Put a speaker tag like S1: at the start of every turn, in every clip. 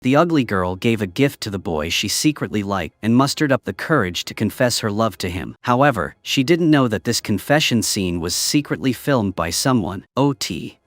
S1: The ugly girl gave a gift to the boy she secretly liked and mustered up the courage to confess her love to him. However, she didn't know that this confession scene was secretly filmed by someone.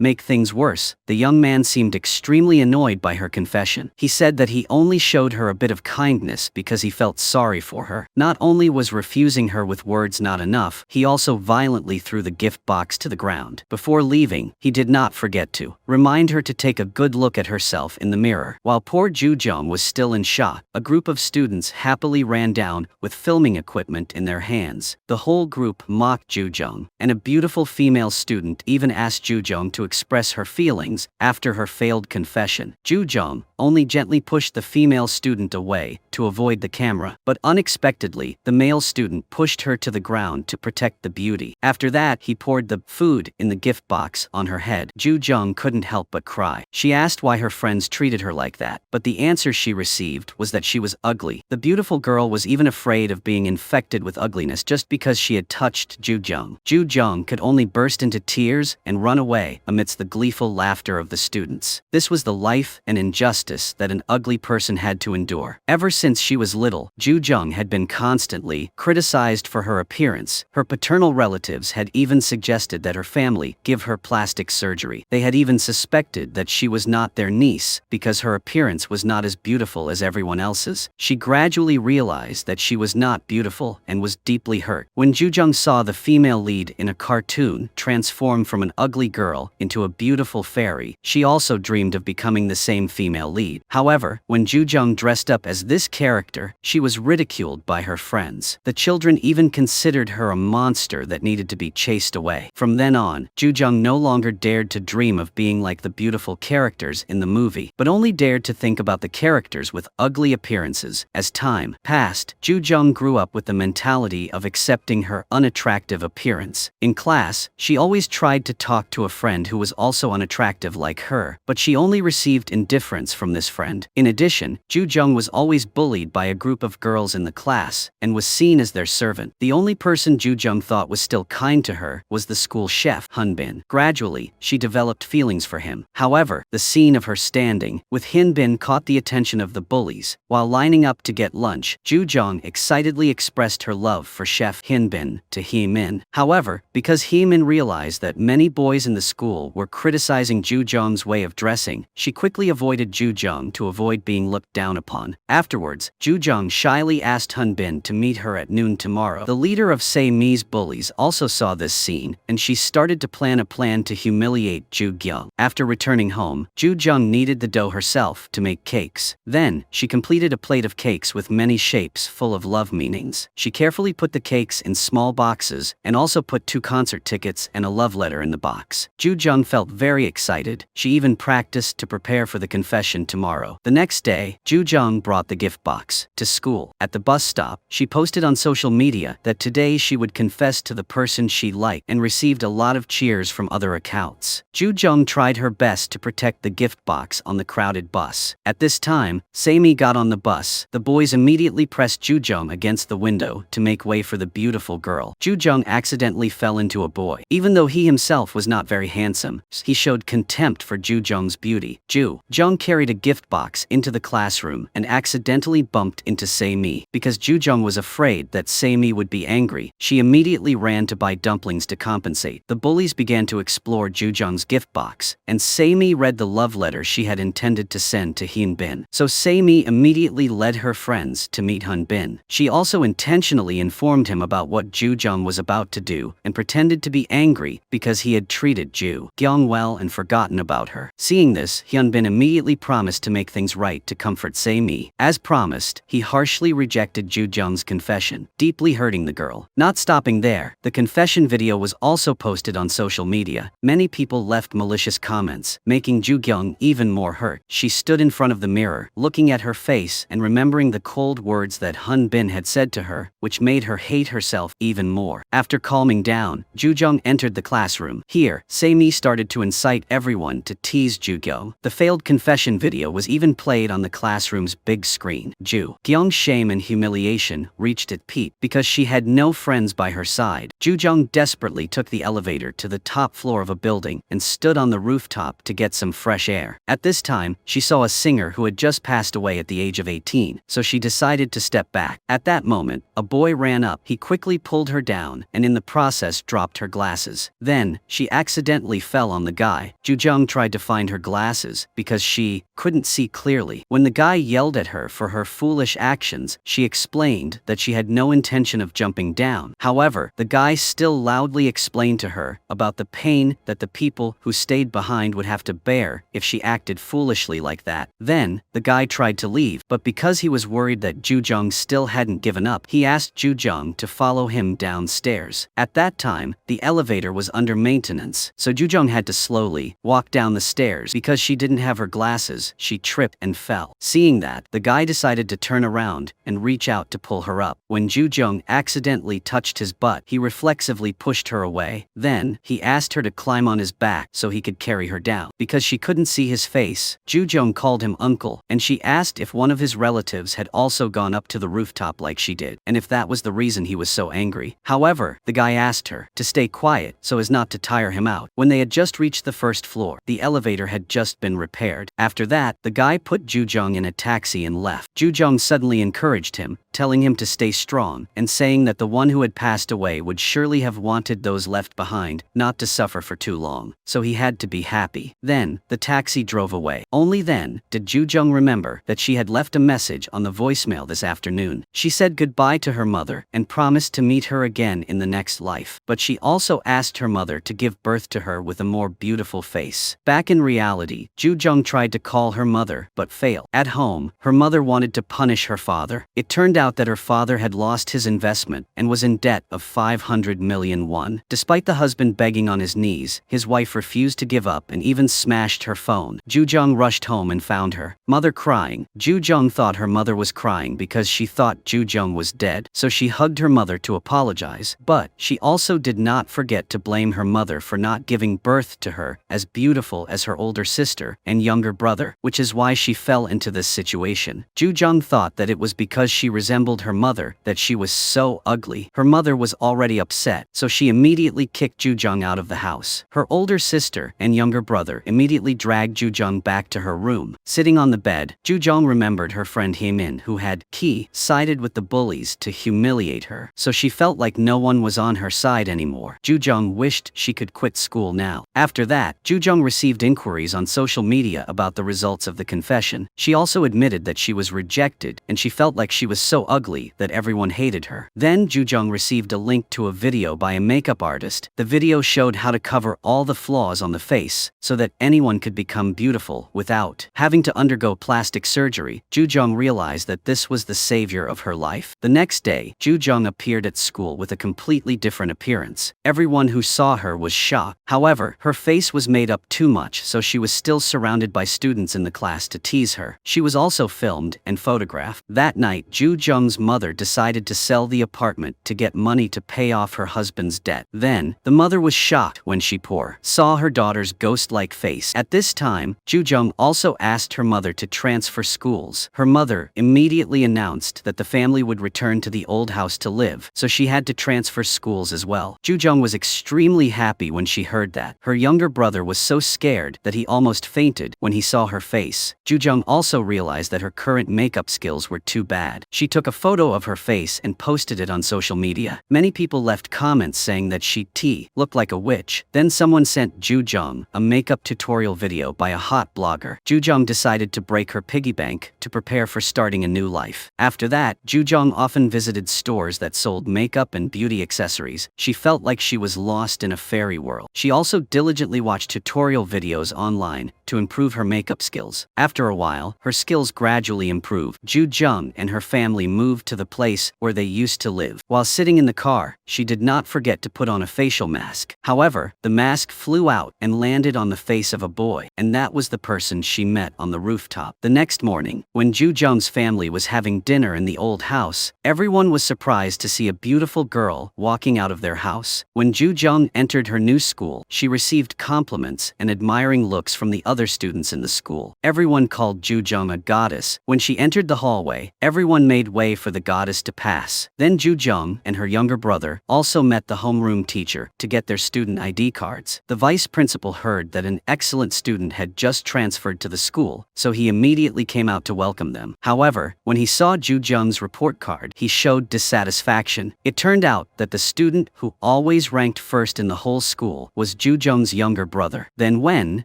S1: Make things worse, the young man seemed extremely annoyed by her confession. He said that he only showed her a bit of kindness because he felt sorry for her. Not only was refusing her with words not enough, he also violently threw the gift box to the ground. Before leaving, he did not forget to remind her to take a good look at herself in the mirror. While poor Ju-jung was still in shock, a group of students happily ran down with filming equipment in their hands. The whole group mocked Ju-jung, and a beautiful female student even asked Ju-jung to express her feelings after her failed confession. Ju-jung only gently pushed the female student away to avoid the camera, but unexpectedly, the male student pushed her to the ground to protect the beauty. After that, he poured the food in the gift box on her head. Ju-jung couldn't help but cry. She asked why her friends treated her like that, but the answer she received was that she was ugly. The beautiful girl was even afraid of being infected with ugliness just because she had touched Ju-jung. Ju-jung could only burst into tears and run away amidst the gleeful laughter of the students. This was the life and injustice that an ugly person had to endure. Ever since she was little, Ju-jung had been constantly criticized for her appearance. Her paternal relatives had even suggested that her family give her plastic surgery. They had even suspected that she was not their niece because her appearance was not as beautiful as everyone else's. She gradually realized that she was not beautiful and was deeply hurt. When Ju-jung saw the female lead in a cartoon transform from an ugly girl into a beautiful fairy, she also dreamed of becoming the same female lead. However, when Ju-jung dressed up as this character, she was ridiculed by her friends. The children even considered her a monster that needed to be chased away. From then on, Ju-jung no longer dared to dream of being like the beautiful characters in the movie, but only dared to think about the characters with ugly appearances. As time passed, Ju-jung grew up with the mentality of accepting her unattractive appearance. In class, she always tried to talk to a friend who was also unattractive like her, but she only received indifference from this friend. In addition, Ju-jung was always bullied by a group of girls in the class and was seen as their servant. The only person Ju-jung thought was still kind to her was the school chef, Hyunbin. Gradually, she developed feelings for him. However, the scene of her standing with Hyunbin caught the attention of the bullies. While lining up to get lunch, Ju-jung excitedly expressed her love for Chef Hyunbin to Hee-min. However, because Hee-min realized that many boys in the school were criticizing Ju-jung's way of dressing, she quickly avoided Ju-jung to avoid being looked down upon. Afterwards, Ju-jung shyly asked Hyunbin to meet her at noon tomorrow. The leader of Se-mi's bullies also saw this scene, and she started to plan a plan to humiliate Ju-gyung. After returning home, Ju-jung kneaded the dough herself to make cakes. Then, she completed a plate of cakes with many shapes full of love meanings. She carefully put the cakes in small boxes and also put 2 concert tickets and a love letter in the box. Ju-jung felt very excited. She even practiced to prepare for the confession tomorrow. The next day, Ju-jung brought the gift box to school. At the bus stop, she posted on social media that today she would confess to the person she liked and received a lot of cheers from other accounts. Ju-jung tried her best to protect the gift box on the crowded bus. At this time, Se-mi got on the bus. The boys immediately pressed Ju-jung against the window to make way for the beautiful girl. Ju-jung accidentally fell into a boy. Even though he himself was not very handsome, he showed contempt for Ju-jung's beauty. Ju-jung carried a gift box into the classroom and accidentally bumped into Se-mi. Because Ju-jung was afraid that Se-mi would be angry, she immediately ran to buy dumplings to compensate. The bullies began to explore Ju-jung's gift box, and Se-mi read the love letter she had intended to send to Hyunbin. So Se-mi immediately led her friends to meet Hyunbin. She also intentionally informed him about what Ju-jung was about to do and pretended to be angry because he had treated Ju-gyung well and forgotten about her. Seeing this, Hyunbin immediately promised to make things right to comfort Se-mi. As promised, he harshly rejected Ju-jung's confession, deeply hurting the girl. Not stopping there, the confession video was also posted on social media. Many people left malicious comments, making Ju-gyung even more hurt. She stood in front of the mirror, looking at her face and remembering the cold words that Hyunbin had said to her, which made her hate herself even more. After calming down, Ju-jung entered the classroom. Here, Se-mi started to incite everyone to tease Ju-gyung. The failed confession video was even played on the classroom's big screen. Ju-gyung's shame and humiliation reached its peak because she had no friends by her side. Ju-jung desperately took the elevator to the top floor of a building and stood on the rooftop to get some fresh air. At this time, she saw a singer singer who had just passed away at the age of 18, so she decided to step back. At that moment, a boy ran up. He quickly pulled her down and in the process dropped her glasses. Then, she accidentally fell on the guy. Jung tried to find her glasses because she couldn't see clearly. When the guy yelled at her for her foolish actions, she explained that she had no intention of jumping down. However, the guy still loudly explained to her about the pain that the people who stayed behind would have to bear if she acted foolishly like that. Then, the guy tried to leave, but because he was worried that Jung still hadn't given up, he asked Jung to follow him downstairs. At that time, the elevator was under maintenance, so Jung had to slowly walk down the stairs. Because she didn't have her glasses, she tripped and fell. Seeing that, the guy decided to turn around and reach out to pull her up. When Jung accidentally touched his butt, he reflexively pushed her away. Then, he asked her to climb on his back so he could carry her down. Because she couldn't see his face, Jung called him uncle, and she asked if one of his relatives had also gone up to the rooftop like she did, and if that was the reason he was so angry. However, the guy asked her to stay quiet so as not to tire him out. When they had just reached the first floor, the elevator had just been repaired. After that, the guy put Jung in a taxi and left. Jung suddenly encouraged him, telling him to stay strong, and saying that the one who had passed away would surely have wanted those left behind not to suffer for too long, so he had to be happy. Then, the taxi drove away. Only then did Jung remember that she had left a message on the voicemail this afternoon. She said goodbye to her mother and promised to meet her again in the next life, but she also asked her mother to give birth to her with a more beautiful face. Back in reality, Jung tried to call her mother but failed. At home, her mother wanted to punish her father. It turned out that her father had lost his investment and was in debt of 500 million won. Despite the husband begging on his knees, his wife refused to give up and even smashed her phone. Jung rushed home and found her mother crying. Jung thought her mother was crying because she thought Jung was dead, so she hugged her mother to apologize, but she also did not forget to blame her mother for not giving birth to her as beautiful as her older sister and younger brother, which is why she fell into this situation. Jung thought that it was because she resembled her mother that she was so ugly. Her mother was already upset, so she immediately kicked Jung out of the house. Her older sister and younger brother immediately dragged Jung back to her room. Sitting on the bed, Jung remembered her friend Hye-min, who had sided with the bullies to humiliate her, so she felt like no one was on her side anymore. Jung wished she could quit school now. After that, Jung received inquiries on social media about the results of the confession. She also admitted that she was rejected and she felt like she was so ugly that everyone hated her. Then Jung received a link to a video by a makeup artist. The video showed how to cover all the flaws on the face so that anyone could become beautiful without having to undergo plastic surgery. Jung realized that this was the savior of her life. The next day, Jung appeared at school with a completely different appearance. Everyone who saw her was shocked. However, her face was made up too much, so she was still surrounded by students in the class to tease her. She was also filmed and photographed. That night, Jung's mother decided to sell the apartment to get money to pay off her husband's debt. Then, the mother was shocked when she saw her daughter's ghost-like face. At this time, Jung also asked her mother to transfer schools. Her mother immediately announced that the family would return to the old house to live, so she had to transfer schools as well. Jung was extremely happy when she heard that. Her younger brother was so scared that he almost fainted when he saw her face. Jung also realized that her current makeup skills were too bad. She took a photo of her face and posted it on social media. Many people left comments saying that she looked like a witch. Then someone sent Jung a makeup tutorial video by a hot blogger. Jung decided to break her piggy bank to prepare for starting a new life. After that, Jung often visited stores that sold makeup and beauty accessories. She felt like she was lost in a fairy world. She also diligently watched tutorial videos online to improve her makeup skills. After a while, her skills gradually improved. Jung and her family moved to the place where they used to live. While sitting in the car, she did not forget to put on a facial mask. However, the mask flew out and landed on the face of a boy, and that was the person she met on the rooftop. The next morning, when Jung's family was having dinner in the old house, everyone was surprised to see a beautiful girl walking out of their house. When Jung entered her new school, she received compliments and admiring looks from the other students in the school. Everyone called Jung a goddess. When she entered the hallway, everyone made way for the goddess to pass. Then Jung and her younger brother also met the homeroom teacher to get their student ID cards. The vice principal heard that an excellent student had just transferred to the school, school, so he immediately came out to welcome them. However, when he saw Ju Jung's report card, he showed dissatisfaction. It turned out that the student who always ranked first in the whole school was Ju Jung's younger brother. Then when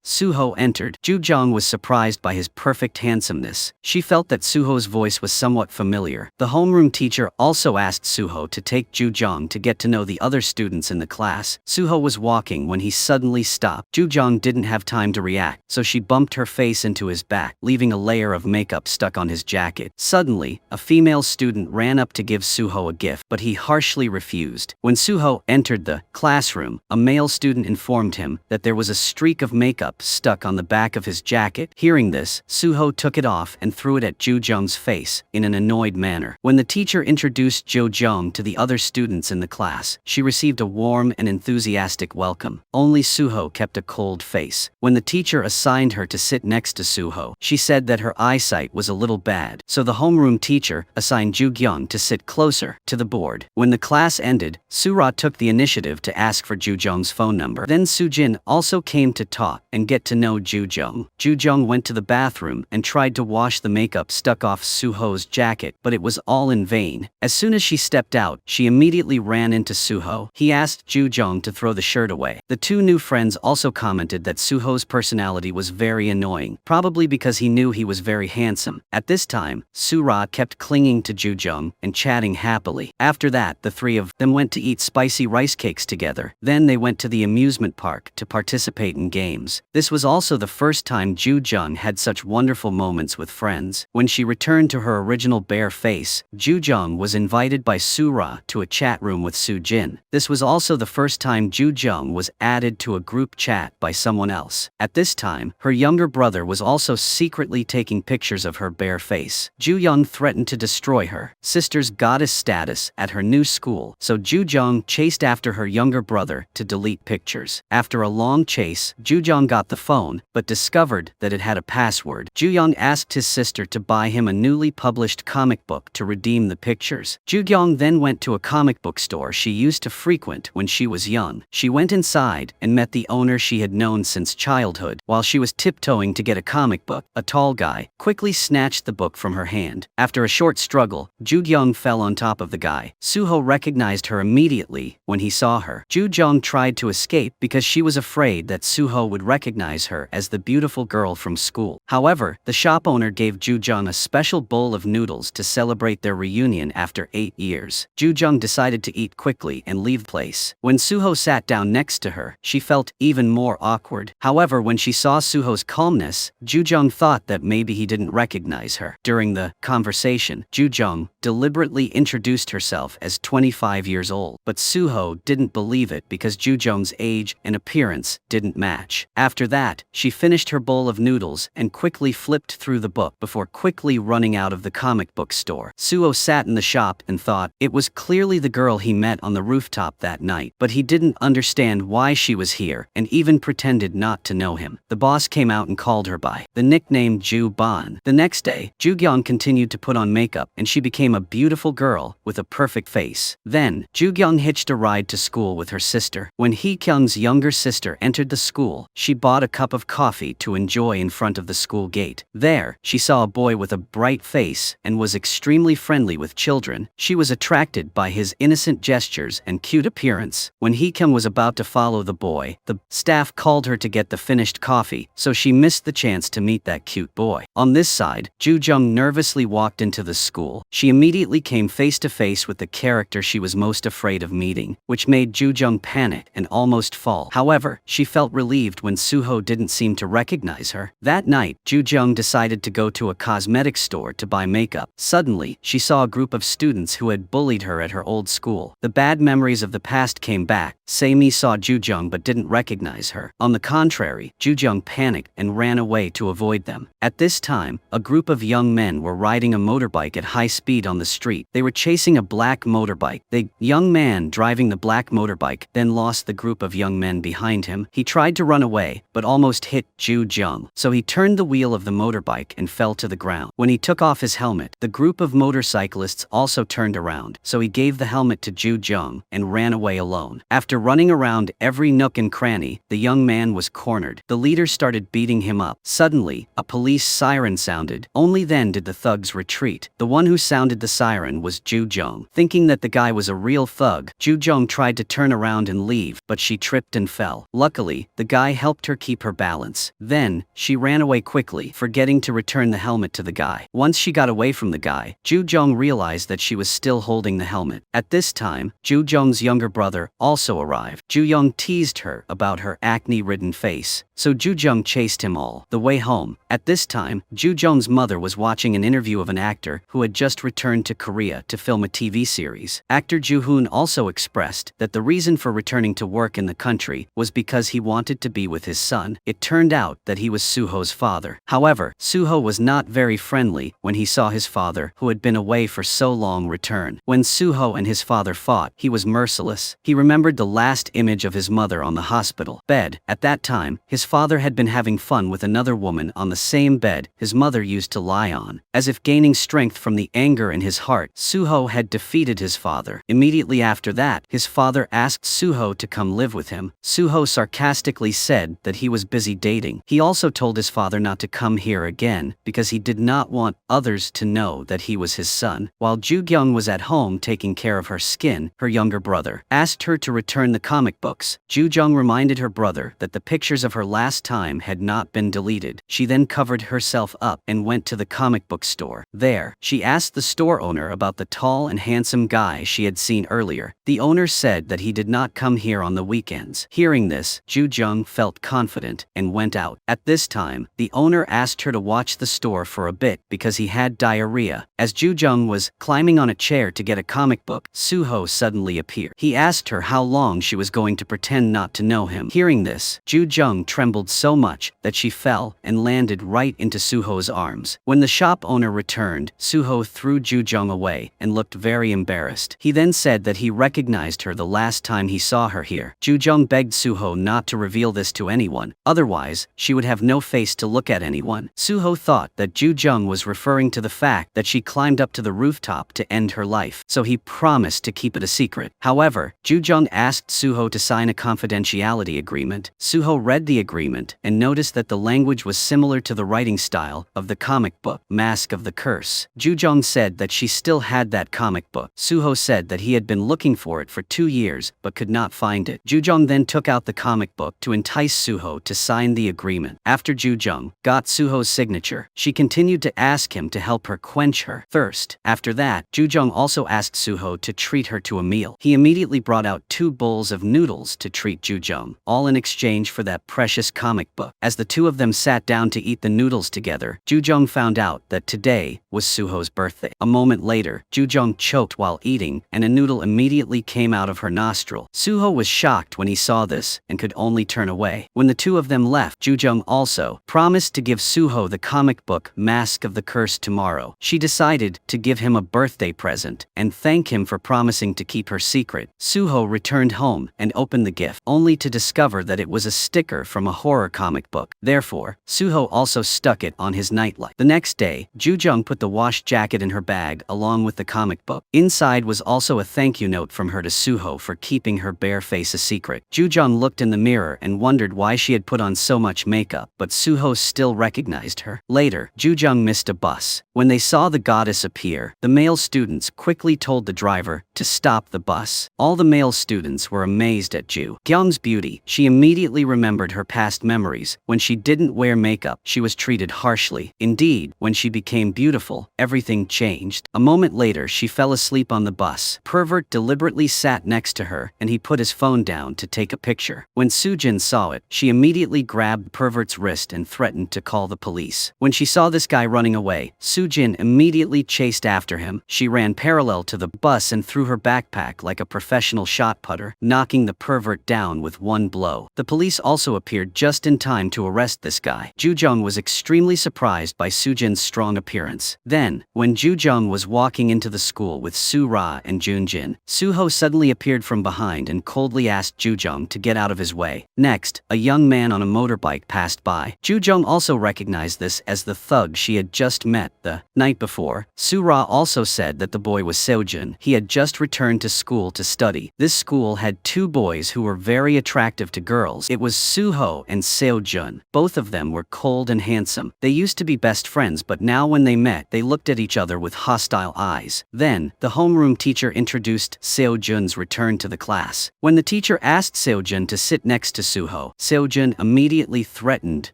S1: Suho entered, Ju Jung was surprised by his perfect handsomeness. She felt that Suho's voice was somewhat familiar. The homeroom teacher also asked Suho to take Ju Jung to get to know the other students in the class. Suho was walking when he suddenly stopped. Ju Jung didn't have time to react, so she bumped her face into his back, leaving a layer of makeup stuck on his jacket. Suddenly, a female student ran up to give Suho a gift, but he harshly refused. When Suho entered the classroom, a male student informed him that there was a streak of makeup stuck on the back of his jacket. Hearing this, Suho took it off and threw it at Ju Jung's face in an annoyed manner. When the teacher introduced Ju Jung to the other students in the class, she received a warm and enthusiastic welcome. Only Suho kept a cold face. When the teacher assigned her to sit next to Suho, she said that her eyesight was a little bad, so the homeroom teacher assigned Ju Gyung to sit closer to the board. When the class ended, Sura took the initiative to ask for Ju Jung's phone number. Then Sujin also came to talk and get to know Ju Jung. Ju Jung went to the bathroom and tried to wash the makeup stuck off Suho's jacket, but it was all in vain. As soon as she stepped out, she immediately ran into Suho. He asked Ju Jung to throw the shirt away. The two new friends also commented that Suho's personality was very annoying, probably because he knew he was very handsome. At this time, Sura kept clinging to Ju Jung and chatting happily. After that, the three of them went to eat spicy rice cakes together. Then they went to the amusement park to participate in games. This was also the first time Ju Jung had such wonderful moments with friends. When she returned to her original bare face, Ju Jung was invited by Sura to a chat room with Sujin. This was also the first time Ju Jung was added to a group chat by someone else. At this time, her younger brother was also secretly taking pictures of her bare face. Ju Young threatened to destroy her sister's goddess status at her new school, so Ju Jung chased after her younger brother to delete pictures. After a long chase, Ju Jung got the phone, but discovered that it had a password. Ju Young asked his sister to buy him a newly published comic book to redeem the pictures. Ju Young then went to a comic book store she used to frequent when she was young. She went inside and met the owner she had known since childhood. While she was tiptoeing to get a comic book, a tall guy quickly snatched the book from her hand. After a short struggle, Ju Young fell on top of the guy. Suho recognized her immediately when he saw her. Ju Young tried to escape because she was afraid that Suho would recognize her as the beautiful girl from school. However, the shop owner gave Ju Young a special bowl of noodles to celebrate their reunion after 8 years. Ju Young decided to eat quickly and leave the place. When Suho sat down next to her, she felt even more awkward. However, when she saw Suho's calmness, Ju Young thought that maybe he didn't recognize her. During the conversation, Ju Young deliberately introduced herself as 25 years old, but Suho didn't believe it because Ju Young's age and appearance didn't match. After that, she finished her bowl of noodles and quickly flipped through the book before quickly running out of the comic book store. Suho sat in the shop and thought it was clearly the girl he met on the rooftop that night, but he didn't understand why she was here and even pretended not to know him. The boss came out and called her by the nickname Ju Ban. The next day, Ju Young continued to put on makeup and she became a beautiful girl with a perfect face. Then, Ju Young hitched a ride to school with her sister. When Hee Kyung's younger sister entered the school, she bought a cup of coffee to enjoy in front of the school gate. There, she saw a boy with a bright face and was extremely friendly with children. She was attracted by his innocent gestures and cute appearance. When Hee Kyung was about to follow the boy, the staff called her to get the finished coffee, so she missed the chance to meet that cute boy. On this side, Ju Jung nervously walked into the school. She immediately came face to face with the character she was most afraid of meeting, which made Ju Jung panic and almost fall. However, she felt relieved when Suho didn't seem to recognize her. That night, Ju Jung decided to go to a cosmetics store to buy makeup. Suddenly, she saw a group of students who had bullied her at her old school. The bad memories of the past came back. Saimi saw Ju Jung but didn't recognize her. On the contrary, Ju Jung panicked and ran away to avoid them. At this time, a group of young men were riding a motorbike at high speed on the street. They were chasing a black motorbike. The young man driving the black motorbike then lost the group of young men behind him. He tried to run away, but almost hit Ju Jung, so he turned the wheel of the motorbike and fell to the ground. When he took off his helmet, the group of motorcyclists also turned around, so he gave the helmet to Ju Jung and ran away alone. After running around every nook and cranny, the young man was cornered. The leader started beating him up. Suddenly, Suddenly, a police siren sounded. Only then did the thugs retreat. The one who sounded the siren was Ju Jung. Thinking that the guy was a real thug, Ju Jung tried to turn around and leave, but she tripped and fell. Luckily, the guy helped her keep her balance. Then, she ran away quickly, forgetting to return the helmet to the guy. Once she got away from the guy, Ju Jung realized that she was still holding the helmet. At this time, Ju Jung's younger brother also arrived. Ju Young teased her about her acne-ridden face, so Ju Jung chased him all the way home. At this time, Ju Jung's mother was watching an interview of an actor who had just returned to Korea to film a TV series. Actor Ju Hoon also expressed that the reason for returning to work in the country was because he wanted to be with his son. It turned out that he was Suho's father. However, Suho was not very friendly when he saw his father, who had been away for so long, return. When Suho and his father fought, he was merciless. He remembered the last image of his mother on the hospital bed. At that time, his father had been having fun with another woman on the same bed his mother used to lie on. As if gaining strength from the anger in his heart, Suho had defeated his father. Immediately after that, his father asked Suho to come live with him. Suho sarcastically said that he was busy dating. He also told his father not to come here again because he did not want others to know that he was his son. While Ju Kyung was at home taking care of her skin, her younger brother asked her to return the comic books. Ju Jung reminded her brother that the pictures of her last time had not been deleted. She then covered herself up and went to the comic book store. There, she asked the store owner about the tall and handsome guy she had seen earlier. The owner said that he did not come here on the weekends. Hearing this, Ju Jung felt confident and went out. At this time, the owner asked her to watch the store for a bit because he had diarrhea. As Ju Jung was climbing on a chair to get a comic book, Suho suddenly appeared. He asked her how long she was going to pretend not to know him. Hearing this, Ju Jung trembled so much that she fell and landed right into Suho's arms. When the shop owner returned, Suho threw Ju Jung away and looked very embarrassed. He then said that he recognized her the last time he saw her here. Ju Jung begged Suho not to reveal this to anyone, otherwise, she would have no face to look at anyone. Suho thought that Ju Jung was referring to the fact that she climbed up to the rooftop to end her life, so he promised to keep it a secret. However, Ju Jung asked Suho to sign a confidentiality agreement. Suho read the agreement and noticed that the language was similar to the writing style of the comic book, Mask of the Curse. Ju Jung said that she still had that comic book. Suho said that he had been looking for it for 2 years but could not find it. Ju Jung then took out the comic book to entice Suho to sign the agreement. After Ju Jung got Suho's signature, she continued to ask him to help her quench her thirst. After that, Ju Jung also asked Suho to treat her to a meal. He immediately brought out 2 bowls of noodles to treat Ju Jung, all in exchange for that precious comic book. As the two of them sat down to eat the noodles together, Ju Jung found out that today was Suho's birthday. A moment later, Ju Jung choked while eating, and a noodle immediately came out of her nostril. Suho was shocked when he saw this and could only turn away. When the two of them left, Ju Jung also promised to give Suho the comic book Mask of the Curse tomorrow. She decided to give him a birthday present and thank him for promising to keep her secret. Suho returned home and opened the gift, only to discover that it was a sticker from a horror comic book. Therefore, Suho also stuck it on his nightlight. The next day, Ju Jung put the wash jacket in her bag along with the comic book. Inside was also a thank you note from her to Suho for keeping her bare face a secret. Ju Jung looked in the mirror and wondered why she had put on so much makeup, but Suho still recognized her. Later, Ju Jung missed a bus. When they saw the goddess appear, the male students quickly told the driver to stop the bus. All the male students were amazed at Ju Kyung's beauty. She immediately remembered her past memories. When she didn't wear makeup, she was treated harshly. Indeed, when she became beautiful, everything changed. A moment later, she fell asleep on the bus. Pervert deliberately sat next to her, and he put his phone down to take a picture. When Sujin saw it, she immediately grabbed Pervert's wrist and threatened to call the police. When she saw this guy running away, Sujin immediately chased after him. She ran parallel to the bus and threw her backpack like a professional shot putter, knocking the pervert down with one blow. The police also appeared just in time to arrest this guy. Ju Jung was extremely surprised by Sujin's strong appearance. Then, when Ju Jung was walking into the school with Su Ra and Junjin, Suho suddenly appeared from behind and coldly asked Ju Jung to get out of his way. Next, a young man on a motorbike passed by. Ju Jung also recognized this as the thug she had just met the night before. Su Ra also said that the boy was Seojun. He had just returned to school to study. This school had 2 boys who were very attractive to girls. It was Suho and Seojun. Both of them were cold and handsome. They used to be best friends, but now when they met, they looked at each other with hostile eyes. Then, the homeroom teacher introduced Seo-jun's return to the class. When the teacher asked Seo-jun to sit next to Suho, Seo-jun immediately threatened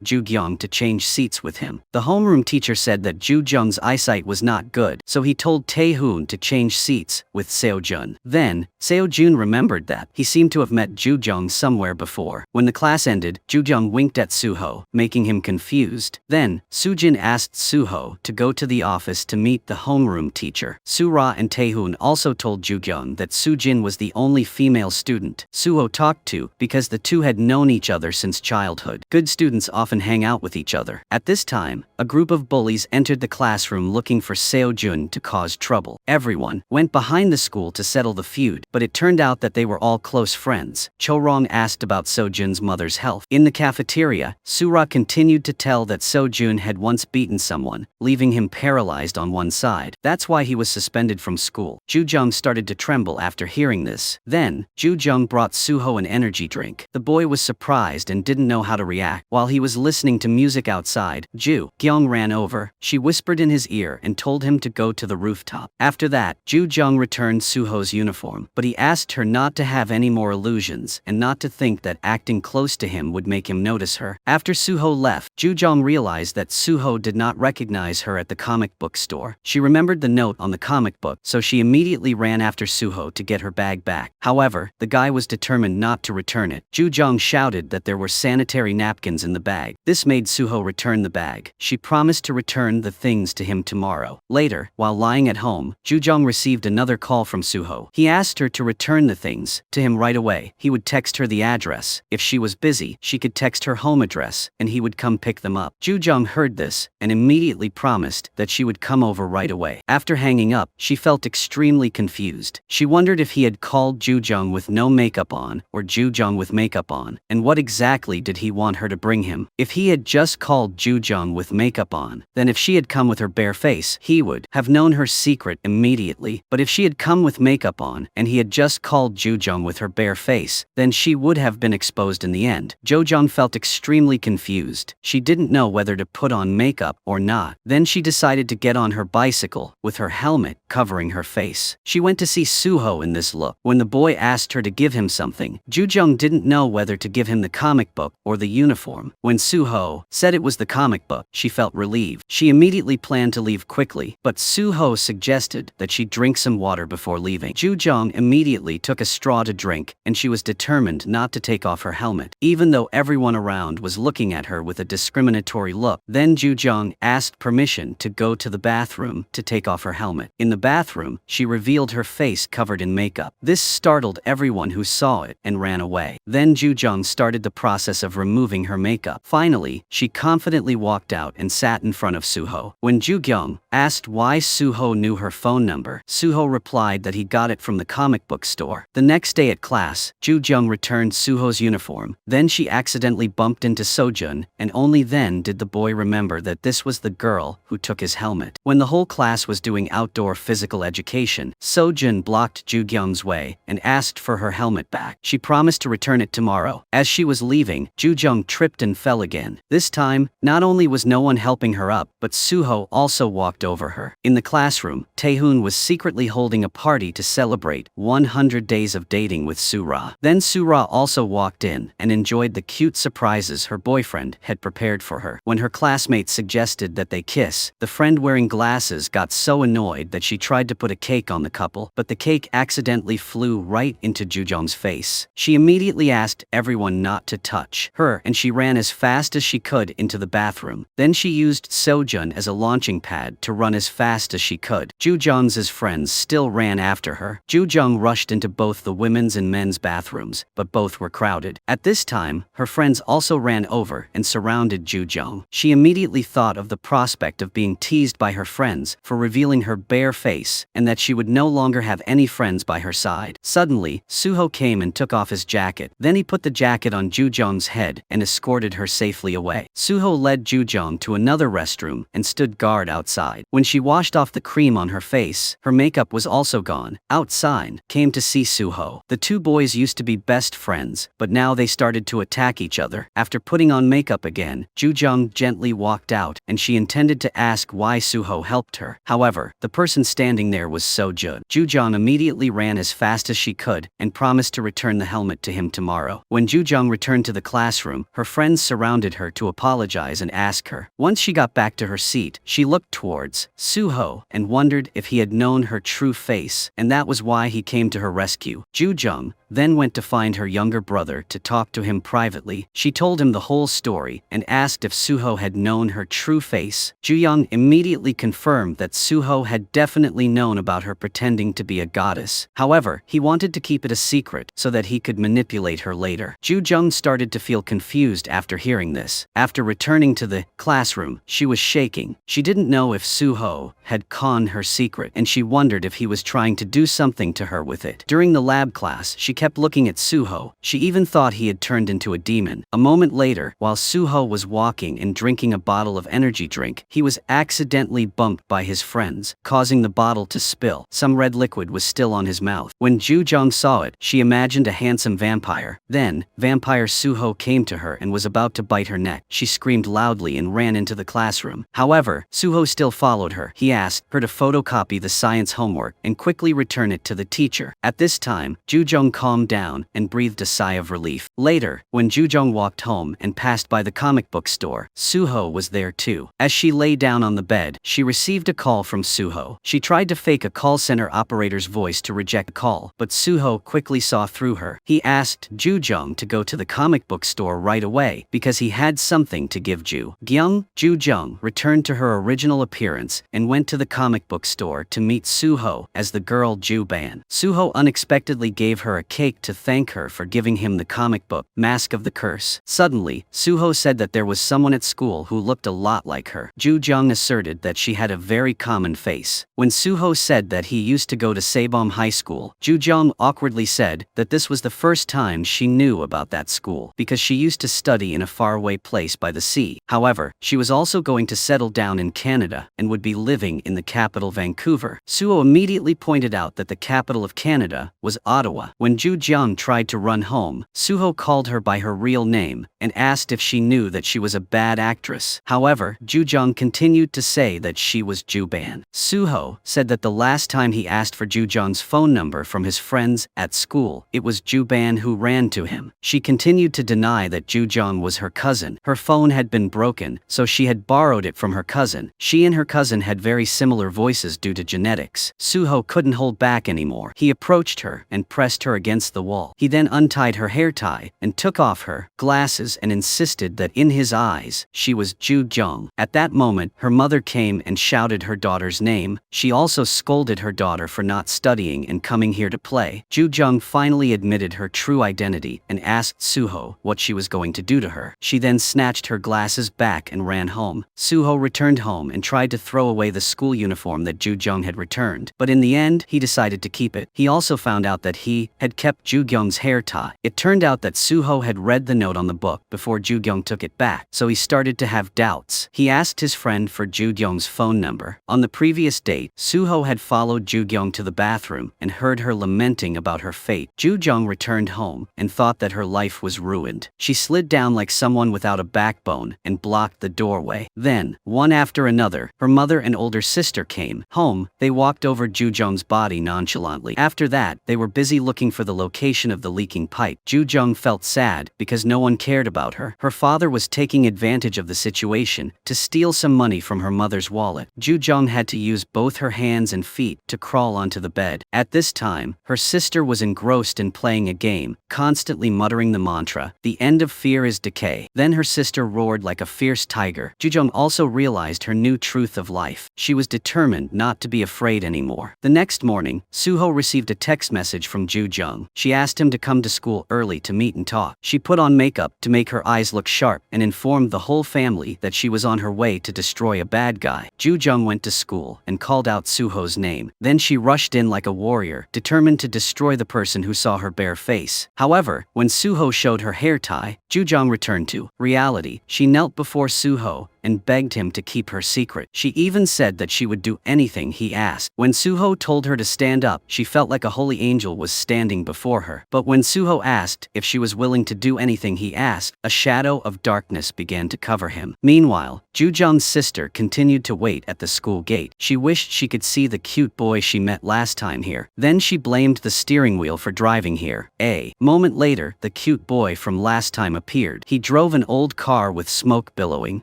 S1: Ju-kyung to change seats with him. The homeroom teacher said that Ju-kyung's eyesight was not good, so he told Tae-hoon to change seats with Seo-jun. Then, Seo-jun remembered that he seemed to have met Ju-kyung somewhere before. When the class ended, Ju-kyung winked at Suho, making him confused. Then, Soo-jin asked Suho to go to the office to meet the homeroom teacher. Soo-ra and Tae-hoon also told Ju-kyung that Soo-jin was the only female student Suho talked to because the two had known each other since childhood. Good students often hang out with each other. At this time, a group of bullies entered the classroom looking for Seo-jun to cause trouble. Everyone went behind the school to settle the feud, but it turned out that they were all close friends. Cho-rong asked about Seo-jun's mother's health. In the cafeteria, Soo-ra continued to tell that Seo-jun had once beaten someone, leaving him paralyzed on one side. That's why he was suspended from school. Ju-kyung started to tremble after hearing this. Then, Ju-kyung brought Suho an energy drink. The boy was surprised and didn't know how to react. While he was listening to music outside, Ju-kyung ran over. She whispered in his ear and told him to go to the rooftop. After that, Ju-kyung returned Suho's uniform, but he asked her not to have any more illusions and not to think that acting close to him would make him notice her. After Suho left, Ju-kyung realized that Suho did not recognize her at the comic book store. She remembered the note on the comic book, so she immediately ran after Suho to get her bag back. However, the guy was determined not to return it. Ju-kyung shouted that there were sanitary napkins in the bag. This made Suho return the bag. She promised to return the things to him tomorrow. Later, while lying at home, Ju-kyung received another call from Suho. He asked her to return the things to him right away. He would text her the address. If she was busy, she could text her home address, and he would come pick them up. Ju-kyung heard this, and immediately promised that she would come over right away. After hanging up, she felt extremely confused. She wondered if he had called Ju-kyung with no makeup on, or Ju-kyung with makeup on, and what exactly did he want her to bring him? If he had just called Ju-kyung with makeup on, then if she had come with her bare face, he would have known her secret immediately. But if she had come with makeup on, and he had just called Ju-kyung with her bare face, then she would have been exposed in the end. Jo-jung felt extremely confused. She didn't know whether to put on makeup or not. Then she decided to get on her bicycle, with her helmet covering her face. She went to see Suho in this look. When the boy asked her to give him something, Ju-jung didn't know whether to give him the comic book or the uniform. When Suho said it was the comic book, she felt relieved. She immediately planned to leave quickly, but Suho suggested that she drink some water before leaving. Ju-jung immediately took a straw to drink, and she was determined not to take off her helmet, even though everyone around was looking at her with a discriminatory look. Then Ju-jung asked permission to go to the bathroom to take off her helmet. In the bathroom, she revealed her face covered in makeup. This startled everyone who saw it and ran away. Then Ju-jung started the process of removing her makeup. Finally, she confidently walked out and sat in front of Suho. When Ju-kyung asked why Suho knew her phone number, Suho replied that he got it from the comic book store. The next day at class, Ju-jung returned Suho's uniform. Then she accidentally bumped into Seo-jun, and only then did the boy remember that this was the girl who took his helmet. When the whole class was doing outdoor physical education, Seo-jun blocked Ju-kyung's way and asked for her helmet back. She promised to return it tomorrow. As she was leaving, Ju-jung tripped and fell again. This time, not only was no one helping her up, but Suho also walked over her. In the classroom, Tae-hoon was secretly holding a party to celebrate 100 days of dating with Soo-ra. Then Soo-ra also walked in and enjoyed the cute surprises her boyfriend had prepared for her. When her classmates suggested that they kiss, the friend wearing glasses got so annoyed that she tried to put a cake on the couple, but the cake accidentally flew right into Ju-jung's face. She immediately asked everyone not to touch her, and she ran as fast as she could into the bathroom. Then she used Seo-jun as a launching pad to run as fast as she could. Ju-jung's friends still ran after her. Ju-jung rushed into both the women's and men's bathrooms, but both were crowded. At this time, her friends also ran over and surrounded Ju-jung. She immediately thought of the prospect of being teased by her friends for revealing her bare face, and that she would no longer have any friends by her side. Suddenly, Suho came and took off his jacket. Then he put the jacket on Ju-jung's head and escorted her safely away. Suho led Ju-jung to another restroom and stood guard outside. When she washed off the cream on her face, her makeup was also gone. Outside, came to see Suho. The two boys used to be best friends, but now they started to attack each other. After putting on makeup again, again, Ju-jung gently walked out, and she intended to ask why Suho helped her. However, the person standing there was Seo-jun. Ju-jung immediately ran as fast as she could, and promised to return the helmet to him tomorrow. When Ju-jung returned to the classroom, her friends surrounded her to apologize and ask her. Once she got back to her seat, she looked towards Suho and wondered if he had known her true face, and that was why he came to her rescue. Ju-jung then went to find her younger brother to talk to him privately. She told him the whole story and asked if Suho had known her true face. Ju-young immediately confirmed that Suho had definitely known about her pretending to be a goddess. However, he wanted to keep it a secret so that he could manipulate her later. Ju-jung started to feel confused after hearing this. After returning to the classroom, she was shaking. She didn't know if Suho had conned her secret, and she wondered if he was trying to do something to her with it. During the lab class, she kept looking at Suho. She even thought he had turned into a demon. A moment later, while Suho was walking and drinking a bottle of energy drink, he was accidentally bumped by his friends, causing the bottle to spill. Some red liquid was still on his mouth. When Ju-jung saw it, she imagined a handsome vampire. Then, vampire Suho came to her and was about to bite her neck. She screamed loudly and ran into the classroom. However, Suho still followed her. He asked her to photocopy the science homework and quickly return it to the teacher. At this time, Ju-jung calmed down and breathed a sigh of relief. Later, when Ju-jung walked home and passed by the comic book store, Suho was there too. As she lay down on the bed, she received a call from Suho. She tried to fake a call center operator's voice to reject the call, but Suho quickly saw through her. He asked Ju-jung to go to the comic book store right away because he had something to give Ju-gyung. Ju-jung returned to her original appearance and went to the comic book store to meet Suho as the girl Ju-ban. Suho unexpectedly gave her a cake to thank her for giving him the comic book, Mask of the Curse. Suddenly, Suho said that there was someone at school who looked a lot like her. Ju-jung asserted that she had a very common face. When Suho said that he used to go to Sabom High School, Ju-jung awkwardly said that this was the first time she knew about that school because she used to study in a faraway place by the sea. However, she was also going to settle down in Canada and would be living in the capital Vancouver. Suho immediately pointed out that the capital of Canada was Ottawa. When Ju-jung tried to run home, Suho called her by her real name and asked if she knew that she was a bad actress. However, Ju-jung continued to say that she was Ju-ban. Suho said that the last time he asked for Ju-jung's phone number from his friends at school, it was Ju-ban who ran to him. She continued to deny that Ju-jung was her cousin. Her phone had been broken, so she had borrowed it from her cousin. She and her cousin had very similar voices due to genetics. Suho couldn't hold back anymore. He approached her and pressed her against the wall. He then untied her hair tie and took off her glasses and insisted that in his eyes, she was Ju-jung. At that moment, her mother came and shouted her daughter's name. She also scolded her daughter for not studying and coming here to play. Ju-jung finally admitted her true identity and asked Suho what she was going to do to her. She then snatched her glasses back and ran home. Suho returned home and tried to throw away the school uniform that Ju-jung had returned, but in the end, he decided to keep it. He also found out that he had kept Ju-gyung's hair tie. It turned out that Suho had read the note on the book before Ju-gyung took it back, so he started to have doubts. He asked his friend for Ju-gyung's phone number. On the previous date, Suho had followed Ju-gyung to the bathroom and heard her lamenting about her fate. Ju-jung returned home and thought that her life was ruined. She slid down like someone without a backbone and blocked the doorway. Then, one after another, her mother and older sister came home. They walked over Ju-jung's body nonchalantly. After that, they were busy looking for the location of the leaking pipe. Ju-jung felt sad because no one cared about her. Her father was taking advantage of the situation to steal some money from her mother's wallet. Ju-jung had to use both her hands and feet to crawl onto the bed. At this time, her sister was engrossed in playing a game, constantly muttering the mantra, "The end of fear is decay." Then her sister roared like a fierce tiger. Ju-jung also realized her new truth of life. She was determined not to be afraid anymore. The next morning, Suho received a text message from Ju-jung. She asked him to come to school early to meet and talk. She put on makeup to make her eyes look sharp and informed the whole family that she was on her way to destroy a bad guy. Ju-jung went to school and called out Suho's name. Then she rushed in like a warrior, determined to destroy the person who saw her bare face. However, when Suho showed her hair tie, Ju-jung returned to reality. She knelt before Suho and begged him to keep her secret. She even said that she would do anything he asked. When Suho told her to stand up, she felt like a holy angel was standing before her. But when Suho asked if she was willing to do anything he asked, a shadow of darkness began to cover him. Meanwhile, Jujung's sister continued to wait at the school gate. She wished she could see the cute boy she met last time here. Then she blamed the steering wheel for driving here. A moment later, the cute boy from last time appeared. He drove an old car with smoke billowing.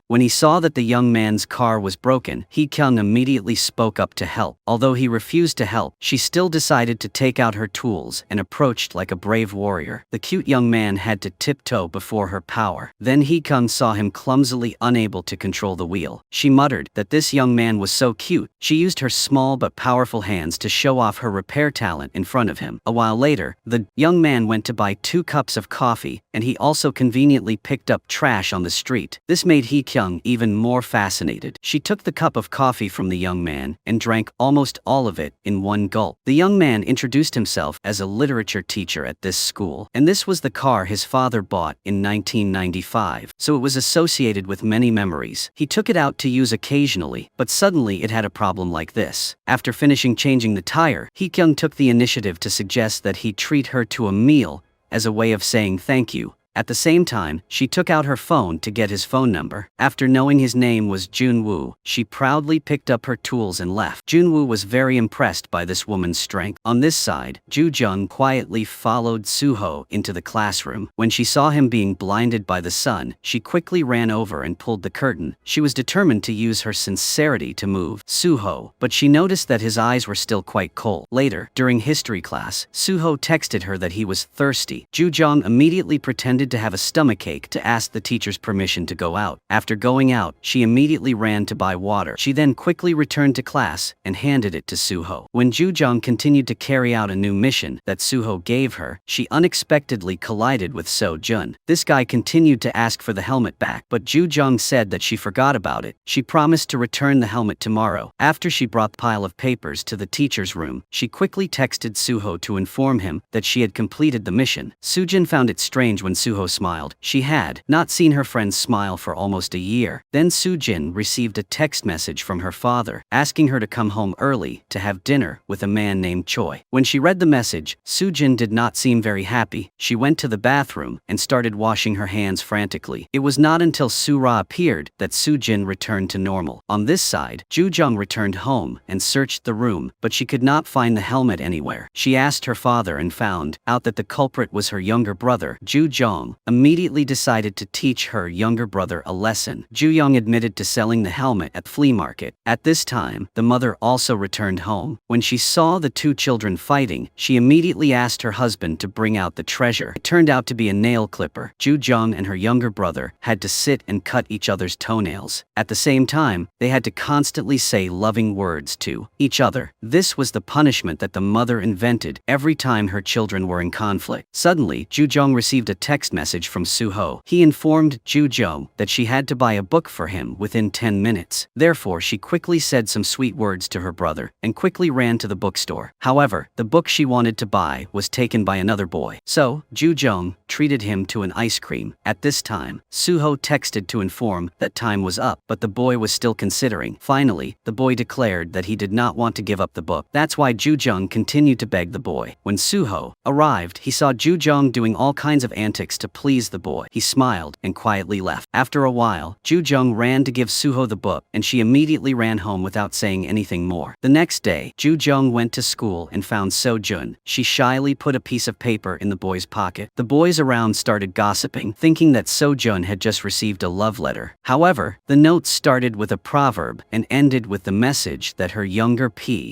S1: When he saw that the young man's car was broken, Hee-kyung immediately spoke up to help. Although he refused to help, she still decided to take out her tools and approached like a brave warrior. The cute young man had to tiptoe before her power. Then Hee-kyung saw him clumsily unable to control the wheel. She muttered that this young man was so cute. She used her small but powerful hands to show off her repair talent in front of him. A while later, the young man went to buy 2 cups of coffee, and he also conveniently picked up trash on the street. This made Hee-kyung even more fascinated. She took the cup of coffee from the young man and drank almost all of it in one gulp. The young man introduced himself as a literature teacher at this school, and this was the car his father bought in 1995, so it was associated with many memories. He took it out to use occasionally, but suddenly it had a problem like this. After finishing changing the tire, Hee-kyung took the initiative to suggest that he treat her to a meal as a way of saying thank you. At the same time, she took out her phone to get his phone number. After knowing his name was Junwoo, she proudly picked up her tools and left. Junwoo was very impressed by this woman's strength. On this side, Jujung quietly followed Suho into the classroom. When she saw him being blinded by the sun, she quickly ran over and pulled the curtain. She was determined to use her sincerity to move Suho, but she noticed that his eyes were still quite cold. Later, during history class, Suho texted her that he was thirsty. Jujung immediately pretended to have a stomachache to ask the teacher's permission to go out. After going out, she immediately ran to buy water. She then quickly returned to class and handed it to Suho. When Jujung continued to carry out a new mission that Suho gave her, she unexpectedly collided with So-jun. This guy continued to ask for the helmet back, but Jujung said that she forgot about it. She promised to return the helmet tomorrow. After she brought the pile of papers to the teacher's room, she quickly texted Suho to inform him that she had completed the mission. Sujin found it strange when Suho smiled. She had not seen her friend smile for almost a year. Then Sujin received a text message from her father, asking her to come home early to have dinner with a man named Choi. When she read the message, Sujin did not seem very happy. She went to the bathroom and started washing her hands frantically. It was not until Sura appeared that Sujin returned to normal. On this side, Jujung returned home and searched the room, but she could not find the helmet anywhere. She asked her father and found out that the culprit was her younger brother. Jujung immediately decided to teach her younger brother a lesson. Juyong admitted to selling the helmet at the flea market. At this time, the mother also returned home. When she saw the 2 children fighting, she immediately asked her husband to bring out the treasure. It turned out to be a nail clipper. Jujong and her younger brother had to sit and cut each other's toenails. At the same time, they had to constantly say loving words to each other. This was the punishment that the mother invented every time her children were in conflict. Suddenly, Jujong received a text message from Suho. He informed Jujong that she had to buy a book for him within 10 minutes. Therefore, she quickly said some sweet words to her brother and quickly ran to the bookstore. However, the book she wanted to buy was taken by another boy. So, Jujong treated him to an ice cream. At this time, Suho texted to inform that time was up, but the boy was still considering. Finally, the boy declared that he did not want to give up the book. That's why Jujong continued to beg the boy. When Suho arrived, he saw Jujong doing all kinds of antics to please the boy. He smiled and quietly left. After a while, Jujong ran to give Suho the book, and she immediately ran home without saying anything more. The next day, Jujong went to school and found So-jun. She shyly put a piece of paper in the boy's pocket. The boys around started gossiping, thinking that So-jun had just received a love letter. However, the note started with a proverb and ended with the message that her younger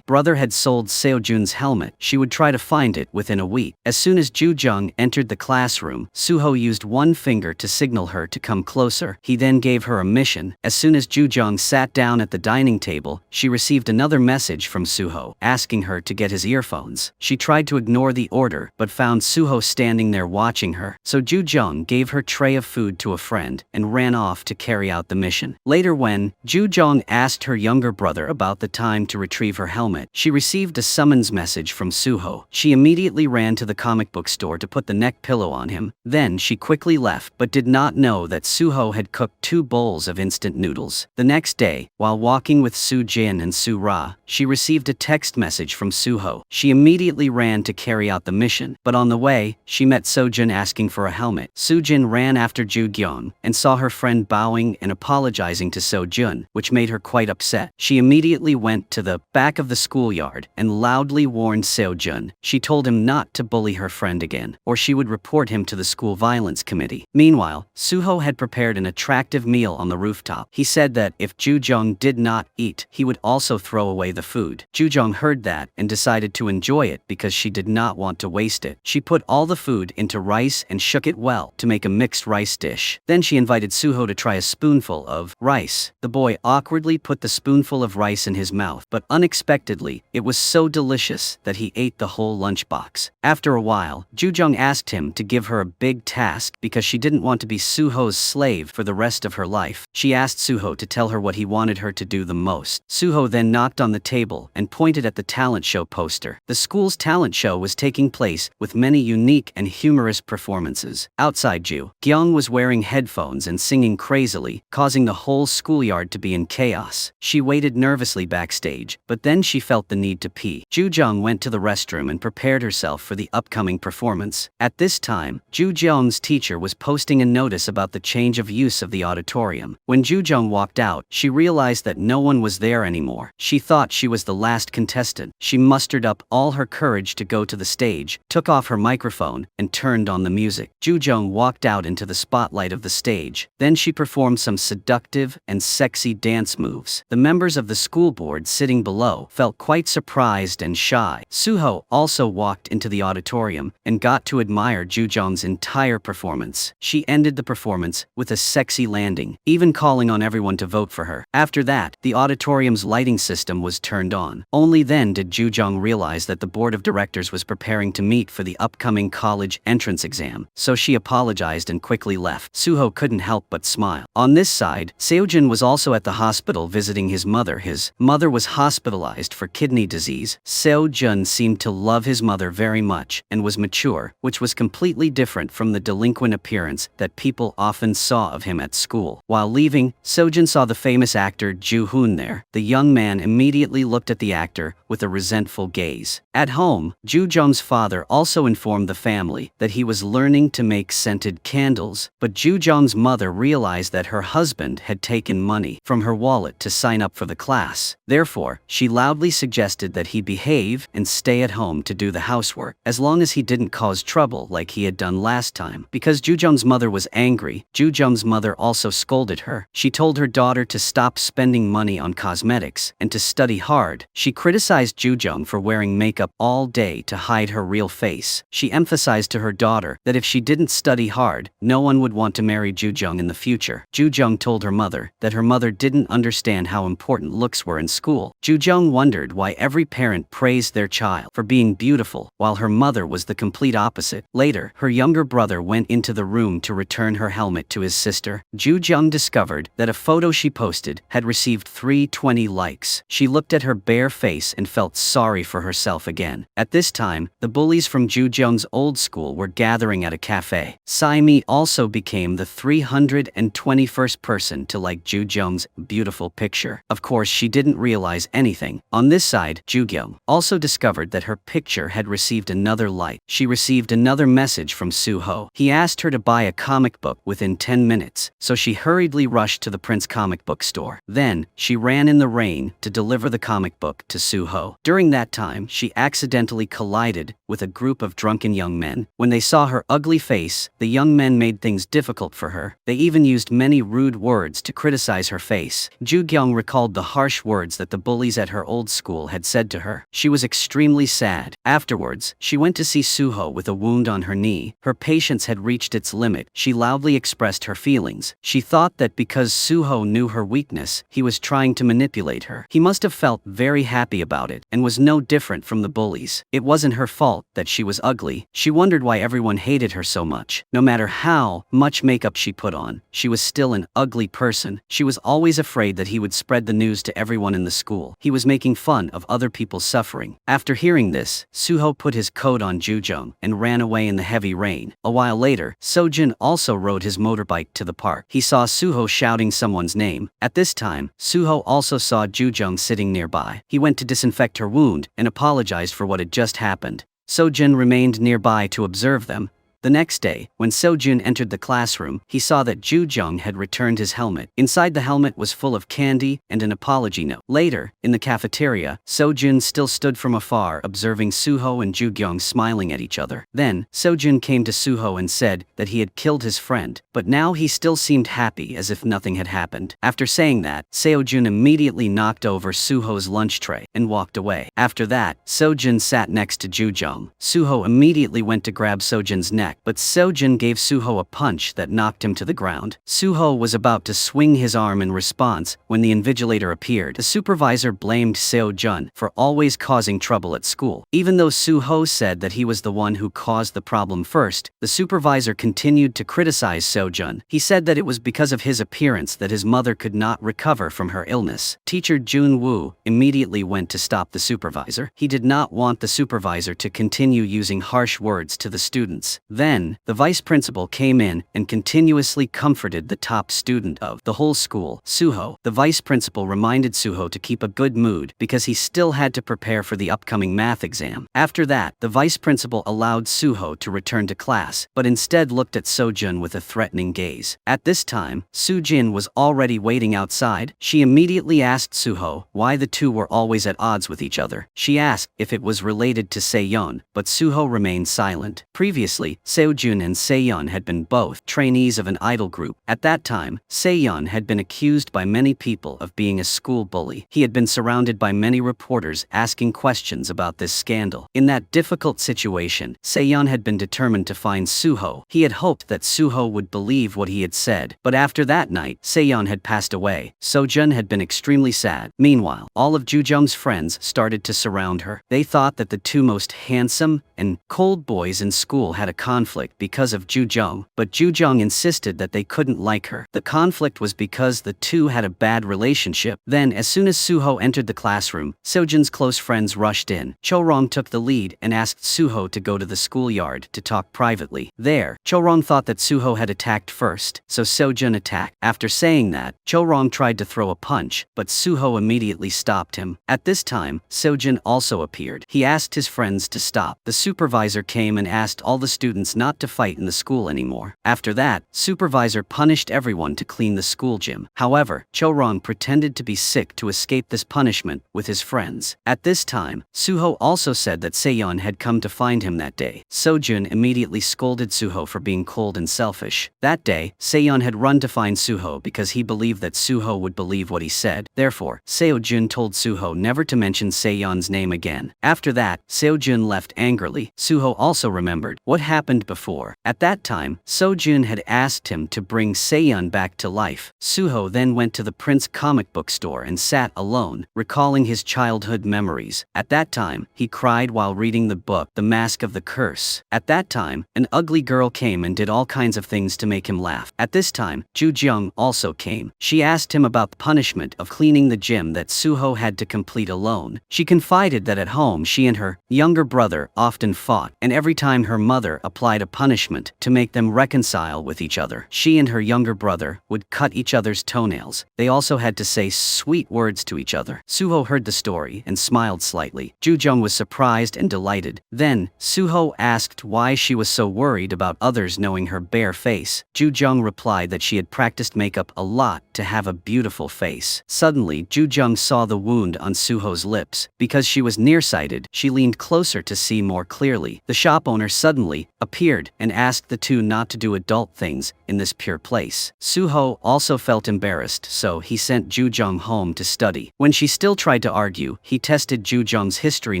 S1: brother had sold Seo-jun's helmet. She would try to find it within a week. As soon as Jujong entered the classroom, Suho used one finger to signal her to come closer. He then gave her a mission. As soon as Jujong sat down at the dining table, she received another message from Suho, asking her to get his earphones. She tried to ignore the order, but found Suho standing there watching her. So Jujong gave her tray of food to a friend and ran off to carry out the mission. Later, when Jujong asked her younger brother about the time to retrieve her helmet, she received a summons message from Suho. She immediately ran to the comic book store to put the neck pillow on him. Then Then she quickly left but did not know that Suho had cooked 2 bowls of instant noodles. The next day, while walking with Soo Jin and Soo Ra, she received a text message from Suho. She immediately ran to carry out the mission, but on the way, she met Sojin asking for a helmet. Sojin ran after Ju Gyeong and saw her friend bowing and apologizing to Sojun, which made her quite upset. She immediately went to the back of the schoolyard and loudly warned Sojun. She told him not to bully her friend again, or she would report him to the school violence committee. Meanwhile, Suho had prepared an attractive meal on the rooftop. He said that if Ju Jong did not eat, he would also throw away the food. Ju Jong heard that and decided to enjoy it because she did not want to waste it. She put all the food into rice and shook it well to make a mixed rice dish. Then she invited Suho to try a spoonful of rice. The boy awkwardly put the spoonful of rice in his mouth, but unexpectedly, it was so delicious that he ate the whole lunchbox. After a while, Ju Jong asked him to give her a big task because she didn't want to be Suho's slave for the rest of her life. She asked Suho to tell her what he wanted her to do the most. Suho then knocked on the table and pointed at the talent show poster. The school's talent show was taking place with many unique and humorous performances. Outside, Ju Gyeong was wearing headphones and singing crazily, causing the whole schoolyard to be in chaos. She waited nervously backstage, but then she felt the need to pee. Ju Jung went to the restroom and prepared herself for the upcoming performance. At this time, Ju Jeong's teacher was posting a notice about the change of use of the auditorium. When Ju Jung walked out, she realized that no one was there anymore. She thought she was the last contestant. She mustered up all her courage to go to the stage, took off her microphone, and turned on the music. Ju Jung walked out into the spotlight of the stage. Then she performed some seductive and sexy dance moves. The members of the school board sitting below felt quite surprised and shy. Suho also walked into the auditorium and got to admire Ju Jung's entire performance. She ended the performance with a sexy landing, even calling on everyone to vote for her. After that, the auditorium's lighting system was turned on. Only then did Ju Jung realize that the board of directors was preparing to meet for the upcoming college entrance exam, so she apologized and quickly left. Suho couldn't help but smile. On this side, Seojin was also at the hospital visiting his mother. His mother was hospitalized for kidney disease. Seojun seemed to love his mother very much and was mature, which was completely different from the delinquent appearance that people often saw of him at school. While leaving, Seojin saw the famous actor Ju Hoon there. The young man immediately looked at the actor with a resentful gaze. At home, Ju Jung's father also informed the family that he was learning to make scented candles, but Ju Jung's mother realized that her husband had taken money from her wallet to sign up for the class. Therefore, she loudly suggested that he behave and stay at home to do the housework, as long as he didn't cause trouble like he had done last time. Because Ju Jung's mother was angry, Ju Jung's mother also scolded her. She told her daughter to stop spending money on cosmetics and to study hard. She criticized Ju Jung for wearing makeup all day to hide her real face. She emphasized to her daughter that if she didn't study hard, no one would want to marry Ju Jung in the future. Ju Jung told her mother that her mother didn't understand how important looks were in school. Ju Jung wondered why every parent praised their child for being beautiful, while her mother was the complete opposite. Later, her younger brother went into the room to return her helmet to his sister. Ju Jung discovered that a photo she posted had received 320 likes. She looked at her bare face and felt sorry for herself again. At this time, the bullies from Ju Jung's old school were gathering at a cafe. Saimi also became the 321st person to like Ju Jung's beautiful picture. Of course, she didn't realize anything. On this side, Ju Gyeong also discovered that her picture had received another like. She received another message from Suho. He asked her to buy a comic book within 10 minutes, so she hurriedly rushed to the Prince comic book store. Then, she ran in the rain to deliver the comic book to Suho. During that time, she accidentally collided with a group of drunken young men. When they saw her ugly face, the young men made things difficult for her. They even used many rude words to criticize her face. Ju Gyeong recalled the harsh words that the bullies at her old school had said to her. She was extremely sad. Afterwards, she went to see Suho with a wound on her knee. Her patience had reached its limit. She loudly expressed her feelings. She thought that because Suho knew her weakness, he was trying to manipulate her. He must have felt very happy about it and was no different from the bullies. It wasn't her fault that she was ugly. She wondered why everyone hated her so much. No matter how much makeup she put on, she was still an ugly person. She was always afraid that he would spread the news to everyone in the school. He was making fun of other people's suffering. After hearing this, Suho put his coat on Ju Jung and ran away in the heavy rain. A A while later, Sojin also rode his motorbike to the park. He saw Suho shouting someone's name. At this time, Suho also saw Jujung sitting nearby. He went to disinfect her wound and apologized for what had just happened. Sojin remained nearby to observe them. The next day, when Sojun entered the classroom, he saw that Jujung had returned his helmet. Inside the helmet was full of candy and an apology note. Later, in the cafeteria, Sojun still stood from afar observing Suho and Jujung smiling at each other. Then, Sojun came to Suho and said that he had killed his friend, but now he still seemed happy as if nothing had happened. After saying that, Sojun immediately knocked over Suho's lunch tray and walked away. After that, Sojun sat next to Jujung. Suho immediately went to grab Sojun's neck, but Sojun gave Suho a punch that knocked him to the ground. Suho was about to swing his arm in response when the invigilator appeared. The supervisor blamed Sojun for always causing trouble at school. Even though Suho said that he was the one who caused the problem first, the supervisor continued to criticize Sojun. He said that it was because of his appearance that his mother could not recover from her illness. Teacher Jun-woo immediately went to stop the supervisor. He did not want the supervisor to continue using harsh words to the students. Then, the vice principal came in and continuously comforted the top student of the whole school, Suho. The vice principal reminded Suho to keep a good mood because he still had to prepare for the upcoming math exam. After that, the vice principal allowed Suho to return to class, but instead looked at Sojun with a threatening gaze. At this time, Sujin was already waiting outside. She immediately asked Suho why the two were always at odds with each other. She asked if it was related to Seyeon, but Suho remained silent. Previously, Sojun and Seyeon had been both trainees of an idol group. At that time, Seyeon had been accused by many people of being a school bully. He had been surrounded by many reporters asking questions about this scandal. In that difficult situation, Seyeon had been determined to find Suho. He had hoped that Suho would believe what he had said, but after that night, Seyeon had passed away. Sojun had been extremely sad. Meanwhile, all of Jujung's friends started to surround her. They thought that the two most handsome and cold boys in school had a conflict because of Jujung, but Jujung insisted that they couldn't like her. The conflict was because the two had a bad relationship. Then, as soon as Suho entered the classroom, Sojun's close friends rushed in. Chorong took the lead and asked Suho to go to the schoolyard to talk privately. There, Chorong thought that Suho had attacked first, so Sojun attacked. After saying that, Chorong tried to throw a punch, but Suho immediately stopped him. At this time, Sojun also appeared. He asked his friends to stop. The supervisor came and asked all the students not to fight in the school anymore. After that, supervisor punished everyone to clean the school gym. However, Chorong pretended to be sick to escape this punishment with his friends. At this time, Suho also said that Seyeon had come to find him that day. Sojun immediately scolded Suho for being cold and selfish. That day, Seyeon had run to find Suho because he believed that Suho would believe what he said. Therefore, Sojun told Suho never to mention Seyeon's name again. After that, Sojun left angrily. Suho also remembered what happened before. At that time, Sojun had asked him to bring Seyeon back to life. Suho then went to the Prince comic book store and sat alone, recalling his childhood memories. At that time, he cried while reading the book The Mask of the Curse. At that time, an ugly girl came and did all kinds of things to make him laugh. At this time, Jujung also came. She asked him about the punishment of cleaning the gym that Suho had to complete alone. She confided that at home she and her younger brother often fought, and every time her mother applied a punishment to make them reconcile with each other, she and her younger brother would cut each other's toenails. They also had to say sweet words to each other. Suho heard the story and smiled slightly. Jujung was surprised and delighted. Then, Suho asked why she was so worried about others knowing her bare face. Jujung replied that she had practiced makeup a lot to have a beautiful face. Suddenly, Jujung saw the wound on Suho's lips. Because she was nearsighted, she leaned closer to see more clearly. The shop owner suddenly appeared and asked the two not to do adult things in this pure place. Suho also felt embarrassed, so he sent Jujung home to study. When she still tried to argue, he tested Jujung's history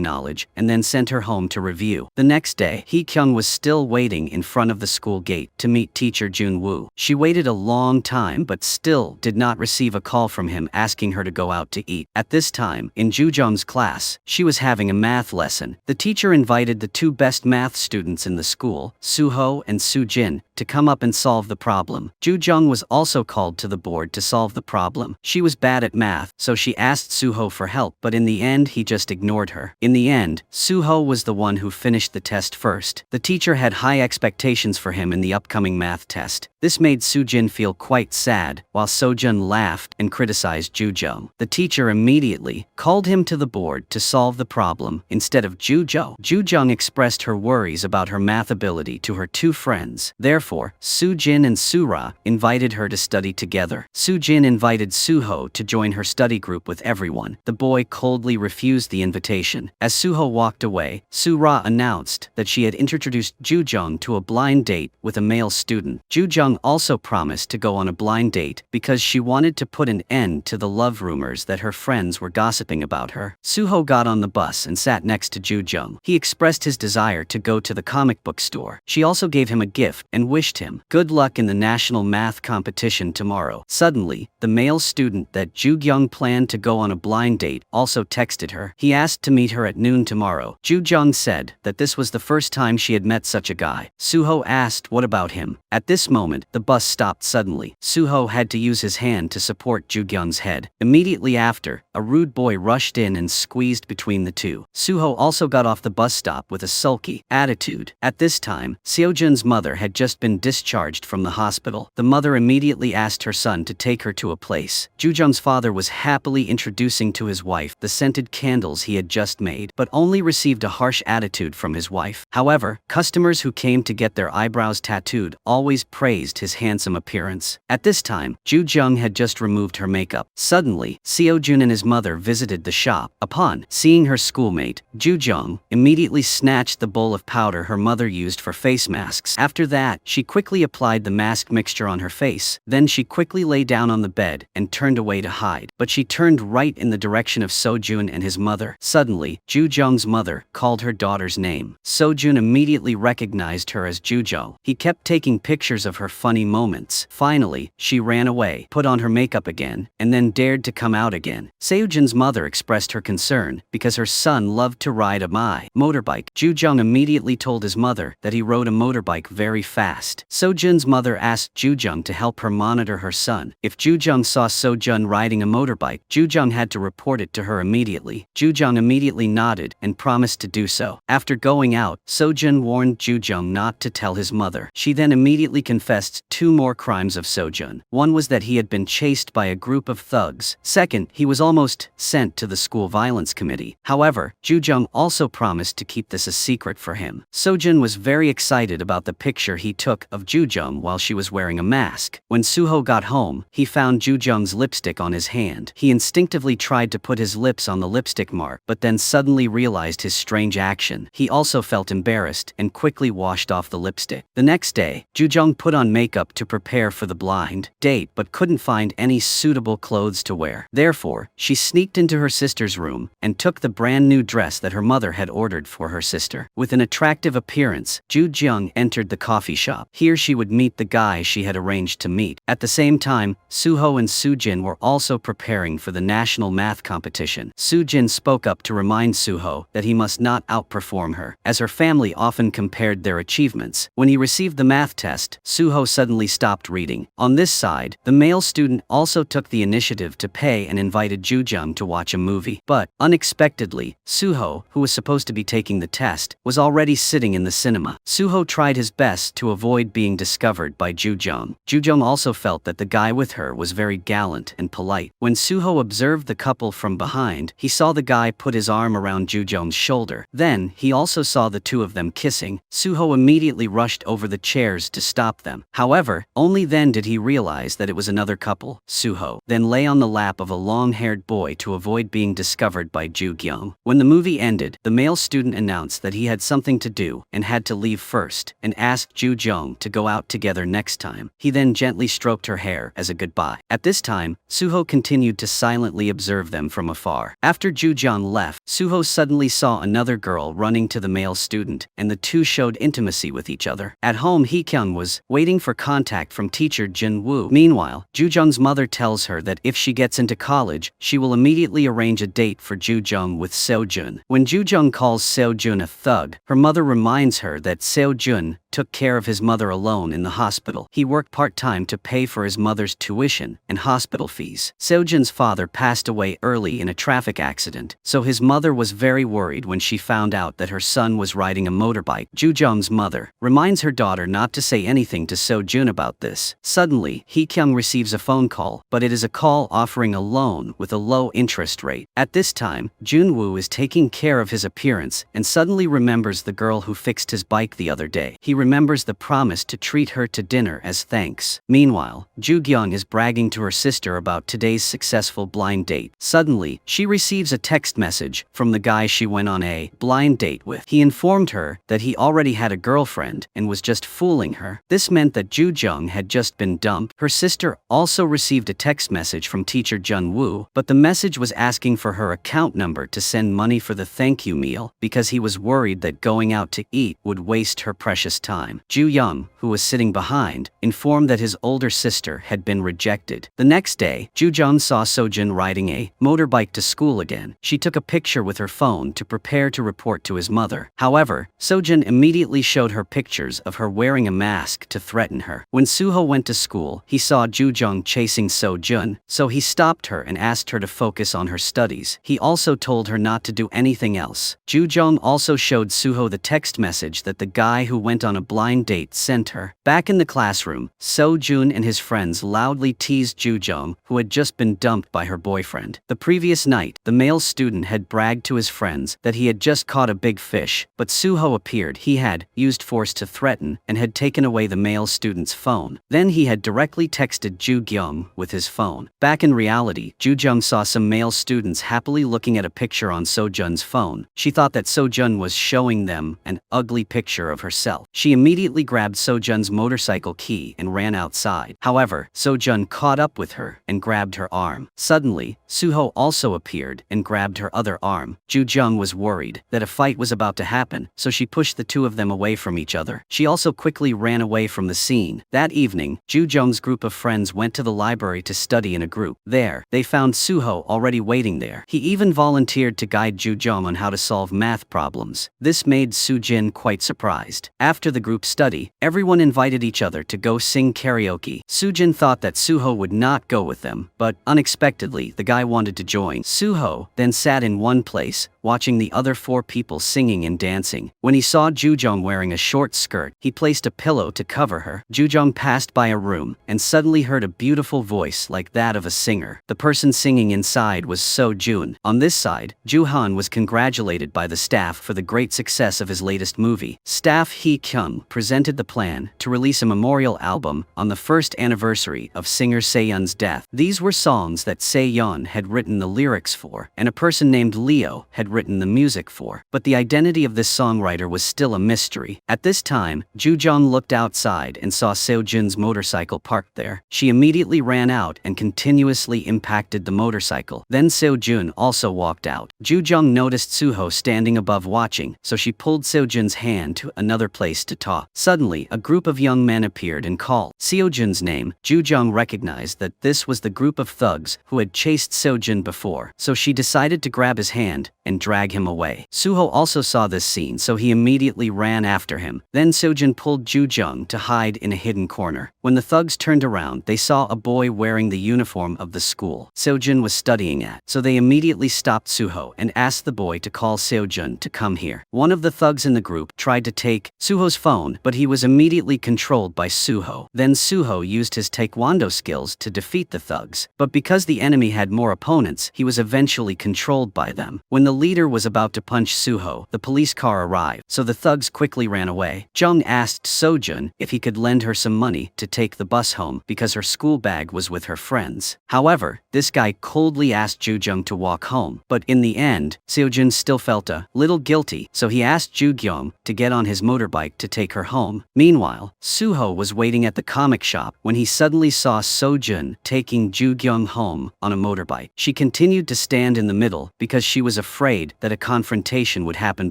S1: knowledge and then sent her home to review. The next day, Hee-kyung was still waiting in front of the school gate to meet teacher Jun-woo. She waited a long time but still did not receive a call from him asking her to go out to eat. At this time, in Jujung's class, she was having a math lesson. The teacher invited the two best math students in the school, Suho and Sujin, to to come up and solve the problem. Ju Jung was also called to the board to solve the problem. She was bad at math, so she asked Suho for help, but in the end he just ignored her. In the end, Suho was the one who finished the test first. The teacher had high expectations for him in the upcoming math test. This made Sujin feel quite sad, while Sojun laughed and criticized Ju Jung. The teacher immediately called him to the board to solve the problem instead of Ju Jung. Ju Jung expressed her worries about her math ability to her two friends. Therefore, Sujin and Sura invited her to study together. Sujin invited Suho to join her study group with everyone. The boy coldly refused the invitation. As Suho walked away, Sura announced that she had introduced Ju Jung to a blind date with a male student. Ju Jung also promised to go on a blind date because she wanted to put an end to the love rumors that her friends were gossiping about her. Suho got on the bus and sat next to Ju Jung. He expressed his desire to go to the comic book store. She also gave him a gift and wished him good luck in the national math competition tomorrow. Suddenly, the male student that Ju Jung planned to go on a blind date also texted her. He asked to meet her at noon tomorrow. Ju Jung said that this was the first time she had met such a guy. Suho asked what about him. At this moment, the bus stopped suddenly. Suho had to use his hand to support Ju Jung's head. Immediately after, a rude boy rushed in and squeezed between the two. Suho also got off the bus stop with a sulky attitude. At this time, Seojun's mother had just been discharged from the hospital. The mother immediately asked her son to take her to a place. Ju Jung's father was happily introducing to his wife the scented candles he had just made, but only received a harsh attitude from his wife. However, customers who came to get their eyebrows tattooed always praised his handsome appearance. At this time, Ju Jung had just removed her makeup. Suddenly, Seojun and his mother visited the shop. Upon seeing her schoolmate, Ju Jung immediately snatched the bowl of powder her mother used for face masks. After that, she quickly applied the mask mixture on her face. Then she quickly lay down on the bed and turned away to hide. But she turned right in the direction of Sojun and his mother. Suddenly, Ju Jung's mother called her daughter's name. Sojun immediately recognized her as Ju Jung. He kept taking pictures of her funny moments. Finally, she ran away, put on her makeup again, and then dared to come out again. Seojun's mother expressed her concern because her son loved to ride a motorbike. Ju Jung immediately told his mother that he rode a motorbike very fast. Sojun's mother asked Ju Jung to help her monitor her son. If Ju Jung saw Sojun riding a motorbike, Ju Jung had to report it to her immediately. Ju Jung immediately nodded and promised to do so. After going out, Sojun warned Ju Jung not to tell his mother. She then immediately confessed two more crimes of Sojun. One was that he had been chased by a group of thugs. Second, he was almost sent to the school violence committee. However, Ju Jung also promised to keep this a secret for him. Sojun was very excited about the picture he took of Ju Jung while she was wearing a mask. When Suho got home, he found Ju Jung's lipstick on his hand. He instinctively tried to put his lips on the lipstick mark, but then suddenly realized his strange action. He also felt embarrassed and quickly washed off the lipstick. The next day, Ju Jung put on makeup to prepare for the blind date but couldn't find any suitable clothes to wear. Therefore, she sneaked into her sister's room and took the brand new dress that her mother had ordered for her sister. With an attractive appearance, Ju Jung entered the coffee shop. Here she would meet the guy she had arranged to meet. At the same time, Suho and Sujin were also preparing for the national math competition. Sujin spoke up to remind Suho that he must not outperform her, as her family often compared their achievements. When he received the math test, Suho suddenly stopped reading. On this side, the male student also took the initiative to pay and invited Ju Jung to watch a movie. But, unexpectedly, Suho, who was supposed to be taking the test, was already sitting in the cinema. Suho tried his best to avoid being discovered by Ju Jung. Ju Jung also felt that the guy with her was very gallant and polite. When Suho observed the couple from behind, he saw the guy put his arm around Ju Jung's shoulder. Then, he also saw the two of them kissing. Suho immediately rushed over the chairs to stop them. However, only then did he realize that it was another couple. Suho then lay on the lap of a long-haired boy to avoid being discovered by Ju Jung. When the movie ended, the male student announced that he had something to do and had to leave first, and asked Ju Jung to go out together next time. He then gently stroked her hair as a goodbye. At this time, Suho continued to silently observe them from afar. After Ju Jung left, Suho suddenly saw another girl running to the male student, and the two showed intimacy with each other. At home, Hee-kyung was waiting for contact from teacher Jin Woo. Meanwhile, Ju Jung's mother tells her that if she gets into college, she will immediately arrange a date for Ju Jung with Seojun. When Ju Jung calls Seojun a thug, her mother reminds her that Seojun took care of his mother alone in the hospital. He worked part-time to pay for his mother's tuition and hospital fees. Seo-jun's father passed away early in a traffic accident, so his mother was very worried when she found out that her son was riding a motorbike. Joo-jung's mother reminds her daughter not to say anything to Seo-jun about this. Suddenly, Hee-kyung receives a phone call, but it is a call offering a loan with a low interest rate. At this time, Jun-woo is taking care of his appearance and suddenly remembers the girl who fixed his bike the other day. He remembers the promise to treat her to dinner as thanks. Meanwhile, Joo-kyung is bragging to her sister about today's successful blind date. Suddenly, she receives a text message from the guy she went on a blind date with. He informed her that he already had a girlfriend and was just fooling her. This meant that Joo-jung had just been dumped. Her sister also received a text message from teacher Jun-woo, but the message was asking for her account number to send money for the thank you meal because he was worried that going out to eat would waste her precious time. Joo-young, who was sitting behind, informed that his older sister had been rejected. The next day, Joo-jung saw Seo-jun riding a motorbike to school again. She took a picture with her phone to prepare to report to his mother. However, Seo-jun immediately showed her pictures of her wearing a mask to threaten her. When Soo-ho went to school, he saw Joo-jung chasing Seo-jun, so he stopped her and asked her to focus on her studies. He also told her not to do anything else. Joo-jung also showed Soo-ho the text message that the guy who went on a blind date sent her. Back in the classroom, Seo-jun and his friends loudly teased Joo-jung, who had just been dumped by her boyfriend. The previous night, the male student had bragged to his friends that he had just caught a big fish, but Soo-ho appeared. He had used force to threaten and had taken away the male student's phone. Then he had directly texted Joo-kyung with his phone. Back in reality, Joo-jung saw some male students happily looking at a picture on Seo-jun's phone. She thought that Seo-jun was showing them an ugly picture of herself. She immediately grabbed Seo-jun's motorcycle key and ran outside. However, Seo-jun caught up with her and grabbed her arm. Suddenly, Soo-ho also appeared and grabbed her other arm. Joo-jung was worried that a fight was about to happen, so she pushed the two of them away from each other. She also quickly ran away from the scene. That evening, Joo-jung's group of friends went to the library to study in a group. There, they found Soo-ho already waiting there. He even volunteered to guide Joo-jung on how to solve math problems. This made Soo-jin quite surprised. After the group study, everyone invited each other to go sing karaoke. Soo-jin thought that Soo-ho would not go with them, but unexpectedly, the guy wanted to join. Soo-ho then sat in one place, watching the other four people singing and dancing. When he saw Joo-jung wearing a short skirt, he placed a pillow to cover her. Joo-jung passed by a room and suddenly heard a beautiful voice like that of a singer. The person singing inside was Seo-jun. On this side, Joo-han was congratulated by the staff for the great success of his latest movie. Staff Hee-kyung presented the plan to release a memorial album on the first anniversary of singer Seo-yeon's death. These were songs that Seo-yeon had written the lyrics for, and a person named Leo had written the music for. But the identity of this songwriter was still a mystery. At this time, Joo-jung looked outside and saw Seo-jun's motorcycle parked there. She immediately ran out and continuously impacted the motorcycle. Then Seo-jun also walked out. Joo-jung noticed Soo-ho standing above watching, so she pulled Seo-jun's hand to another place to talk. Suddenly, a group of young men appeared and called Seo-jun's name. Joo-jung recognized that this was the group of thugs who had chased Seo-jun before, so she decided to grab his hand and drag him away. Soo-ho also saw this scene, so he immediately ran after him. Then Seo-jun pulled Joo-jung to hide in a hidden corner. When the thugs turned around, they saw a boy wearing the uniform of the school Seo-jun was studying at, so they immediately stopped Soo-ho and asked the boy to call Seo-jun to come here. One of the thugs in the group tried to take Soo-ho's phone, but he was immediately controlled by Soo-ho. Then Soo-ho used his taekwondo skills to defeat the thugs, but because the enemy had more opponents, he was eventually controlled by them. When the leader was about to punch Soo-ho, the police car arrived, so the thugs quickly ran away. Jung asked Seo-jun if he could lend her some money to take the bus home because her school bag was with her friends. However, this guy coldly asked Joo-jung to walk home, but in the end, Seo-jun still felt a little guilty, so he asked Joo-kyung to get on his motorbike to take her home. Meanwhile, Soo-ho was waiting at the comic shop when he suddenly saw Seo-jun taking Joo-kyung home on a motorbike. She continued to stand in the middle because she was afraid that a confrontation would happen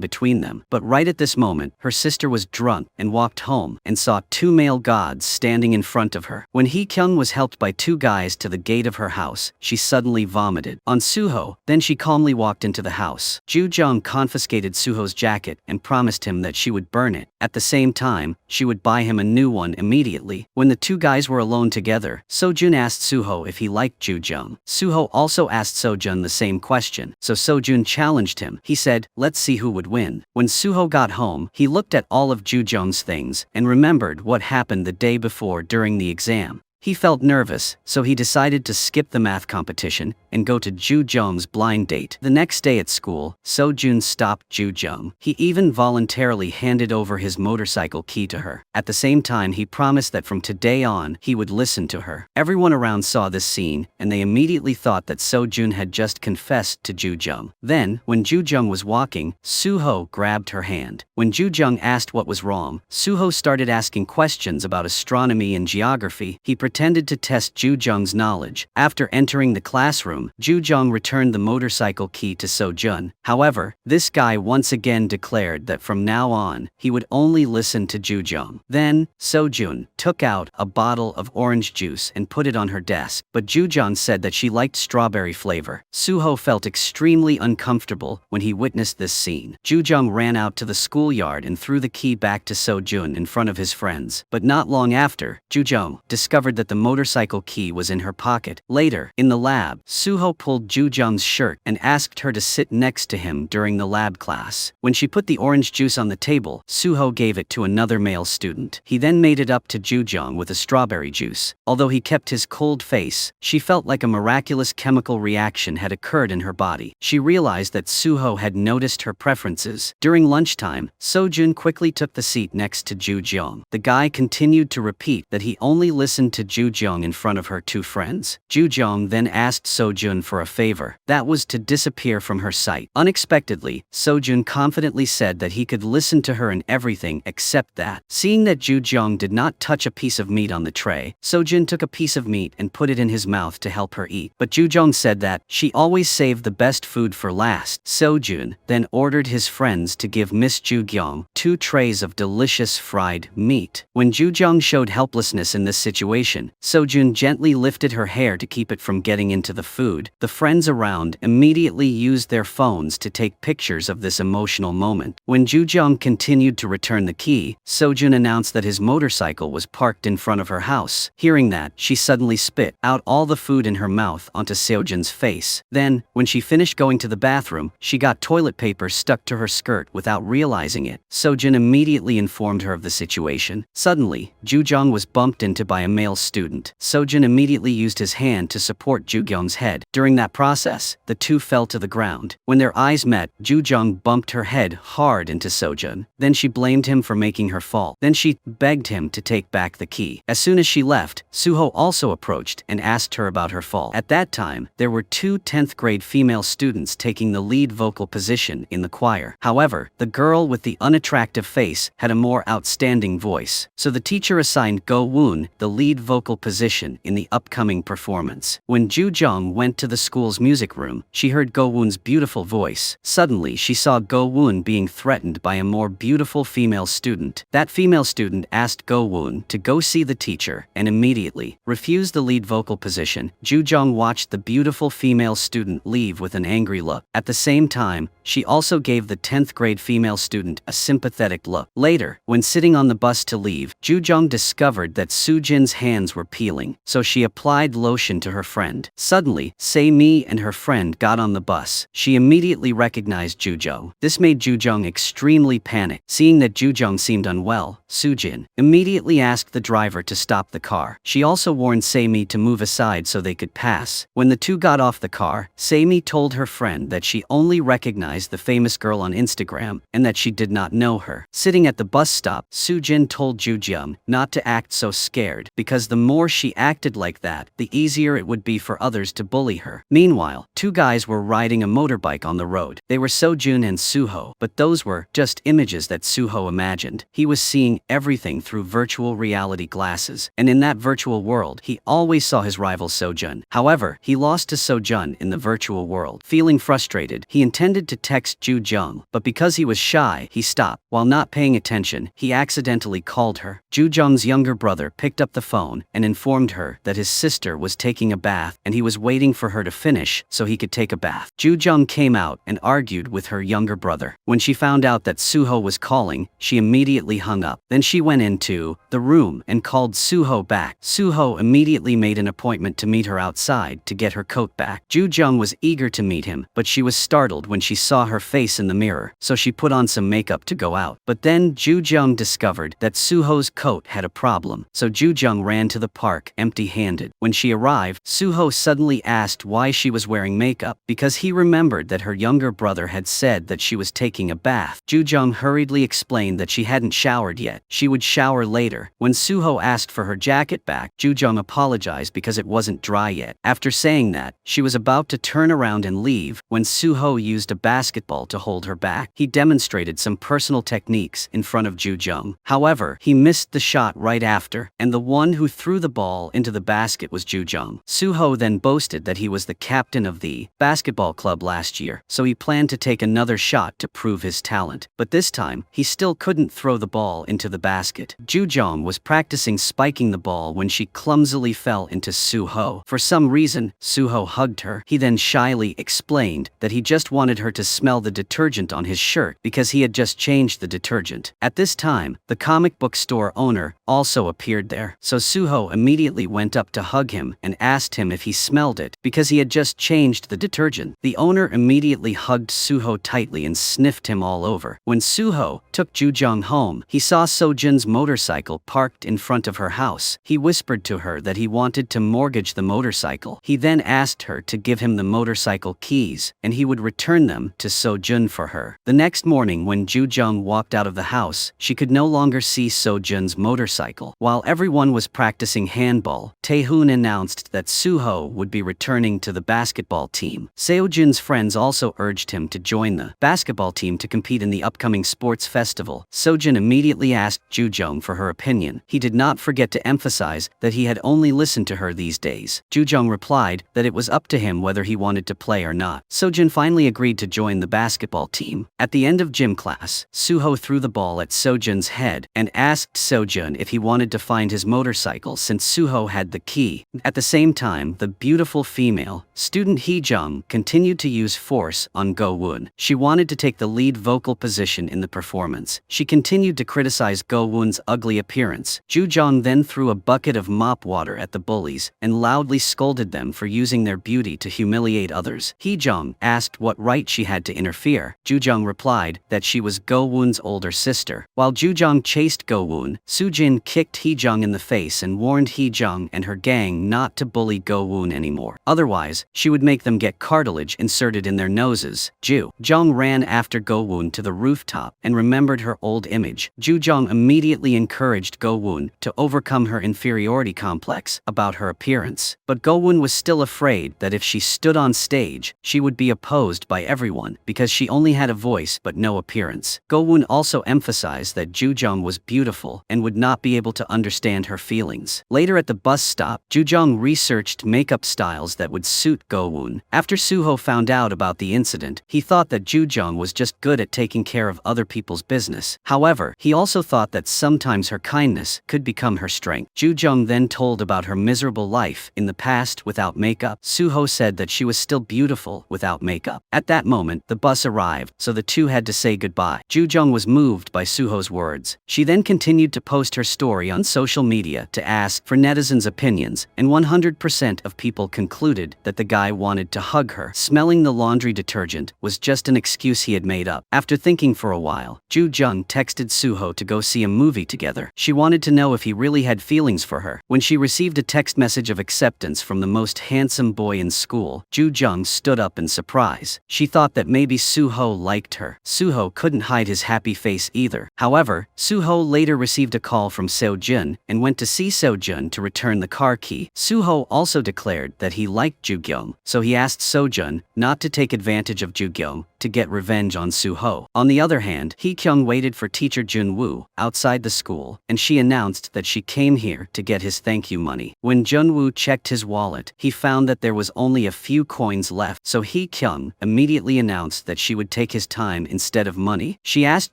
S1: between them. But right at this moment, her sister was drunk and walked home and saw two male gods standing in front of her. When Hee-kyung was helped by two guys to the gate of her house, she suddenly vomited on Soo-ho. Then she calmly walked into the house. Joo-jung confiscated Soo-ho's jacket and promised him that she would burn it. At the same time, she would buy him a new one immediately. When the two guys were alone together, Sojun asked Suho if he liked Joo-jung. Suho also asked Sojun the same question, so Sojun challenged him. He said, "Let's see who would win." When Suho got home, he looked at all of Joo-jung's things and remembered what happened the day before during the exam. He felt nervous, so he decided to skip the math competition and go to Joo-jung's blind date. The next day at school, Sojun stopped Joo-jung. He even voluntarily handed over his motorcycle key to her. At the same time, he promised that from today on, he would listen to her. Everyone around saw this scene, and they immediately thought that Sojun had just confessed to Joo-jung. Then, when Joo-jung was walking, Suho grabbed her hand. When Joo-jung asked what was wrong, Suho started asking questions about astronomy and geography. He pretended to test Joo-jung's knowledge. After entering the classroom, Joo-jung returned the motorcycle key to Sojun. However, this guy once again declared that from now on, he would only listen to Joo-jung. Then, Sojun took out a bottle of orange juice and put it on her desk, but Joo-jung said that she liked strawberry flavor. Suho felt extremely uncomfortable when he witnessed this scene. Joo-jung ran out to the schoolyard and threw the key back to Sojun in front of his friends. But not long after, Joo-jung discovered that the motorcycle key was in her pocket. Later, in the lab, Suho pulled Joo-jung's shirt and asked her to sit next to him during the lab class. When she put the orange juice on the table, Suho gave it to another male student. He then made it up to Joo-jung with a strawberry juice. Although he kept his cold face, she felt like a miraculous chemical reaction had occurred in her body. She realized that Suho had noticed her preferences. During lunchtime, Sojun quickly took the seat next to Joo-jung. The guy continued to repeat that he only listened to Joo-jung in front of her two friends. Joo-jung then asked Sojun for a favor. That was to disappear from her sight. Unexpectedly, Sojun confidently said that he could listen to her in everything except that. Seeing that Joo-jung did not touch a piece of meat on the tray, Sojun took a piece of meat and put it in his mouth to help her eat. But Joo-jung said that she always saved the best food for last. Sojun then ordered his friends to give Miss Joo-gyung 2 trays of delicious fried meat. When Joo-jung showed helplessness in this situation, Sojun gently lifted her hair to keep it from getting into the food. The friends around immediately used their phones to take pictures of this emotional moment. When Joo-jung continued to return the key, Sojun announced that his motorcycle was parked in front of her house. Hearing that, she suddenly spit out all the food in her mouth onto Sojun's face. Then, when she finished going to the bathroom, she got toilet paper stuck to her skirt without realizing it. Sojun immediately informed her of the situation. Suddenly, Joo-jung was bumped into by a male student. Sojun immediately used his hand to support Joo-gyung's head. During that process, the two fell to the ground. When their eyes met, Joo-jung bumped her head hard into Sojun. Then she blamed him for making her fall. Then she begged him to take back the key. As soon as she left, Suho also approached and asked her about her fall. At that time, there were 2 10th grade female students taking the lead vocal position in the choir. However, the girl with the unattractive face had a more outstanding voice, so the teacher assigned Go-woon the lead vocal position in the upcoming performance. When Joo-jung went to the school's music room, she heard Go-woon's beautiful voice. Suddenly, she saw Go-woon being threatened by a more beautiful female student. That female student asked Go-woon to go see the teacher and immediately refused the lead vocal position. Joo-jung watched the beautiful female student leave with an angry look. At the same time, she also gave the 10th grade female student a sympathetic look. Later, when sitting on the bus to leave, Joo-jung discovered that Soo-jin's hands were peeling, so she applied lotion to her friend. Suddenly, Se-mi and her friend got on the bus. She immediately recognized Joo-jung. This made Joo-jung extremely panicked. Seeing that Joo-jung seemed unwell, Soo-jin immediately asked the driver to stop the car. She also warned Se-mi to move aside so they could pass. When the two got off the car, Se-mi told her friend that she only recognized the famous girl on Instagram and that she did not know her. Sitting at the bus stop, Soo-jin told Joo-jung not to act so scared, because the more she acted like that, the easier it would be for others to bully her. Meanwhile, 2 guys were riding a motorbike on the road. They were Sojun and Suho, but those were just images that Suho imagined. He was seeing everything through virtual reality glasses, and in that virtual world, he always saw his rival Sojun. However, he lost to Sojun in the virtual world. Feeling frustrated, he intended to text Joo-jung, but because he was shy, he stopped. While not paying attention, he accidentally called her. Joo-jung's younger brother picked up the phone down and informed her that his sister was taking a bath and he was waiting for her to finish so he could take a bath. Ju-jung came out and argued with her younger brother. When she found out that Suho was calling, she immediately hung up. Then she went into the room and called Suho back. Suho immediately made an appointment to meet her outside to get her coat back. Ju-jung was eager to meet him, but she was startled when she saw her face in the mirror, so she put on some makeup to go out. But then Ju-jung discovered that Suho's coat had a problem, so Ju-jung ran to the park empty-handed. When she arrived, Suho suddenly asked why she was wearing makeup, because he remembered that her younger brother had said that she was taking a bath. Ju-jung hurriedly explained that she hadn't showered yet. She would shower later. When Suho asked for her jacket back, Ju-jung apologized because it wasn't dry yet. After saying that, she was about to turn around and leave when Suho used a basketball to hold her back. He demonstrated some personal techniques in front of Ju-jung. However, he missed the shot right after, and the one who threw the ball into the basket was Ju-jung. Suho then boasted that he was the captain of the basketball club last year, so he planned to take another shot to prove his talent. But this time, he still couldn't throw the ball into the basket. Ju-jung was practicing spiking the ball when she clumsily fell into Suho. For some reason, Suho hugged her. He then shyly explained that he just wanted her to smell the detergent on his shirt because he had just changed the detergent. At this time, the comic book store owner also appeared there, so Suho immediately went up to hug him and asked him if he smelled it because he had just changed the detergent. The owner immediately hugged Suho tightly and sniffed him all over. When Suho took Ju-jung home, he saw Sojun's motorcycle parked in front of her house. He whispered to her that he wanted to mortgage the motorcycle. He then asked her to give him the motorcycle keys, and he would return them to Sojun for her. The next morning when Ju-jung walked out of the house, she could no longer see Sojun's motorcycle. While everyone was practicing handball, Taehoon announced that Suho would be returning to the basketball team. Sojun's friends also urged him to join the basketball team to compete in the upcoming sports festival. Sojun immediately asked Ju-jung for her opinion. He did not forget to emphasize that he had only listened to her these days. Ju-jung replied that it was up to him whether he wanted to play or not. Sojun finally agreed to join the basketball team. At the end of gym class, Suho threw the ball at Sojun's head and asked Sojun if he wanted to find his motorcycle since Suho had the key. At the same time, the beautiful female student Hee-jung continued to use force on Go-woon. She wanted to take the lead vocal position in the performance. She continued to criticize Go-woon's ugly appearance. Ju-jung then threw a bucket of mop water at the bullies and loudly scolded them for using their beauty to humiliate others. Hee-jung asked what right she had to interfere. Ju-jung replied that she was Go-woon's older sister. While Ju-jung chased Go-woon, Soo-jin kicked Hee-jung in the face and warned Hee-jung and her gang not to bully Go-woon anymore. Otherwise, she would make them get cartilage inserted in their noses. Ju-jung ran after Go-woon to the rooftop and remembered her old image. Ju-jung immediately encouraged Go-woon to overcome her inferiority complex about her appearance. But Go-woon was still afraid that if she stood on stage, she would be opposed by everyone because she only had a voice but no appearance. Go-woon also emphasized that Ju-jung was beautiful and would not be able to understand her feelings. Later at the bus stop, Ju-jung researched makeup styles that would suit Go-woon. After Suho found out about the incident, he thought that Ju-jung was just good at taking care of other people's business. However, he also thought that sometimes her kindness could become her strength. Ju-jung then told about her miserable life in the past without makeup. Suho said that she was still beautiful without makeup. At that moment, the bus arrived, so the two had to say goodbye. Ju-jung was moved by Suho's words. She then continued to post her story on social media to ask for netizens' opinions, and 100% of people concluded that the guy wanted to hug her. Smelling the laundry detergent was just an excuse he had made up. After thinking for a while, Ju-jung texted Suho to go see a movie together. She wanted to know if he really had feelings for her. When she received a text message of acceptance from the most handsome boy in school, Ju-jung stood up in surprise. She thought that maybe Suho liked her. Suho couldn't hide his happy face either. However, Suho later received a call from Seo-jun and went to see Seo-jun to return the car key. Suho also declared that he liked Ju-gyung, so he asked Seo-jun not to take advantage of Ju-gyung to get revenge on Suho. On the other hand, Hee-kyung Jung waited for teacher Junwoo outside the school, and she announced that she came here to get his thank you money. When Junwoo checked his wallet, he found that there was only a few coins left, so Hee-kyung immediately announced that she would take his time instead of money. She asked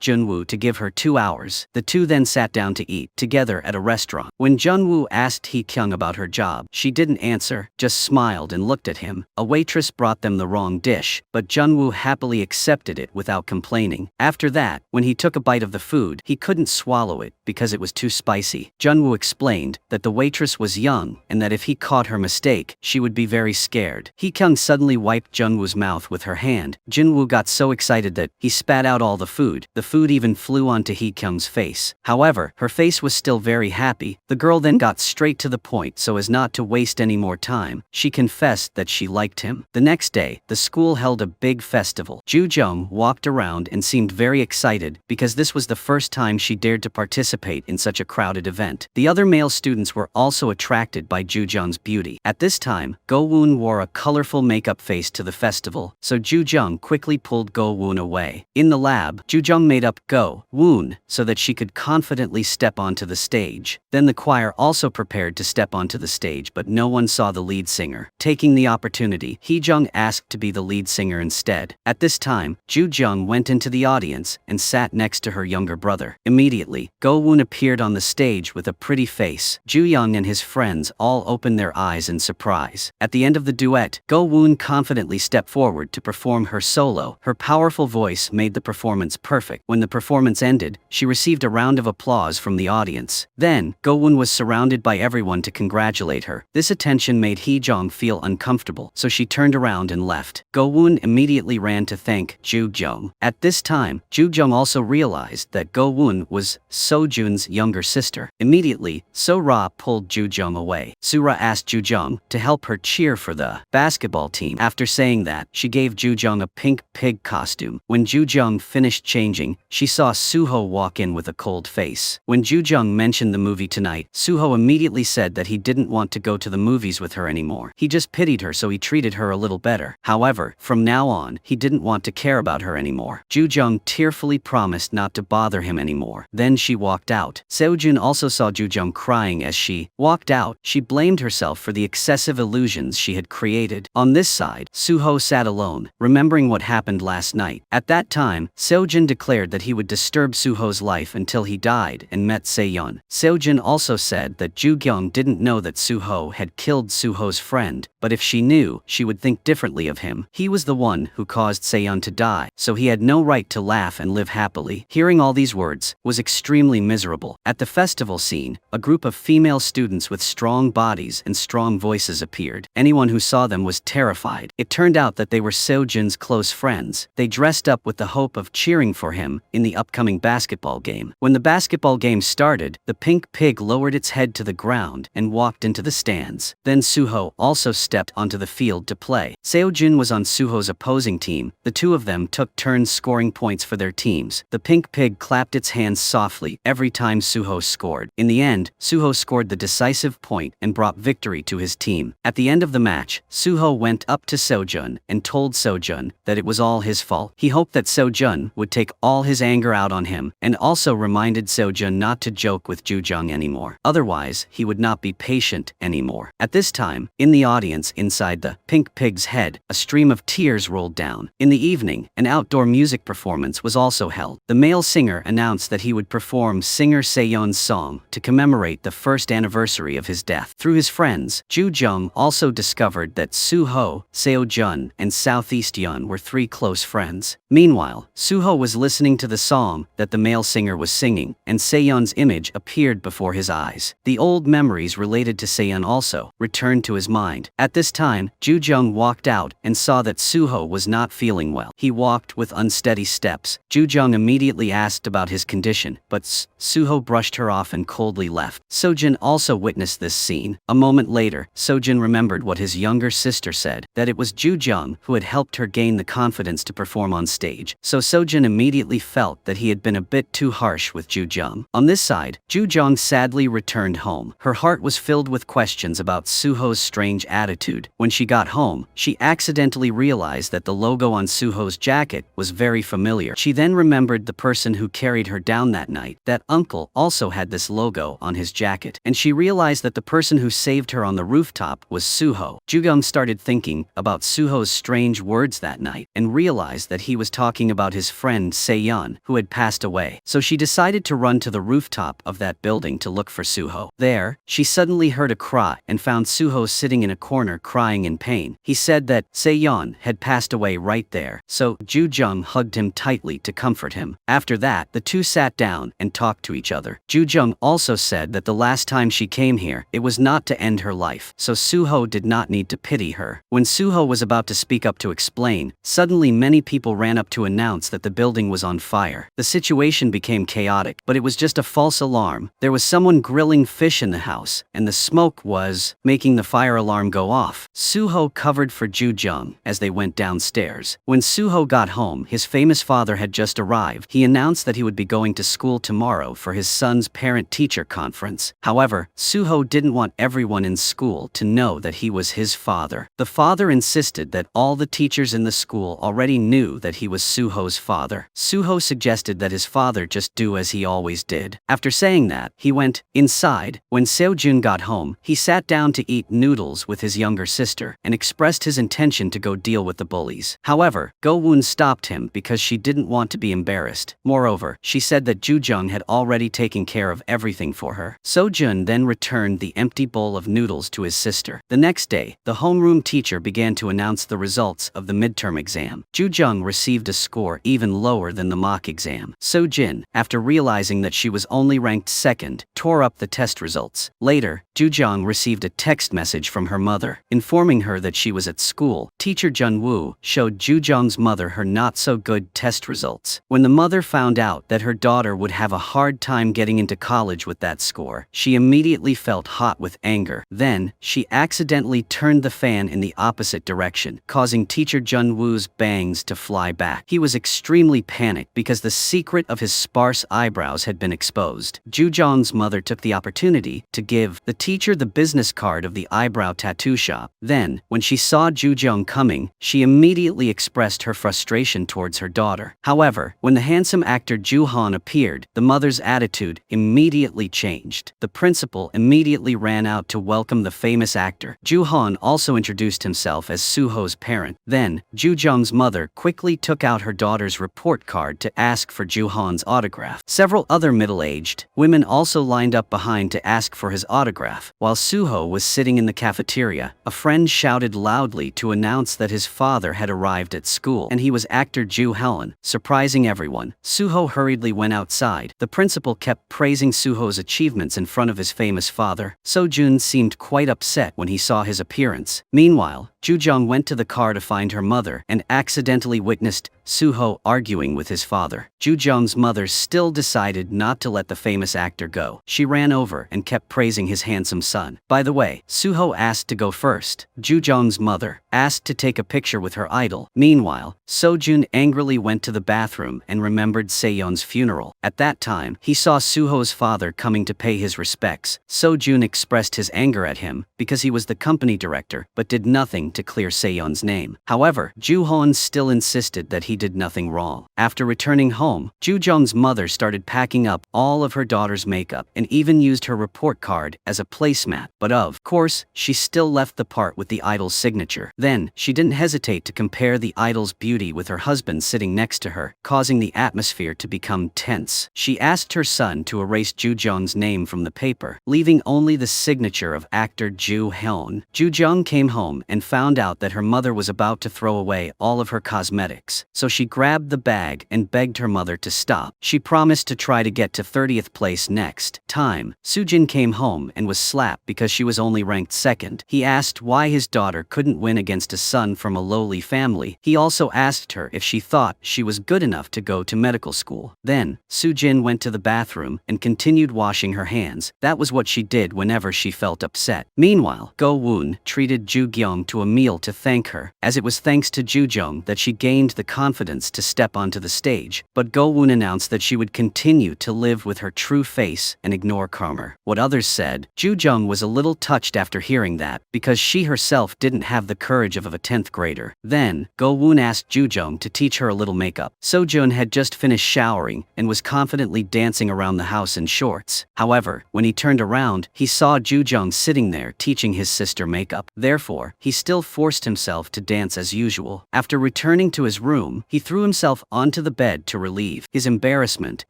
S1: Junwoo to give her 2 hours. The two then sat down to eat together at a restaurant. When Junwoo asked Hee-kyung about her job, she didn't answer, just smiled and looked at him. A waitress brought them the wrong dish, but Junwoo happily accepted it without complaining. After that, when he took a bite of the food, he couldn't swallow it because it was too spicy. Junwoo explained that the waitress was young and that if he caught her mistake, she would be very scared. Hee-kyung suddenly wiped Junwoo's mouth with her hand. Junwoo got so excited that he spat out all the food. The food even flew onto Hee-kyung's face. However, her face was still very happy. The girl then got straight to the point so as not to waste any more time. She confessed that she liked him. The next day, the school held a big festival. Ju-jung walked around and seemed very excited because this was the first time she dared to participate in such a crowded event. The other male students were also attracted by Ju-jung's beauty. At this time, Go-woon wore a colorful makeup face to the festival, so Ju-jung quickly pulled Go-woon away. In the lab, Ju-jung made up Go-woon so that she could confidently step onto the stage. Then the choir also prepared to step onto the stage, but no one saw the lead singer. Taking the opportunity, Hee-jung asked to be the lead singer instead. At this time, Ju-jung went into the audience and sat next to her younger brother. Immediately, Go-woon appeared on the stage with a pretty face. Ju-young and his friends all opened their eyes in surprise. At the end of the duet, Go-woon confidently stepped forward to perform her solo. Her powerful voice made the performance perfect. When the performance ended, she received a round of applause from the audience. Then, Go-woon was surrounded by everyone to congratulate her. This attention made Hee-jung feel uncomfortable, so she turned around and left. Go-woon immediately ran to thank Ju-jung. At this time, Ju-jung also realized that Go-woon was So-jun's younger sister. Immediately, So-ra pulled Ju-jung away. Su-ra asked Ju-jung to help her cheer for the basketball team. After saying that, she gave Ju-jung a pink pig costume. When Ju-jung finished changing, she saw Suho walk in with a cold face. When Ju-jung mentioned the movie tonight, Suho immediately said that he didn't want to go to the movies with her anymore. He just pitied her, so he treated her a little better. However, from now on, he didn't want to care about her anymore. Ju-jung tearfully promised not to bother him anymore. Then she walked out. Seo-jun also saw Ju-jung crying as she walked out. She blamed herself for the excessive illusions she had created. On this side, Suho sat alone, remembering what happened last night. At that time, Seo-jun declared that he would disturb Suho's life until he died and met Se-yeon. Seo-jun also said that Ju-kyung didn't know that Suho had killed Suho's friend, but if she knew, she would think differently of him. He was the one who caused Se-yeon to die, so he had no right to laugh and live happily. Hearing all these words was extremely miserable. At the festival scene, a group of female students with strong bodies and strong voices appeared. Anyone who saw them was terrified. It turned out that they were Seo-jun's close friends. They dressed up with the hope of cheering for him in the upcoming basketball game. When the basketball game started, the pink pig lowered its head to the ground and walked into the stands. Then Suho also stepped onto the field to play. Seo-jun was on Suho's opposing team. The two of them took turns scoring points for their teams. The pink pig clapped its hands softly every time Suho scored. In the end, Suho scored the decisive point and brought victory to his team. At the end of the match, Suho went up to Seo-jun and told Seo-jun that it was all his fault. He hoped that Seo-jun would take all his anger out on him, and also reminded Seo-jun not to joke with Ju-jung anymore. Otherwise, he would not be patient anymore. At this time, in the audience inside the pink pig's head, a stream of tears rolled down. In the evening, an outdoor music performance was also held. The male singer announced that he would perform singer Se-yeon's song to commemorate the first anniversary of his death. Through his friends, Ju-jung also discovered that Suho, Seo-jun, and Southeast Yeon were 3 close friends. Meanwhile, Suho was listening to the song that the male singer was singing, and Se-yeon's image appeared before his eyes. The old memories related to Se-yeon also returned to his mind. At this time, Ju-jung walked out and saw that Suho was not feeling well. He walked with unsteady steps. Ju-jung immediately asked about his condition, but Suho brushed her off and coldly left. Seo-jun also witnessed this scene. A moment later, Seo-jun remembered what his younger sister said, that it was Ju-jung who had helped her gain the confidence to perform on stage. So Seo-jun immediately felt that he had been a bit too harsh with Ju-jung. On this side, Ju-jung sadly returned home. Her heart was filled with questions about Suho's strange attitude. When she got home, she accidentally realized that the logo on Suho's jacket was very familiar. She then remembered remembered the person who carried her down that night. That uncle also had this logo on his jacket. And she realized that the person who saved her on the rooftop was Suho. Ju-young started thinking about Suho's strange words that night and realized that he was talking about his friend Se-yeon, who had passed away. So she decided to run to the rooftop of that building to look for Suho. There, she suddenly heard a cry and found Suho sitting in a corner crying in pain. He said that Se-yeon had passed away right there, so Ju-jung hugged him tightly to comfort him. After that, the two sat down and talked to each other. Ju-jung also said that the last time she came here, it was not to end her life, so Suho did not need to pity her. When Suho was about to speak up to explain, suddenly many people ran up to announce that the building was on fire. The situation became chaotic, but it was just a false alarm. There was someone grilling fish in the house, and the smoke was making the fire alarm go off. Suho covered for Ju-jung as they went downstairs. When Suho got home, his famous father had just arrived. He announced that he would be going to school tomorrow for his son's parent-teacher conference. However, Suho didn't want everyone in school to know that he was his father. The father insisted that all the teachers in the school already knew that he was Suho's father. Suho suggested that his father just do as he always did. After saying that, he went inside. When Seo-jun got home, he sat down to eat noodles with his younger sister and expressed his intention to go deal with the bullies. However, Go-woon stopped him because she didn't want to be embarrassed. Moreover, she said that Ju-jung had already taken care of everything for her. Seo-jun then returned the empty bowl of noodles to his sister. The next day, the homeroom teacher began to announce the results of the midterm exam. Ju-jung received a score even lower than the mock exam. Seo-jin, after realizing that she was only ranked second, tore up the test results. Later, Ju-jung received a text message from her mother, informing her that she was at school. Teacher Jun-woo showed Ju-jung's mother her not-so-good test results. When the mother found out that her daughter would have a hard time getting into college with that score, she immediately felt hot with anger. Then, she accidentally turned the fan in the opposite direction, causing Teacher Jun-woo's bangs to fly back. He was extremely panicked because the secret of his sparse eyebrows had been exposed. Ju-jung's mother took the opportunity to give the teacher the business card of the eyebrow tattoo shop. Then, when she saw Ju-jung coming, she immediately expressed her frustration towards her daughter. However, when the handsome actor Ju-han appeared, the mother's attitude immediately changed. The principal immediately ran out to welcome the famous actor. Ju-han also introduced himself as Suho's parent. Then, Ju-jung's mother quickly took out her daughter's report card to ask for Ju-han's autograph. Several other middle-aged women also lined up behind to ask for his autograph. While Suho was sitting in the cafeteria, a friend shouted loudly to announce that his father had arrived at school and he was actor Ju-hyun. Surprising everyone, Suho hurriedly went outside. The principal kept praising Suho's achievements in front of his famous father. Seo-jun seemed quite upset when he saw his appearance. Meanwhile, Ju-jung went to the car to find her mother and accidentally witnessed Suho arguing with his father. Ju-jung's mother still decided not to let the famous actor go. She ran over and kept praising his handsome son. By the way, Suho asked to go first. Ju-jung's mother asked to take a picture with her idol. Meanwhile, Seo-jun angrily went to the bathroom and remembered Se-yeon's funeral. At that time, he saw Suho's father coming to pay his respects. Seo-jun expressed his anger at him because he was the company director, but did nothing to clear Se-yeon's name. However, Ju-hyun still insisted that he did nothing wrong. After returning home, Ju-jung's mother started packing up all of her daughter's makeup and even used her report card as a placemat. But of course, she still left the part with the idol's signature. Then, she didn't hesitate to compare the idol's beauty with her husband sitting next to her, causing the atmosphere to become tense. She asked her son to erase Ju-jung's name from the paper, leaving only the signature of actor Ju-hyun. Ju-jung came home and found out that her mother was about to throw away all of her cosmetics, so she grabbed the bag and begged her mother to stop. She promised to try to get to 30th place next time. Soo-jin came home and was slapped because she was only ranked second. He asked why his daughter couldn't win against a son from a lowly family. He also asked her if she thought she was good enough to go to medical school. Then, Soo-jin went to the bathroom and continued washing her hands. That was what she did whenever she felt upset. Meanwhile, Go-woon treated Ju-gyeong to a meal to thank her, as it was thanks to Jujung that she gained the confidence to step onto the stage. But Go-woon announced that she would continue to live with her true face and ignore karma. What others said, Jujung was a little touched after hearing that, because she herself didn't have the courage of a 10th grader. Then, Go-woon asked Jujung to teach her a little makeup. Sojun had just finished showering and was confidently dancing around the house in shorts. However, when he turned around, he saw Jujung sitting there teaching his sister makeup. Therefore, he still forced himself to dance as usual. After returning to his room, he threw himself onto the bed to relieve his embarrassment.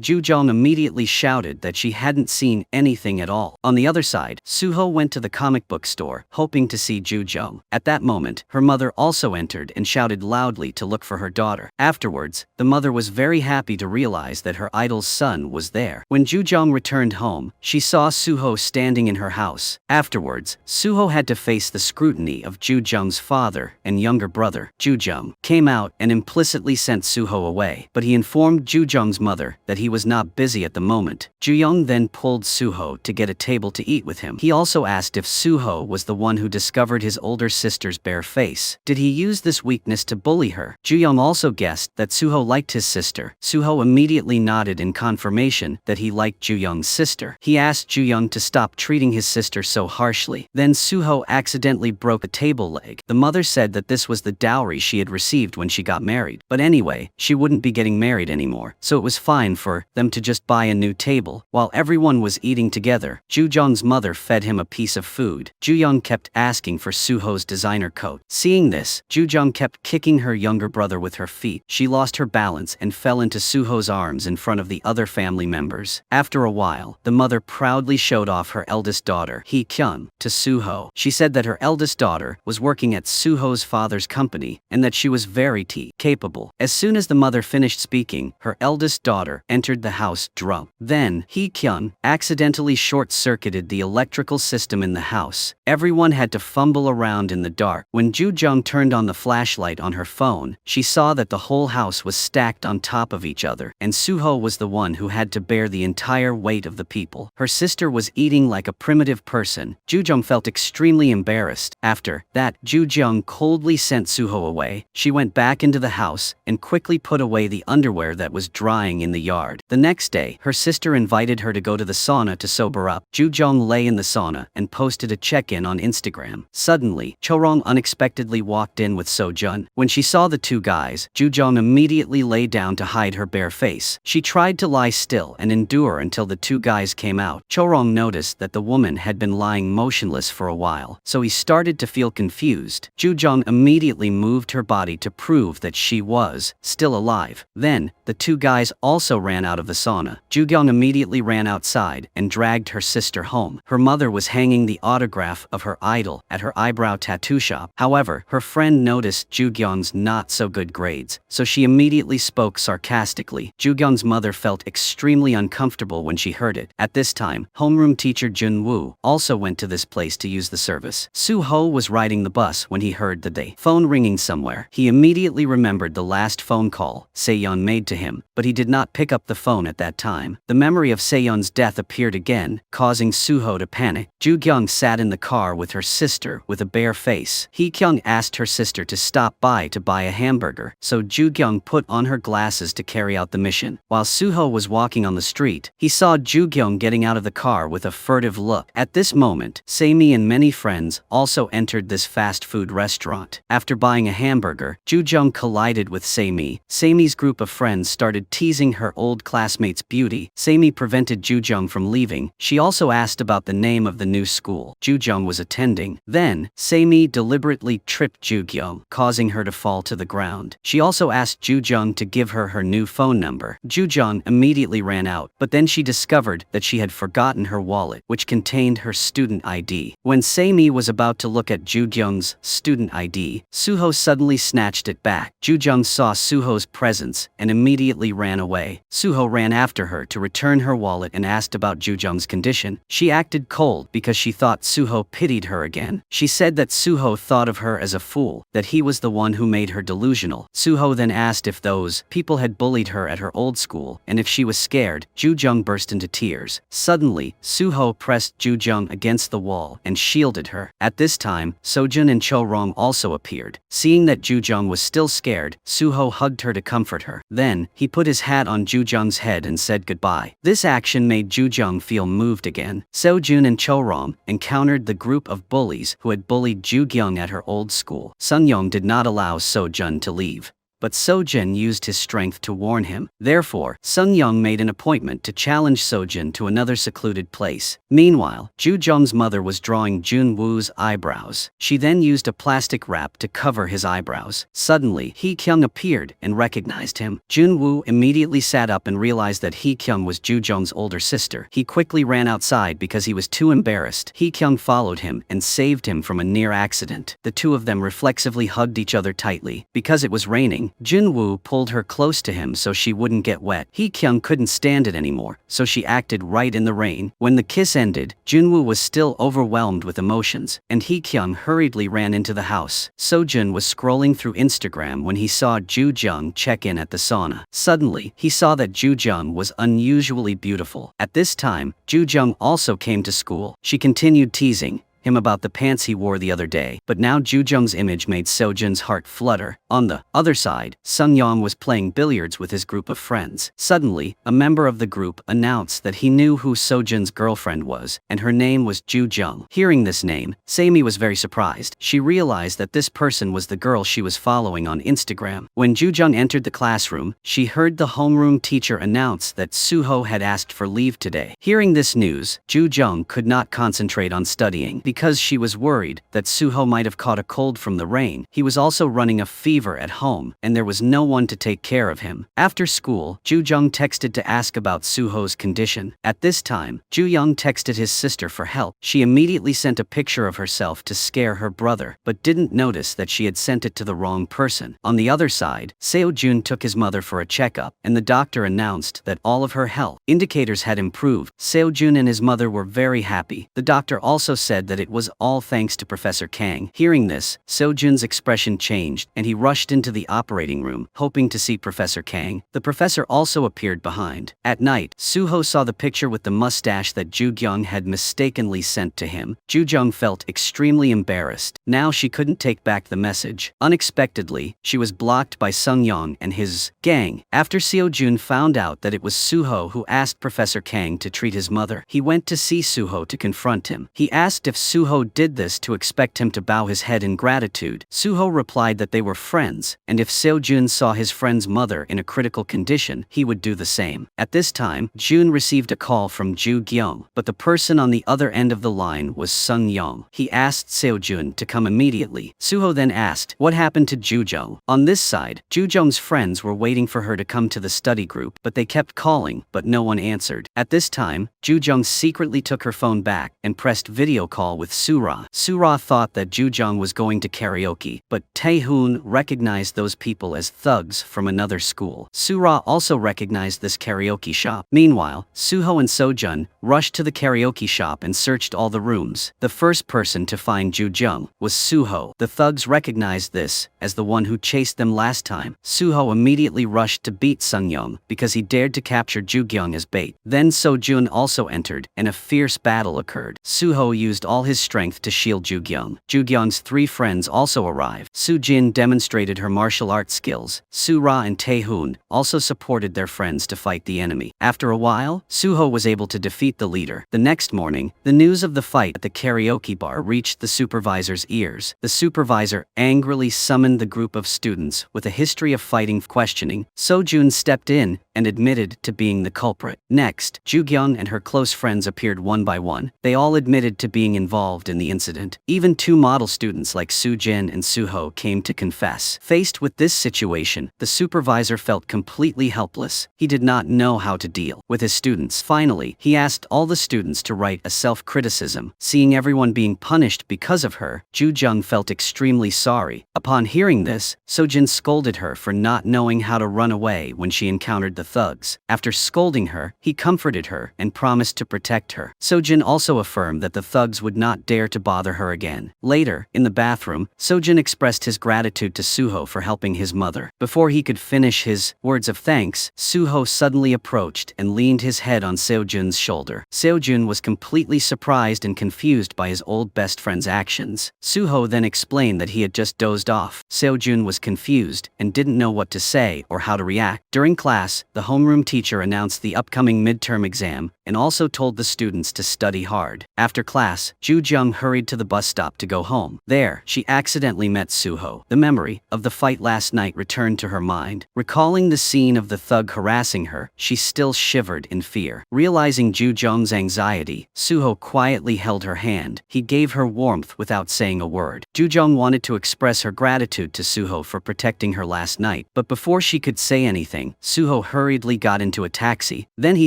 S1: Jujung immediately shouted that she hadn't seen anything at all. On the other side, Suho went to the comic book store, hoping to see Jujung. At that moment, her mother also entered and shouted loudly to look for her daughter. Afterwards, the mother was very happy to realize that her idol's son was there. When Jujung returned home, she saw Suho standing in her house. Afterwards, Suho had to face the scrutiny of Jujung's father and younger brother. Jujung came out and implicitly sent Suho away, but he informed Jujung's mother that he was not busy at the moment. Jujung then pulled Suho to get a table to eat with him. He also asked if Suho was the one who discovered his older sister's bare face. Did he use this weakness to bully her? Jujung also guessed that Suho liked his sister. Suho immediately nodded in confirmation that he liked Jujung's sister. He asked Jujung to stop treating his sister so harshly. Then Suho accidentally broke a table leg. The mother said that this was the dowry she had received when she got married. But anyway, she wouldn't be getting married anymore, so it was fine for them to just buy a new table. While everyone was eating together, Jujung's mother fed him a piece of food. Jujung kept asking for Suho's designer coat. Seeing this, Jujung kept kicking her younger brother with her feet. She lost her balance and fell into Suho's arms in front of the other family members. After a while, the mother proudly showed off her eldest daughter, Hee-kyun, to Suho. She said that her eldest daughter was working at Suho's father's company and that she was very capable. As soon as the mother finished speaking, her eldest daughter entered the house drunk. Then, Hee-kyun accidentally short-circuited the electrical system in the house. Everyone had to fumble around in the dark. When Jujung turned on the flashlight on her phone, she saw that the whole house was stacked on top of each other, and Suho was the one who had to bear the entire weight of the people. Her sister was eating like a primitive person. Jujung felt extremely embarrassed. After that, Jujung coldly sent Suho away. She went back into the house and quickly put away the underwear that was drying in the yard. The next day, her sister invited her to go to the sauna to sober up. Jujung lay in the sauna and posted a check-in on Instagram. Suddenly, Chorong unexpectedly walked in with Sojun. When she saw the two guys, Jujung immediately lay down to hide her bare face. She tried to lie still and endure until the two guys came out. Chorong noticed that the woman had been lying motionless for a while, so he started to feel confused. Jujung immediately moved her body to prove that she was still alive. Then, the two guys also ran out of the sauna. Jujung immediately ran outside and dragged her sister home. Her mother was hanging the autograph of her idol at her eyebrow tattoo shop. However, her friend noticed Jugyung's not so good grades, so she immediately spoke sarcastically. Jugyung's mother felt extremely uncomfortable when she heard it. At this time, homeroom teacher Jun Woo also went to this place to use the service. Suho was riding the bus when he heard the phone ringing somewhere. He immediately remembered the last phone call Seyeon made to him, but he did not pick up the phone at that time. The memory of Seyeon's death appeared again, causing Suho to panic. Jugyung sat in the car with her sister with a bare face. Hee-kyung asked her sister to stop by to buy a hamburger, so Jugyung put on her glasses to carry out the mission. While Suho was walking on the street, he saw Jugyung getting out of the car with a furtive look. At this moment, Saemi and many friends also entered this fast food restaurant. After buying a hamburger, Jugyung collided with Saemi. Saemi's group of friends started teasing her old classmate's beauty. Saemi prevented Jugyung from leaving. She also asked about the name of the new school Jugyung was attending. Then, Saemi deliberately tripped Jugyung, causing her to fall to the ground. She also asked Jugyung to give her her new phone number. Jugyung immediately ran out, but then she discovered that she had forgotten her wallet, which contained her student ID. When Saemi was about to look at Jugyung's student ID, Suho suddenly snatched it back. Jugyung saw Suho's presence and immediately ran away. Suho ran after her to return her wallet and asked about Jugyung's condition. She acted cold because she thought Suho pitied her again. She said that Suho thought of her as a fool, that he was the one who made her delusional. Suho then asked if those people had bullied her at her old school, and if she was scared. Jugyung burst into tears. Suddenly, Suho pressed Jugyung against the wall and shielded her. At this time, Sojun Sojun and Cho-rong also appeared. Seeing that Ju-jung was still scared, Suho hugged her to comfort her. Then, he put his hat on Ju-jung's head and said goodbye. This action made Ju-jung feel moved again. Sojun and Cho-rong encountered the group of bullies who had bullied Ju-gyung at her old school. Sun-young did not allow Sojun to leave, but Sojun used his strength to warn him. Therefore, Sun-young made an appointment to challenge Sojun to another secluded place. Meanwhile, Ju-jung's mother was drawing Jun-woo's eyebrows. She then used a plastic wrap to cover his eyebrows. Suddenly, Hee-kyung appeared and recognized him. Jun-woo immediately sat up and realized that Hee-kyung was Ju-jung's older sister. He quickly ran outside because he was too embarrassed. Hee-kyung followed him and saved him from a near accident. The two of them reflexively hugged each other tightly. Because it was raining, Jun-woo pulled her close to him so she wouldn't get wet. Hee-kyung couldn't stand it anymore, so she acted right in the rain. When the kiss ended, Jun-woo was still overwhelmed with emotions, and Hee-kyung hurriedly ran into the house. Sojun was scrolling through Instagram when he saw Ju-jung check in at the sauna. Suddenly, he saw that Ju-jung was unusually beautiful. At this time, Ju-jung also came to school. She continued teasing him about the pants he wore the other day, but now Ju-jung's image made Sojun's heart flutter. On the other side, Sun-young was playing billiards with his group of friends. Suddenly, a member of the group announced that he knew who Sojun's girlfriend was, and her name was Ju-jung. Hearing this name, Sammy was very surprised. She realized that this person was the girl she was following on Instagram. When Ju-jung entered the classroom, she heard the homeroom teacher announce that Suho had asked for leave today. Hearing this news, Ju-jung could not concentrate on studying because she was worried that Suho might have caught a cold from the rain. He was also running a fever at home, and there was no one to take care of him. After school, Ju-jung texted to ask about Suho's condition. At this time, Ju-young texted his sister for help. She immediately sent a picture of herself to scare her brother, but didn't notice that she had sent it to the wrong person. On the other side, Seo-jun took his mother for a checkup, and the doctor announced that all of her health indicators had improved. Seo-jun and his mother were very happy. The doctor also said that it was all thanks to Professor Kang. Hearing this, Seo-jun's expression changed, and he rushed into the operating room, hoping to see Professor Kang. The professor also appeared behind. At night, Suho saw the picture with the mustache that Ju-gyung had mistakenly sent to him. Ju-jung felt extremely embarrassed. Now she couldn't take back the message. Unexpectedly, she was blocked by Sung-young and his gang. After Seo-jun found out that it was Suho who asked Professor Kang to treat his mother, he went to see Suho to confront him. He asked if Suho did this to expect him to bow his head in gratitude. Suho replied that they were friends, and if Seo-jun saw his friend's mother in a critical condition, he would do the same. At this time, Jun received a call from Ju-gyung, but the person on the other end of the line was Sun-young. He asked Seo-jun to come immediately. Suho then asked what happened to Ju-jung. On this side, Ju-jung's friends were waiting for her to come to the study group, but they kept calling, but no one answered. At this time, Ju-jung secretly took her phone back and pressed video call with Sura. Sura thought that Ju-jung was going to karaoke, but Tae-hoon recognized those people as thugs from another school. Sura also recognized this karaoke shop. Meanwhile, Suho and Sojun rushed to the karaoke shop and searched all the rooms. The first person to find Ju-jung was Suho. The thugs recognized this as the one who chased them last time. Suho immediately rushed to beat Sung-young because he dared to capture Ju-gyung as bait. Then Sojun also entered, and a fierce battle occurred. Suho used all his strength to shield Ju-gyung. Ju-gyung's three friends also arrived. Su-jin demonstrated her martial arts skills. Su-ra and Tae-hoon also supported their friends to fight the enemy. After a while, Suho was able to defeat the leader. The next morning, the news of the fight at the karaoke bar reached the supervisor's ears. The supervisor angrily summoned the group of students with a history of fighting. Questioning, Sojun stepped in and admitted to being the culprit. Next, Ju-gyung and her close friends appeared one by one. They all admitted to being involved in the incident. Even two model students like Su-jin and Suho came to confess. Faced with this situation, the supervisor felt completely helpless. He did not know how to deal with his students. Finally, he asked all the students to write a self-criticism. Seeing everyone being punished because of her, Ju-jung felt extremely sorry. Upon hearing this, Sojin scolded her for not knowing how to run away when she encountered the the thugs. After scolding her, he comforted her and promised to protect her. Sojin also affirmed that the thugs would not dare to bother her again. Later, in the bathroom, Sojin expressed his gratitude to Suho for helping his mother. Before he could finish his words of thanks, Suho suddenly approached and leaned his head on Seojun's shoulder. Seojun was completely surprised and confused by his old best friend's actions. Suho then explained that he had just dozed off. Seojun was confused and didn't know what to say or how to react. During class, the homeroom teacher announced the upcoming midterm exam and also told the students to study hard. After class, Ju Jung hurried to the bus stop to go home. There, she accidentally met Suho. The memory of the fight last night returned to her mind. Recalling the scene of the thug harassing her, she still shivered in fear. Realizing Ju Jung's anxiety, Suho quietly held her hand. He gave her warmth without saying a word. Ju Jung wanted to express her gratitude to Suho for protecting her last night, but before she could say anything, Suho hurriedly got into a taxi. Then he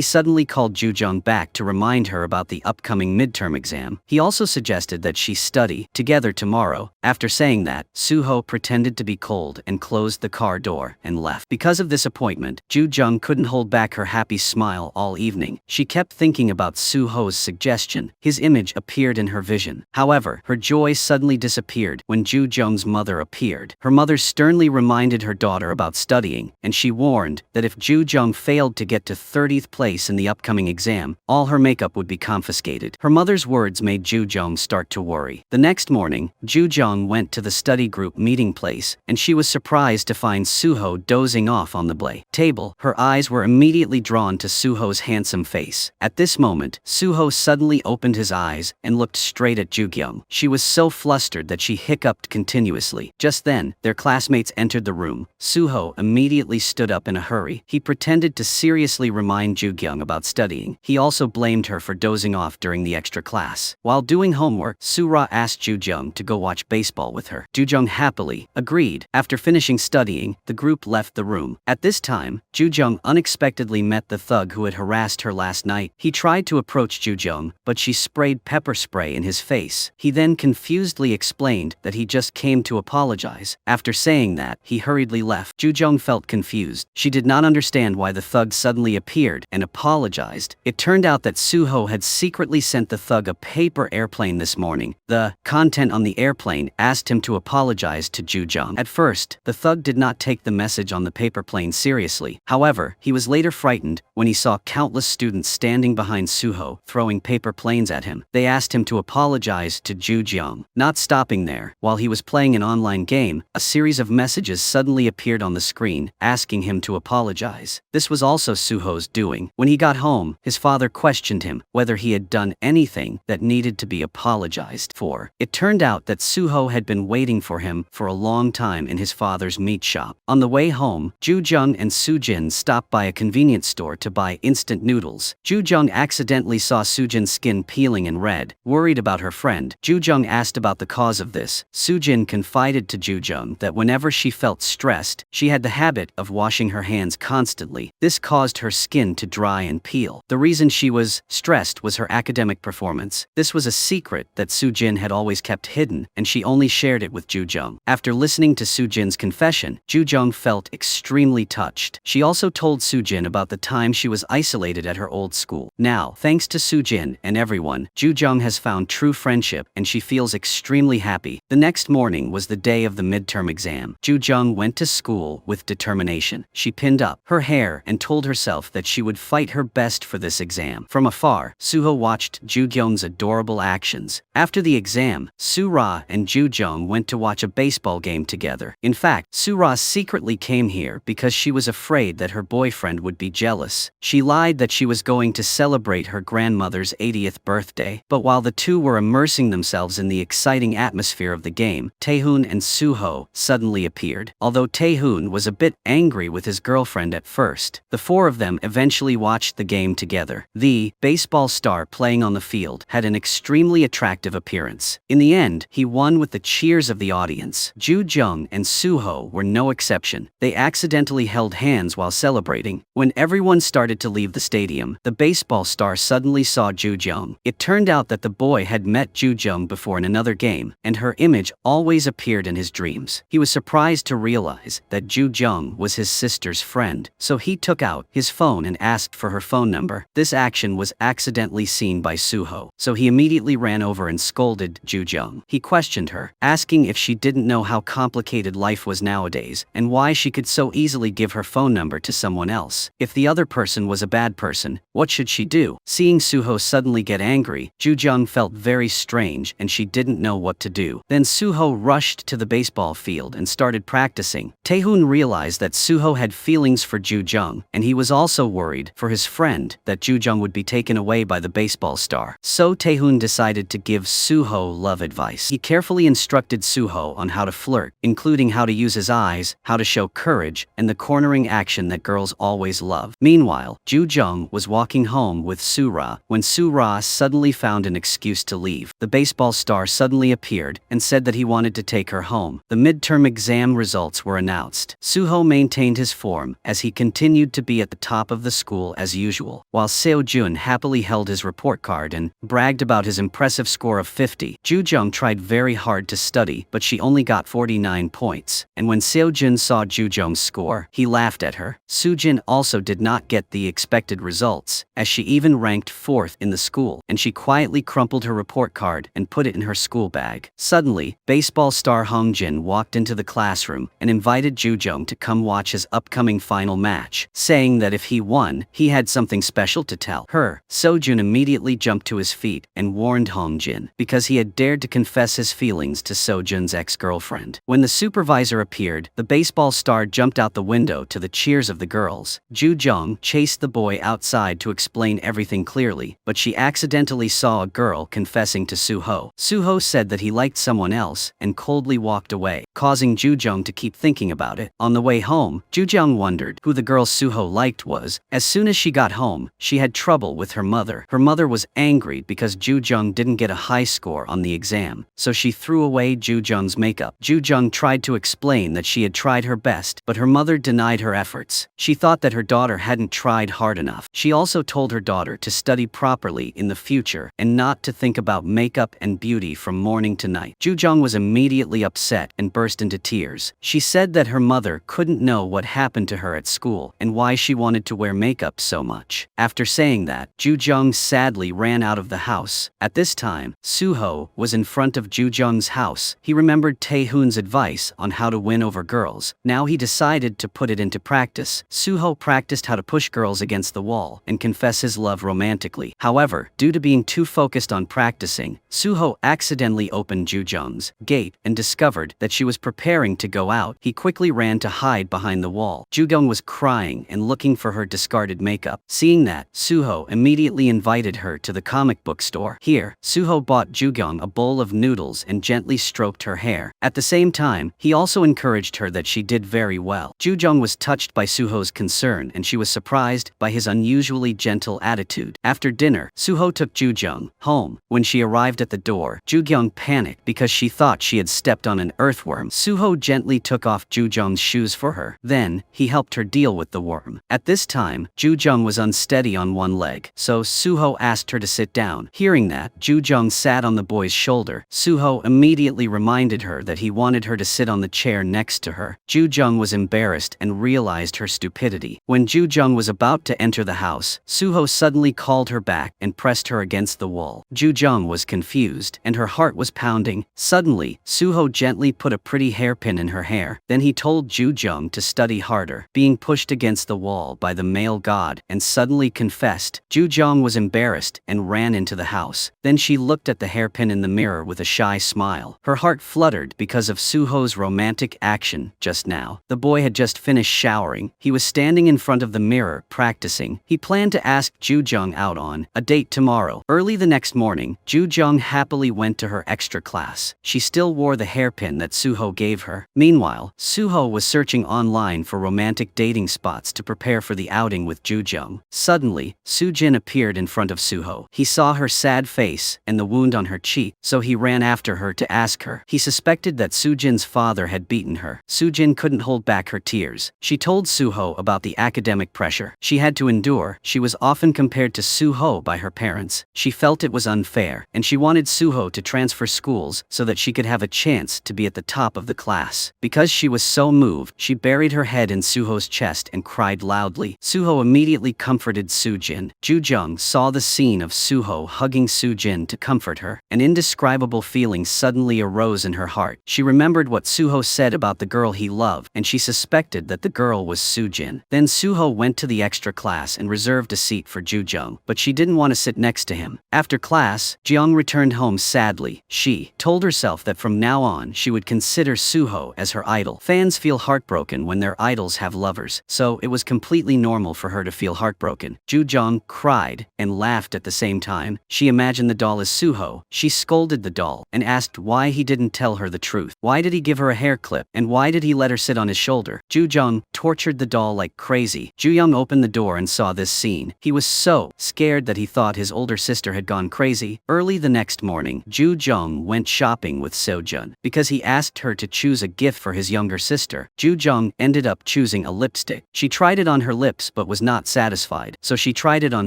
S1: suddenly called Ju Jung back to remind her about the upcoming midterm exam. He also suggested that she study together tomorrow. After saying that, Suho pretended to be cold and closed the car door and left. Because of this appointment, Ju Jung couldn't hold back her happy smile all evening. She kept thinking about Suho's suggestion. His image appeared in her vision. However, her joy suddenly disappeared when Ju Jung's mother appeared. Her mother sternly reminded her daughter about studying, and she warned that if Ju Jung failed to get to 30th place in the upcoming exam, all her makeup would be confiscated. Her mother's words made Ju Jung start to worry. The next morning, Ju Jung went to the study group meeting place, and she was surprised to find Suho dozing off on the table. Her eyes were immediately drawn to Suho's handsome face. At this moment, Suho suddenly opened his eyes and looked straight at Ju Jung. She was so flustered that she hiccuped continuously. Just then, their classmates entered the room. Suho immediately stood up in a hurry. He pretended to seriously remind Ju Jung about studying. He also blamed her for dozing off during the extra class. While doing homework, Sura asked Ju Jung to go watch baseball with her. Ju Jung happily agreed. After finishing studying, the group left the room. At this time, Ju Jung unexpectedly met the thug who had harassed her last night. He tried to approach Ju Jung, but she sprayed pepper spray in his face. He then confusedly explained that he just came to apologize. After saying that, he hurriedly left. Ju Jung felt confused. She did not understand why the thug suddenly appeared and apologized. It turned out that Suho had secretly sent the thug a paper airplane this morning. The content on the airplane asked him to apologize to Ju Jung. At first, the thug did not take the message on the paper plane seriously. However, he was later frightened when he saw countless students standing behind Suho, throwing paper planes at him. They asked him to apologize to Ju Jung. Not stopping there, while he was playing an online game, a series of messages suddenly appeared on the screen, asking him to apologize. This was also Suho's doing. When he got home, his father questioned him whether he had done anything that needed to be apologized for. It turned out that Suho had been waiting for him for a long time in his father's meat shop. On the way home, Ju Jung and Sujin stopped by a convenience store to buy instant noodles. Ju Jung accidentally saw Sujin's skin peeling and red. Worried about her friend, Ju Jung asked about the cause of this. Sujin confided to Ju Jung that whenever she felt stressed, she had the habit of washing her hands constantly. This caused her skin to dry and peel. The reason she was stressed was her academic performance. This was a secret that Sujin had always kept hidden, and she only shared it with Ju Jung. After listening to Sujin's confession, Ju Jung felt extremely touched. She also told Sujin about the time she was isolated at her old school. Now, thanks to Sujin and everyone, Ju Jung has found true friendship, and she feels extremely happy. The next morning was the day of the midterm exam. Ju Jung went to school with determination. She pinned up her hair and told herself that she would fight her best for this exam. From afar, Suho watched Ju Jung's adorable actions. After the exam, Sura and Ju Jung went to watch a baseball game together. In fact, Sura secretly came here because she was afraid that her boyfriend would be jealous. She lied that she was going to celebrate her grandmother's 80th birthday. But while the two were immersing themselves in the exciting atmosphere of the game, Taehoon and Suho suddenly appeared. Although Taehoon was a bit angry with his girlfriend at first, the four of them eventually watched the game together. together. The baseball star playing on the field had an extremely attractive appearance. In the end, he won with the cheers of the audience. Ju Jung and Suho were no exception. They accidentally held hands while celebrating. When everyone started to leave the stadium, the baseball star suddenly saw Ju Jung. It turned out that the boy had met Ju Jung before in another game, and her image always appeared in his dreams. He was surprised to realize that Ju Jung was his sister's friend, so he took out his phone and asked for her phone number. This action was accidentally seen by Suho, so he immediately ran over and scolded Ju Jung. He questioned her, asking if she didn't know how complicated life was nowadays, and why she could so easily give her phone number to someone else. If the other person was a bad person, what should she do? Seeing Suho suddenly get angry, Ju Jung felt very strange and she didn't know what to do. Then Suho rushed to the baseball field and started practicing. Taehoon realized that Suho had feelings for Ju Jung, and he was also worried for his friend that Ju Jung would be taken away by the baseball star. So Taehoon decided to give Suho love advice. He carefully instructed Suho on how to flirt, including how to use his eyes, how to show courage, and the cornering action that girls always love. Meanwhile, Ju Jung was walking home with Soo-ra when Soo-ra suddenly found an excuse to leave. The baseball star suddenly appeared and said that he wanted to take her home. The midterm exam results were announced. Suho maintained his form as he continued to be at the top of the school as usual, while Seo-jun happily held his report card and bragged about his impressive score of 50. Ju Jung tried very hard to study, but she only got 49 points, and when Seo-jun saw Ju Jung's score, he laughed at her. Soo-jin also did not get the expected results, as she even ranked 4th in the school, and she quietly crumpled her report card and put it in her school bag. Suddenly, baseball star Hong Jin walked into the classroom and invited Ju Jung to come watch his upcoming final match, saying that if he won, he had something special to tell her. Seo-jun immediately jumped to his feet and warned Hong Jin because he had dared to confess his feelings to Seo-jun's ex-girlfriend. When the supervisor appeared, the baseball star jumped out the window to the cheers of the girls. Ju Jung chased the boy outside to explain everything clearly, but she accidentally saw a girl confessing to Suho. Suho said that he liked someone else and coldly walked away, causing Ju Jung to keep thinking about it. On the way home, Ju Jung wondered who the girl Suho liked was. As soon as she got home, she had trouble with her mother. Her mother was angry because Ju Jung didn't get a high score on the exam, so she threw away Ju Jung's makeup. Ju Jung tried to explain that she had tried her best, but her mother denied her efforts. She thought that her daughter hadn't tried hard enough. She also told her daughter to study properly in the future and not to think about makeup and beauty from morning to night. Ju Jung was immediately upset and burst into tears. She said that her mother couldn't know what happened to her at school and why she wanted to wear makeup so much. After saying that, Ju Jung sadly ran out of the house. At this time, Suho was in front of Ju Jung's house. He remembered Taehoon's advice on how to win over girls. Now he decided to put it into practice. Suho practiced how to push girls against the wall and confess his love romantically. However, due to being too focused on practicing, Suho accidentally opened Ju Jung's gate and discovered that she was preparing to go out. He quickly ran to hide behind the wall. Ju Jung was crying and looking for her discarded makeup. Seeing that, Suho immediately invited her to the comic book store. Here, Suho bought Ju Jung a bowl of noodles and gently stroked her hair. At the same time, he also encouraged her that she did very well. Ju Jung was touched by Suho's concern and she was surprised by his unusually gentle attitude. After dinner, Suho took Ju Jung home. When she arrived at the door, Ju Jung panicked because she thought she had stepped on an earthworm. Suho gently took off Ju Jung's shoes for her. Then, he helped her deal with the worm. At this time, Ju Jung was unsteady on one leg, so Suho asked her to sit down. Hearing that, Ju Jung sat on the boy's shoulder. Suho immediately reminded her that he wanted her to sit on the chair next to her. Ju Jung was embarrassed and realized her stupidity. When Ju Jung was about to enter the house, Suho suddenly called her back and pressed her against the wall. Ju Jung was confused, and her heart was pounding. Suddenly, Suho gently put a pretty hairpin in her hair. Then he told Ju Jung to study harder. Being pushed against the wall by the male god and suddenly confessed, Ju Jung was embarrassed and ran into the house. Then she looked at the hairpin in the mirror with a shy smile. Her heart fluttered because of Suho's romantic action just now. The boy had just finished showering. He was standing in front of the mirror practicing. He planned to ask Ju Jung out on a date tomorrow. Early the next morning, Ju Jung happily went to her extra class. She still wore the hairpin that Suho gave her. Meanwhile, Suho was searching online for romantic dating spots to prepare for the outing with Ju Jung. Suddenly, Suddenly, Soo-jin appeared in front of Suho. He saw her sad face and the wound on her cheek, so he ran after her to ask her. He suspected that Soo-jin's father had beaten her. Soo-jin couldn't hold back her tears. She told Suho about the academic pressure she had to endure. She was often compared to Suho by her parents. She felt it was unfair, and she wanted Suho to transfer schools so that she could have a chance to be at the top of the class. Because she was so moved, she buried her head in Suho's chest and cried loudly. Suho immediately comforted Soo-jin. Ju-jung saw the scene of Suho hugging Soo-jin to comfort her. An indescribable feeling suddenly arose in her heart. She remembered what Suho said about the girl he loved, and she suspected that the girl was Soo-jin. Then Suho went to the extra class and reserved a seat for Ju-jung, but she didn't want to sit next to him. After class, Jeong returned home sadly. She told herself that from now on she would consider Suho as her idol. Fans feel heartbroken when their idols have lovers, so it was completely normal for her to feel heartbroken. Ju-jung cried and laughed at the same time. She imagined the doll as Suho. She scolded the doll and asked why he didn't tell her the truth. Why did he give her a hair clip, and why did he let her sit on his shoulder? Ju-jung tortured the doll like crazy. Ju-young opened the door and saw this scene. He was so scared that he thought his older sister had gone crazy. Early the next morning, Ju-jung went shopping with Seo-jun. Because he asked her to choose a gift for his younger sister, Ju-jung ended up choosing a lipstick. She tried it on her lips but was not satisfied, so she tried it on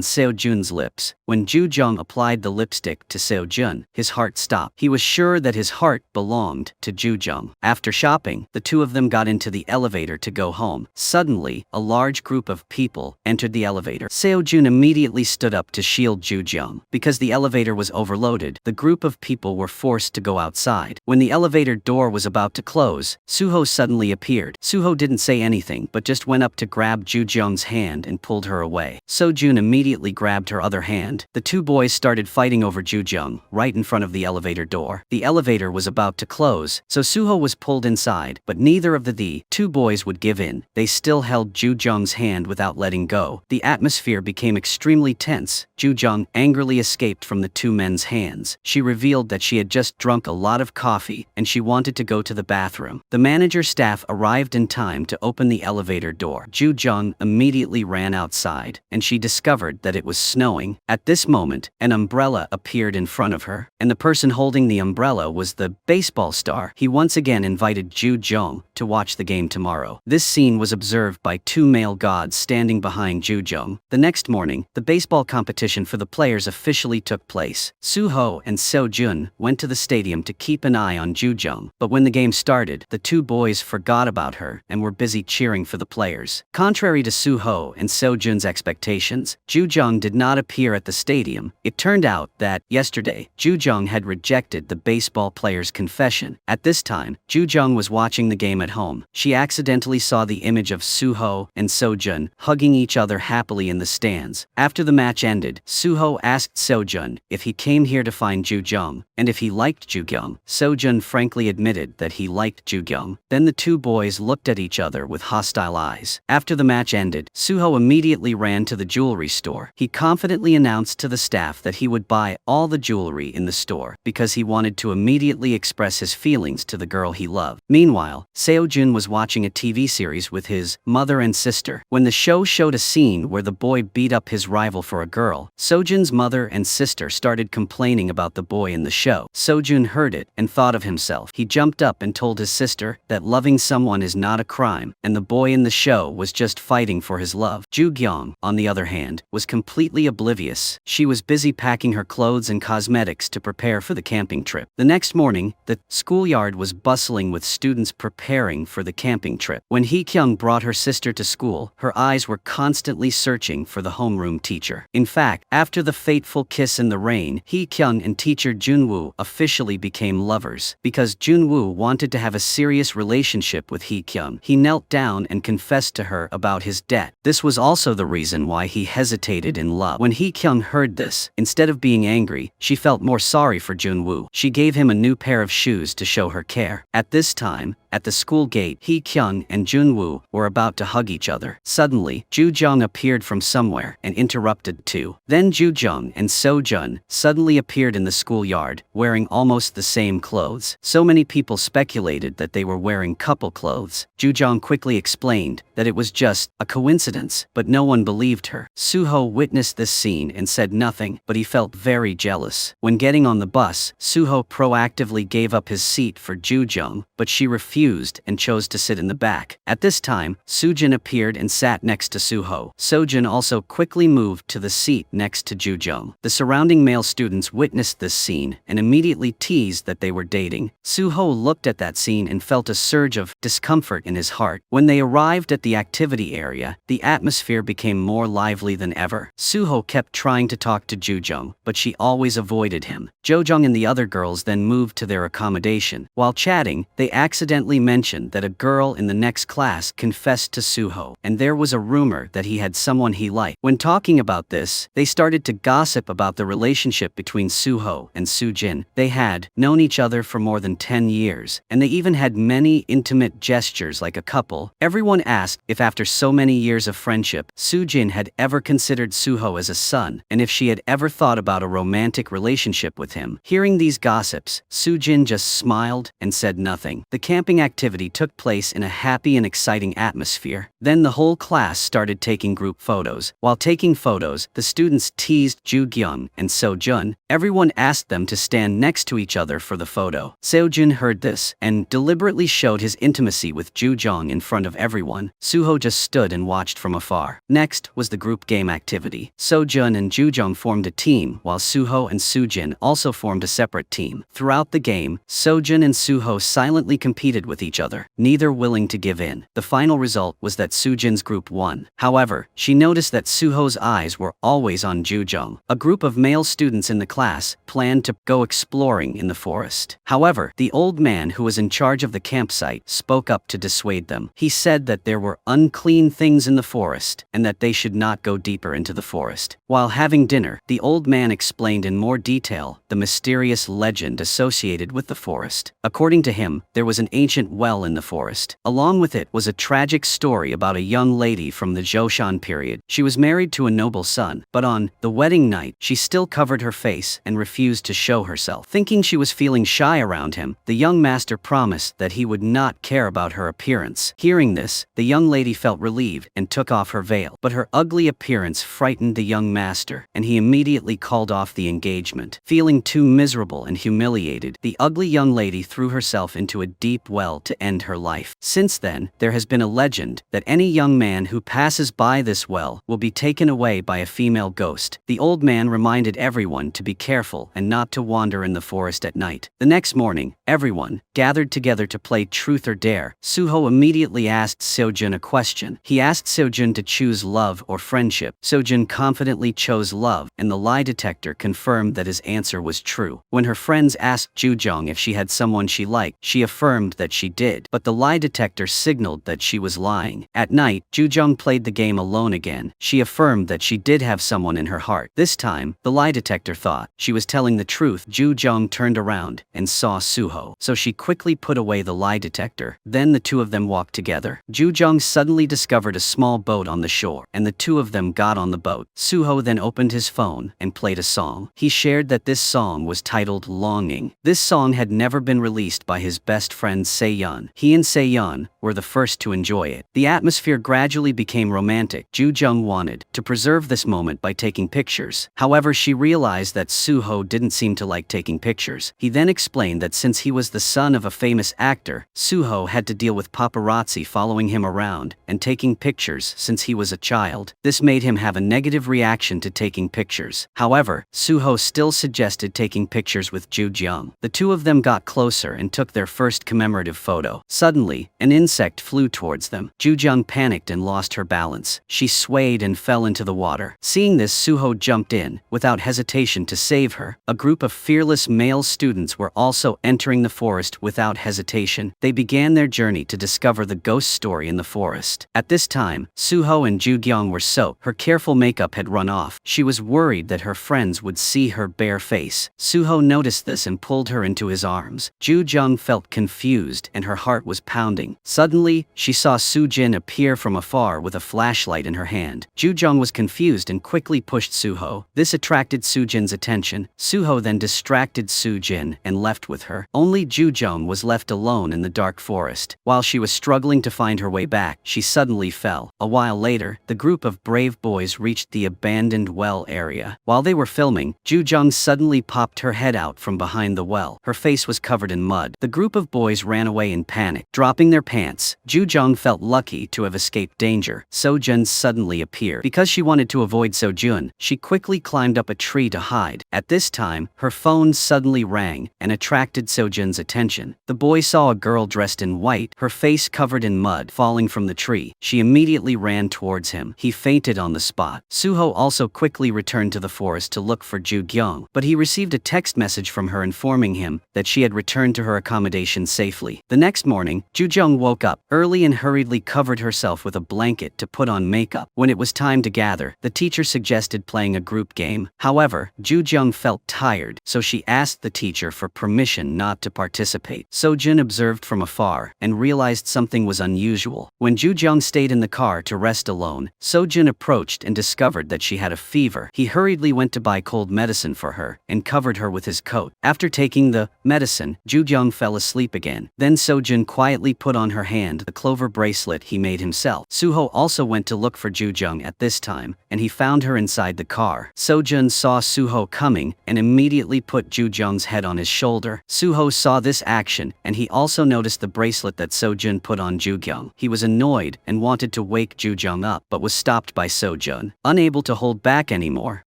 S1: Seo-jun's lips. When Ju-jung applied the lipstick to Seo-jun, his heart stopped. He was sure that his heart belonged to Ju-jung. After shopping, the two of them got into the elevator to go home. Suddenly, a large group of people entered the elevator. Seo-jun immediately stood up to shield Ju-jung. Because the elevator was overloaded, the group of people were forced to go outside. When the elevator door was about to close, Suho suddenly appeared. Suho didn't say anything but just went up to grab Ju-jung's hand and pulled her away. Seo-jun immediately grabbed her other hand. The two boys started fighting over Ju-jung right in front of the elevator door. The elevator was about to close, so Suho was pulled inside, but neither of the two boys would give in. They still held Ju-jung's hand without letting go. The atmosphere became extremely tense. Ju-jung angrily escaped from the two men's hands. She revealed that she had just drunk a lot of coffee and she wanted to go to the bathroom. The manager staff arrived in time to open the elevator door. Ju-jung immediately ran outside, and she discovered that it was snowing. At this moment, an umbrella appeared in front of her, and the person holding the umbrella was the baseball star. He once again invited Ju-jung to watch the game tomorrow. This scene was observed by two male gods standing behind Ju-jung. The next morning, the baseball competition for the players officially took place. Suho and Seo-jun went to the stadium to keep an eye on Ju-jung, but when the game started, the two boys forgot about her and were busy cheering for the players. Contrary to Suho and Seo-jun's expectations, Ju-jung did not appear at the stadium. It turned out that, yesterday, Ju-jung had rejected the baseball player's confession. At this time, Ju-jung was watching the game at home. She accidentally saw the image of Suho and Seo-jun hugging each other happily in the stands. After the match ended, Suho asked Seo-jun if he came here to find Ju-jung, and if he liked Ju-jung. Seo-jun frankly admitted that he liked Ju-jung. Then the two boys looked at each other with hostile eyes. After the match ended, Suho immediately ran to the jewelry store. He confidently announced to the staff that he would buy all the jewelry in the store because he wanted to immediately express his feelings to the girl he loved. Meanwhile, Seo-jun was watching a TV series with his mother and sister. When the show showed a scene where the boy beat up his rival for a girl, Seo-jun's mother and sister started complaining about the boy in the show. Seo-jun heard it and thought of himself. He jumped up and told his sister that loving someone is not a crime, and the boy in the show was just fighting for his love. Ju-gyung, on the other hand, was completely oblivious. She was busy packing her clothes and cosmetics to prepare for the camping trip. The next morning, the schoolyard was bustling with students preparing for the camping trip. When Hee-kyung brought her sister to school, her eyes were constantly searching for the homeroom teacher. In fact, after the fateful kiss in the rain, Hee-kyung and teacher Junwoo officially became lovers. Because Junwoo wanted to have a serious relationship with Hee-kyung, he knelt down and confessed to her about his debt. This was also the reason why he hesitated in love. When Hee-kyung heard this, instead of being angry, she felt more sorry for Junwoo. She gave him a new pair of shoes to show her care. At this time, At the school gate, Hee Kyung and Junwoo were about to hug each other. Suddenly, Ju Jung appeared from somewhere and interrupted too. Then Ju Jung and So Jun suddenly appeared in the schoolyard, wearing almost the same clothes. So many people speculated that they were wearing couple clothes. Ju Jung quickly explained that it was just a coincidence, but no one believed her. Suho witnessed this scene and said nothing, but he felt very jealous. When getting on the bus, Suho proactively gave up his seat for Ju Jung, but she refused and chose to sit in the back. At this time, Sujin appeared and sat next to Suho. Sojin also quickly moved to the seat next to Ju Jung. The surrounding male students witnessed this scene and immediately teased that they were dating. Suho looked at that scene and felt a surge of discomfort in his heart. When they arrived at the activity area, the atmosphere became more lively than ever. Suho kept trying to talk to Ju Jung, but she always avoided him. Jo Jung and the other girls then moved to their accommodation. While chatting, they accidentally mentioned that a girl in the next class confessed to Suho, and there was a rumor that he had someone he liked. When talking about this, they started to gossip about the relationship between Suho and Sujin. They had known each other for more than 10 years, and they even had many intimate gestures like a couple. Everyone asked if after so many years of friendship, Sujin had ever considered Suho as a son, and if she had ever thought about a romantic relationship with him. Hearing these gossips, Sujin just smiled and said nothing. The camping activity took place in a happy and exciting atmosphere. Then the whole class started taking group photos. While taking photos, the students teased Ju Kyung and So Jun. Everyone asked them to stand next to each other for the photo. Seo Jun heard this and deliberately showed his intimacy with Ju Jung in front of everyone. Suho just stood and watched from afar. Next was the group game activity. So Jun and Ju Jung formed a team, while Suho and Sujin also formed a separate team. Throughout the game, Sojin and Suho silently competed with each other, neither willing to give in. The final result was that Sujin's group won. However, she noticed that Suho's eyes were always on Ju Jung. A group of male students in the class planned to go exploring in the forest. However, the old man who was in charge of the campsite spoke up to dissuade them. He said that there were unclean things in the forest and that they should not go deeper into the forest. While having dinner, the old man explained in more detail the mysterious legend associated with the forest. According to him, there was an ancient well in the forest. Along with it was a tragic story about a young lady from the Joseon period. She was married to a noble son, but on the wedding night, she still covered her face and refused to show herself. Thinking she was feeling shy around him, the young master promised that he would not care about her appearance. Hearing this, the young lady felt relieved and took off her veil. But her ugly appearance frightened the young master, and he immediately called off the engagement. Feeling too miserable and humiliated, the ugly young lady threw herself into a deep well to end her life. Since then, there has been a legend that any young man who passes by this well will be taken away by a female ghost. The old man reminded everyone to be careful and not to wander in the forest at night. The next morning, everyone gathered together to play Truth or Dare. Suho immediately asked Sojin a question. He asked Sojin to choose love or friendship. Sojin confidently chose love, and the lie detector confirmed that his answer was true. When her friends asked Ju Jung if she had someone she liked, she affirmed that she did, but the lie detector signaled that she was lying. At night, Ju Jung played the game alone again. She affirmed that she did have someone in her heart. This time, the lie detector thought she was telling the truth. Ju Jung turned around and saw Suho, so she quickly put away the lie detector. Then the two of them walked together. Ju Jung suddenly discovered a small boat on the shore, and the two of them got on the boat. Suho then opened his phone and played a song. He shared that this song was titled Longing. This song had never been released by his best friend Se-yeon. He and Se-yeon were the first to enjoy it. The atmosphere gradually became romantic. Ju Jung wanted to preserve this moment by taking pictures. However, she realized that Suho didn't seem to like taking pictures. He then explained that since he was the son of a famous actor, Suho had to deal with paparazzi following him around and taking pictures since he was a child. This made him have a negative reaction to taking pictures. However, Suho still suggested taking pictures with Ju Jung. The two of them got closer and took their first commemorative photo. Suddenly, an insect flew towards them. Ju Jung panicked and lost her balance. She swayed and fell into the water. Seeing this, Suho jumped in, without hesitation, to save her. A group of fearless male students were also entering the forest without hesitation. They began their journey to discover the ghost story in the forest. At this time, Suho and Ju Gyung were soaked. Her careful makeup had run off. She was worried that her friends would see her bare face. Suho noticed this and pulled her into his arms. Ju Jung felt confused confused and her heart was pounding. Suddenly, she saw Soo-jin appear from afar with a flashlight in her hand. Joo-jung was confused and quickly pushed Soo-ho. This attracted Soo-jin's attention. Soo-ho then distracted Soo-jin and left with her. Only Joo-jung was left alone in the dark forest. While she was struggling to find her way back, she suddenly fell. A while later, the group of brave boys reached the abandoned well area. While they were filming, Joo-jung suddenly popped her head out from behind the well. Her face was covered in mud. The group of boys ran away in panic. Dropping their pants, Joo-jung felt lucky to have escaped danger. So-jun suddenly appeared. Because she wanted to avoid So-jun, she quickly climbed up a tree to hide. At this time, her phone suddenly rang and attracted So-jun's attention. The boy saw a girl dressed in white, her face covered in mud, falling from the tree. She immediately ran towards him. He fainted on the spot. Soo-ho also quickly returned to the forest to look for Joo-gyung, but he received a text message from her informing him that she had returned to her accommodation safely. The next morning, Joo-jung woke up early and hurriedly covered herself with a blanket to put on makeup. When it was time to gather, the teacher suggested playing a group game. However, Joo-jung felt tired, so she asked the teacher for permission not to participate. So-jun observed from afar and realized something was unusual. When Joo-jung stayed in the car to rest alone, So-jun approached and discovered that she had a fever. He hurriedly went to buy cold medicine for her and covered her with his coat. After taking the medicine, Joo-jung fell asleep again. Then So-jun quietly put on her hand the clover bracelet he made himself. Soo-ho also went to look for Joo-jung at this time, and he found her inside the car. So-jun saw Soo-ho coming and immediately put Joo-jung's head on his shoulder. Soo-ho saw this action, and he also noticed the bracelet that So-jun put on Joo-jung. He was annoyed and wanted to wake Joo-jung up, but was stopped by So-jun. Unable to hold back anymore,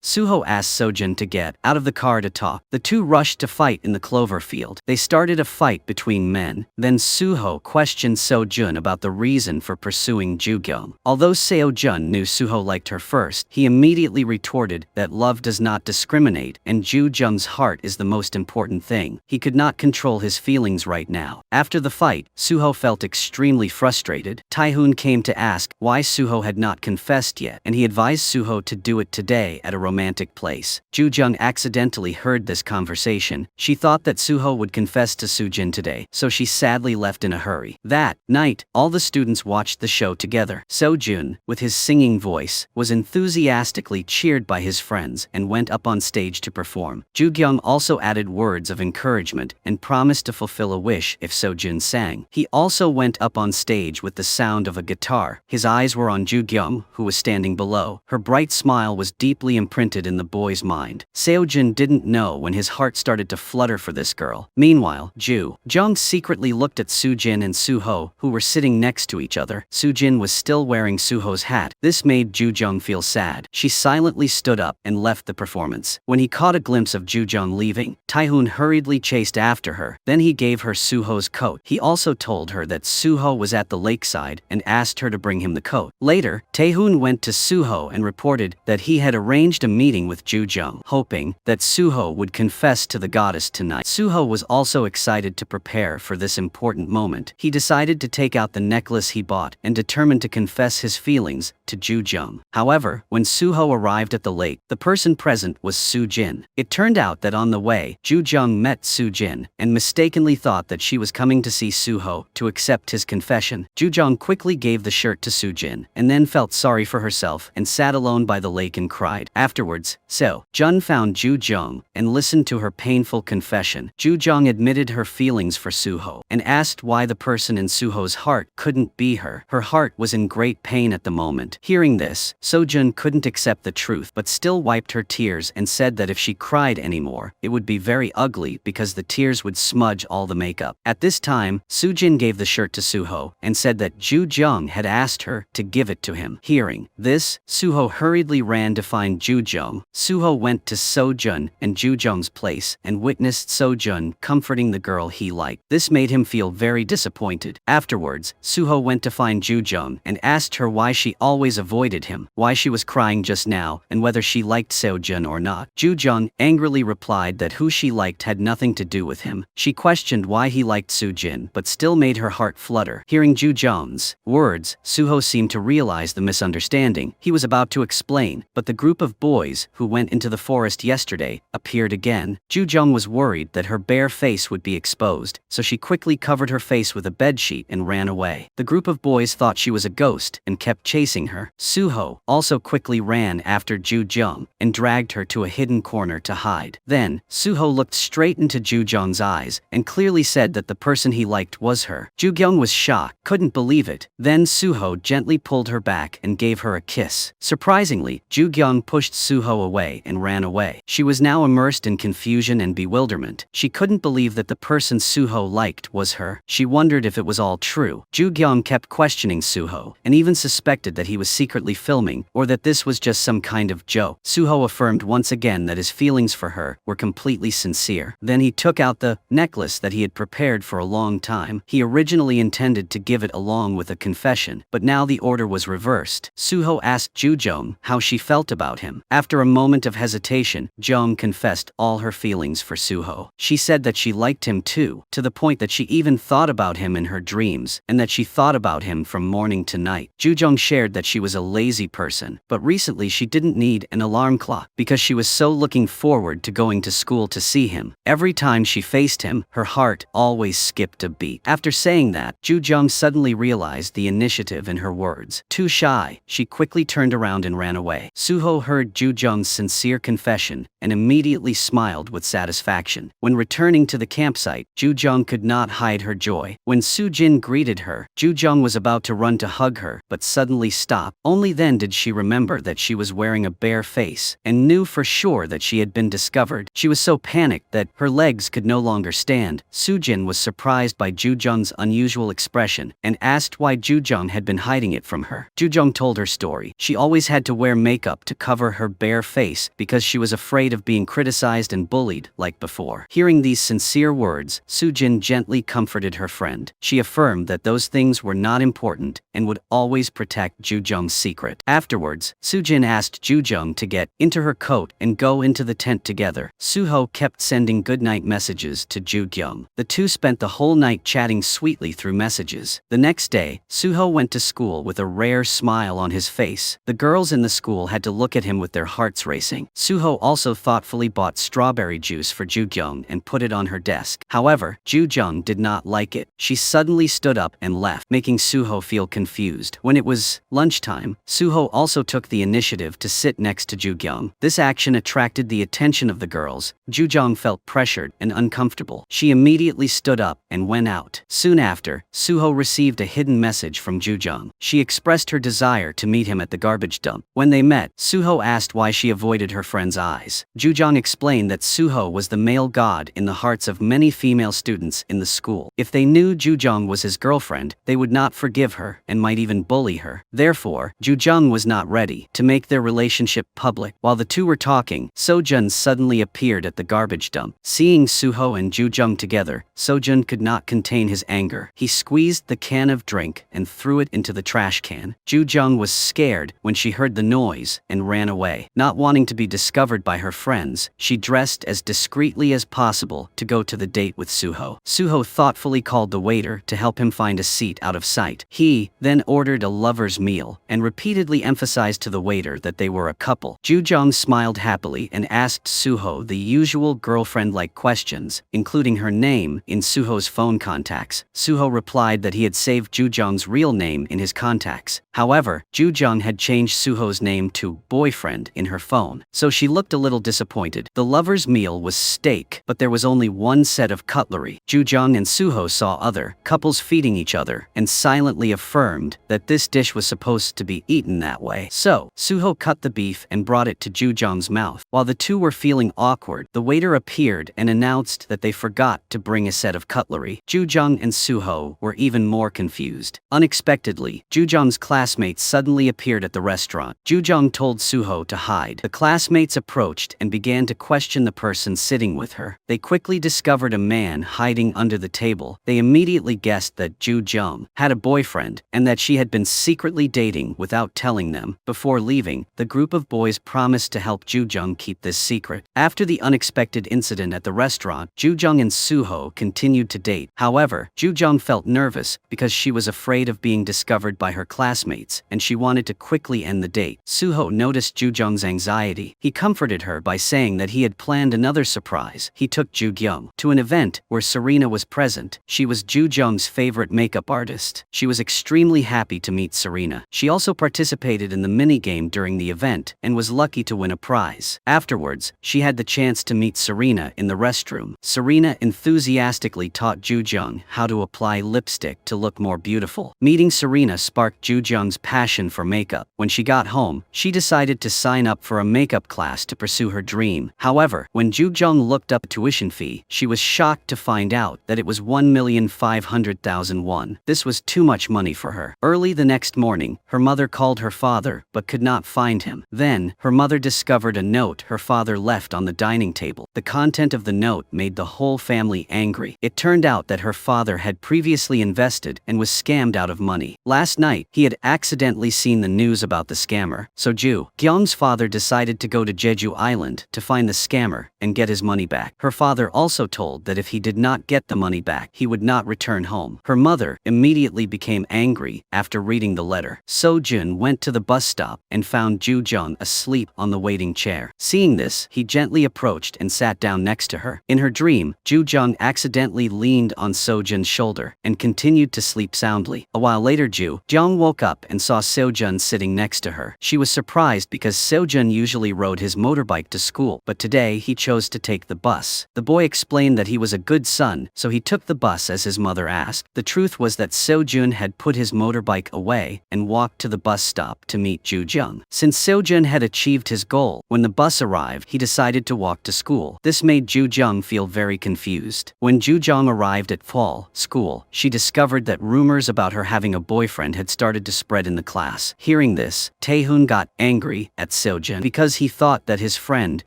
S1: Soo-ho asked So-jun to get out of the car to talk. The two rushed to fight in the clover field. They started a fight between men. Then Soo-ho questioned So-jun about the reason for pursuing Joo-gyung. Although Seo-jun knew Soo-ho liked her first, he immediately retorted that love does not discriminate and Joo-jung's heart is the most important thing. He could not control his feelings right now. After the fight, Soo-ho felt extremely frustrated. Taehoon came to ask why Soo-ho had not confessed yet, and he advised Soo-ho to do it today at a romantic place. Joo-jung accidentally heard this conversation. She thought that Soo-ho would confess to Soo-jin today, so she sadly left in a hurry. That night, all the students watched the show together. So-jun, with his singing voice, was enthusiastically cheered by his friends and went up on stage to perform. Joo-gyung also added words of encouragement and promised to fulfill a wish if So-jun sang. He also went up on stage with the sound of a guitar. His eyes were on Joo-gyung, who was standing below. Her bright smile was deeply imprinted in the boy's mind. Seo-jun didn't know when his heart started to flutter for this girl. Meanwhile, Joo-jung secretly looked at Soo-jin and Soo-ho, who were sitting next to each other. Soo-jin was still wearing Soo-ho's hat. This made Joo-jung feel sad. She silently stood up and left the performance. When he caught a glimpse of Joo-jung leaving, Taehoon hurriedly chased after her. Then he gave her Soo-ho's coat. He also told her that Soo-ho was at the lakeside and asked her to bring him the coat. Later, Taehoon went to Soo-ho and reported that he had arranged a meeting with Joo-jung, hoping that Soo-ho would confess to the goddess tonight. Soo-ho was also excited to prepare for this important moment. He decided to take out the necklace he bought and determined to confess his feelings to Joo-jung. However, when Soo-ho arrived at the lake, the person present was Soo-jin. It turned out that on the way, Joo-jung met Soo-jin and mistakenly thought that she was coming to see Soo-ho to accept his confession. Joo-jung quickly gave the shirt to Soo-jin and then felt sorry for herself and sat alone by the lake and cried. Afterwards, Seo-jun found Joo-jung and listened to her painful confession. Joo-jung admitted her feelings for Soo-ho and asked why the person in Soo-ho's heart couldn't be her. Her heart was in great pain at the moment. Hearing this, Seo-jun couldn't accept the truth but still wiped her tears and said that if she cried anymore, it would be very ugly because the tears would smudge all the makeup. At this time, Soo-jin gave the shirt to Soo-ho and said that Joo-jung had asked her to give it to him. Hearing this, Soo-ho hurriedly ran to find Joo-jung. Soo-ho went to Seo-jun and Joo-jung's place and witnessed Seo-jun comforting the girl he liked. This made him feel very disappointed. Afterwards, Soo-ho went to find Joo-jung and asked her why she always avoided him, why she was crying just now, and whether she liked Seo-jun or not. Joo-jung angrily replied that who she liked had nothing to do with him. She questioned why he liked Soo-jin but still made her heart flutter. Hearing Joo-jung's words, Soo-ho seemed to realize the misunderstanding. He was about to explain, but the group of boys who went into the forest yesterday appeared again. Joo-jung was worried that her bare face would be exposed, so she quickly quickly covered her face with a bedsheet and ran away. The group of boys thought she was a ghost and kept chasing her. Suho also quickly ran after Ju-jung and dragged her to a hidden corner to hide. Then, Suho looked straight into Ju-jung's eyes and clearly said that the person he liked was her. Ju-kyung was shocked, couldn't believe it. Then Suho gently pulled her back and gave her a kiss. Surprisingly, Ju-kyung pushed Suho away and ran away. She was now immersed in confusion and bewilderment. She couldn't believe that the person Suho liked was her. She wondered if it was all true. Ju-kyung kept questioning Suho and even suspected that he was secretly filming or that this was just some kind of joke. Suho affirmed once again that his feelings for her were completely sincere. Then he took out the necklace that he had prepared for a long time. He originally intended to give it along with a confession, but now the order was reversed. Suho asked Ju-jung how she felt about him. After a moment of hesitation, Jung confessed all her feelings for Suho. She said that she liked him too, to the point that she even thought about him in her dreams, and that she thought about him from morning to night. Ju-jung shared that she was a lazy person, but recently she didn't need an alarm clock because she was so looking forward to going to school to see him. Every time she faced him, her heart always skipped a beat. After saying that, Ju-jung suddenly realized the initiative in her words. Too shy, she quickly turned around and ran away. Suho heard Ju-jung's sincere confession and immediately smiled with satisfaction. When returning to the campsite, Ju-jung could not hide her joy. When Soo-jin greeted her, Ju-jung was about to run to hug her, but suddenly stopped. Only then did she remember that she was wearing a bare face and knew for sure that she had been discovered. She was so panicked that her legs could no longer stand. Soo-jin was surprised by Ju-jung's unusual expression and asked why Ju-jung had been hiding it from her. Ju-jung told her story. She always had to wear makeup to cover her bare face because she was afraid of being criticized and bullied like before. Hearing these sincere words, Soo-jin gently comforted her friend. She affirmed that those things were not important and would always protect Ju-jung's secret. Afterwards, Soo-jin asked Ju-jung to get into her coat and go into the tent together. Suho kept sending goodnight messages to Ju-kyung. The two spent the whole night chatting sweetly through messages. The next day, Suho went to school with a rare smile on his face. The girls in the school had to look at him with their hearts racing. Suho also thoughtfully bought strawberry juice for Ju-kyung and put it on her desk. However, Ju-jung did not like it. She suddenly stood up and left, making Suho feel confused. When it was lunchtime, Suho also took the initiative to sit next to Ju-kyung. This action attracted the attention of the girls. Ju-jung felt pressured and uncomfortable. She immediately stood up and went out. Soon after, Suho received a hidden message from Ju-jung. She expressed her desire to meet him at the garbage dump. When they met, Suho asked why she avoided her friend's eyes. Ju-jung explained that Suho was the male god in the hearts of many female students in the school. If they knew Ju-jung was his girlfriend, they would not forgive her and might even bully her. Therefore, Ju-jung was not ready to make their relationship public. While the two were talking, Soo-jun suddenly appeared at the garbage dump. Seeing Suho and Ju-jung together, Soo-jun could not contain his anger. He squeezed the can of drink and threw it into the trash can. Ju-jung was scared when she heard the noise and ran away. Not wanting to be discovered by her friends, she dressed as discreetly as possible to go to the date with Suho. Suho thoughtfully called the waiter to help him find a seat out of sight. He then ordered a lover's meal and repeatedly emphasized to the waiter that they were a couple. Ju-jung smiled happily and asked Suho the usual girlfriend-like questions, including her name in Suho's phone contacts. Suho replied that he had saved Ju-jung's real name in his contacts. However, Ju-jung had changed Suho's name to boyfriend in her phone, so she looked a little disappointed. The lover's meal was steak, but there was only one set of cutlery. Ju-jung and Suho saw other couples feeding each other and silently affirmed that this dish was supposed to be eaten that way. So, Suho cut the beef and brought it to Ju-jung's mouth. While the two were feeling awkward, the waiter appeared and announced that they forgot to bring a set of cutlery. Ju-jung and Suho were even more confused. Unexpectedly, Ju-jung's classmates suddenly appeared at the restaurant. Ju-jung told Suho to hide. The classmates approached and began to question the person sitting with her. They quickly discovered a man hiding under the table. They immediately guessed that Ju-jung had a boyfriend and that she had been secretly dating without telling them. Before leaving, the group of boys promised to help Ju-jung keep this secret. After the unexpected incident at the restaurant, Ju-jung and Suho continued to date. However, Ju-jung felt nervous because she was afraid of being discovered by her classmates classmates, and she wanted to quickly end the date. Suho noticed Ju Jung's anxiety. He comforted her by saying that he had planned another surprise. He took Ju Kyung to an event where Serena was present. She was Ju Jung's favorite makeup artist. She was extremely happy to meet Serena. She also participated in the minigame during the event and was lucky to win a prize. Afterwards, she had the chance to meet Serena in the restroom. Serena enthusiastically taught Ju Jung how to apply lipstick to look more beautiful. Meeting Serena sparked Ju Jung's passion for makeup. When she got home, she decided to sign up for a makeup class to pursue her dream. However, when Ju Jung looked up the tuition fee, she was shocked to find out that it was 1,500,000 won. This was too much money for her. Early the next morning, her mother called her father but could not find him. Then, her mother discovered a note her father left on the dining table. The content of the note made the whole family angry. It turned out that her father had previously invested and was scammed out of money. Last night, he had accidentally seen the news about the scammer, so Ju Kyung's father decided to go to Jeju Island to find the scammer and get his money back. Her father also told that if he did not get the money back, he would not return home. Her mother immediately became angry after reading the letter. So-jun went to the bus stop and found Ju Jung asleep on the waiting chair. Seeing this, he gently approached and sat down next to her. In her dream, Ju Jung accidentally leaned on So-jun's shoulder and continued to sleep soundly. A while later, Ju Jung woke up and saw So-jun sitting next to her. She was surprised because So-jun usually rode his motorbike to school, but today he chose to take the bus. The boy explained that he was a good son, so he took the bus as his mother asked. The truth was that So-jun had put his motorbike away and walked to the bus stop to meet Ju Jung. Since So-jun had achieved his goal, when the bus arrived, he decided to walk to school. This made Ju Jung feel very confused. When Ju Jung arrived at fall school, she discovered that rumors about her having a boyfriend had started to spread in the class. Hearing this, Taehoon got angry at So-jun because he thought that his friend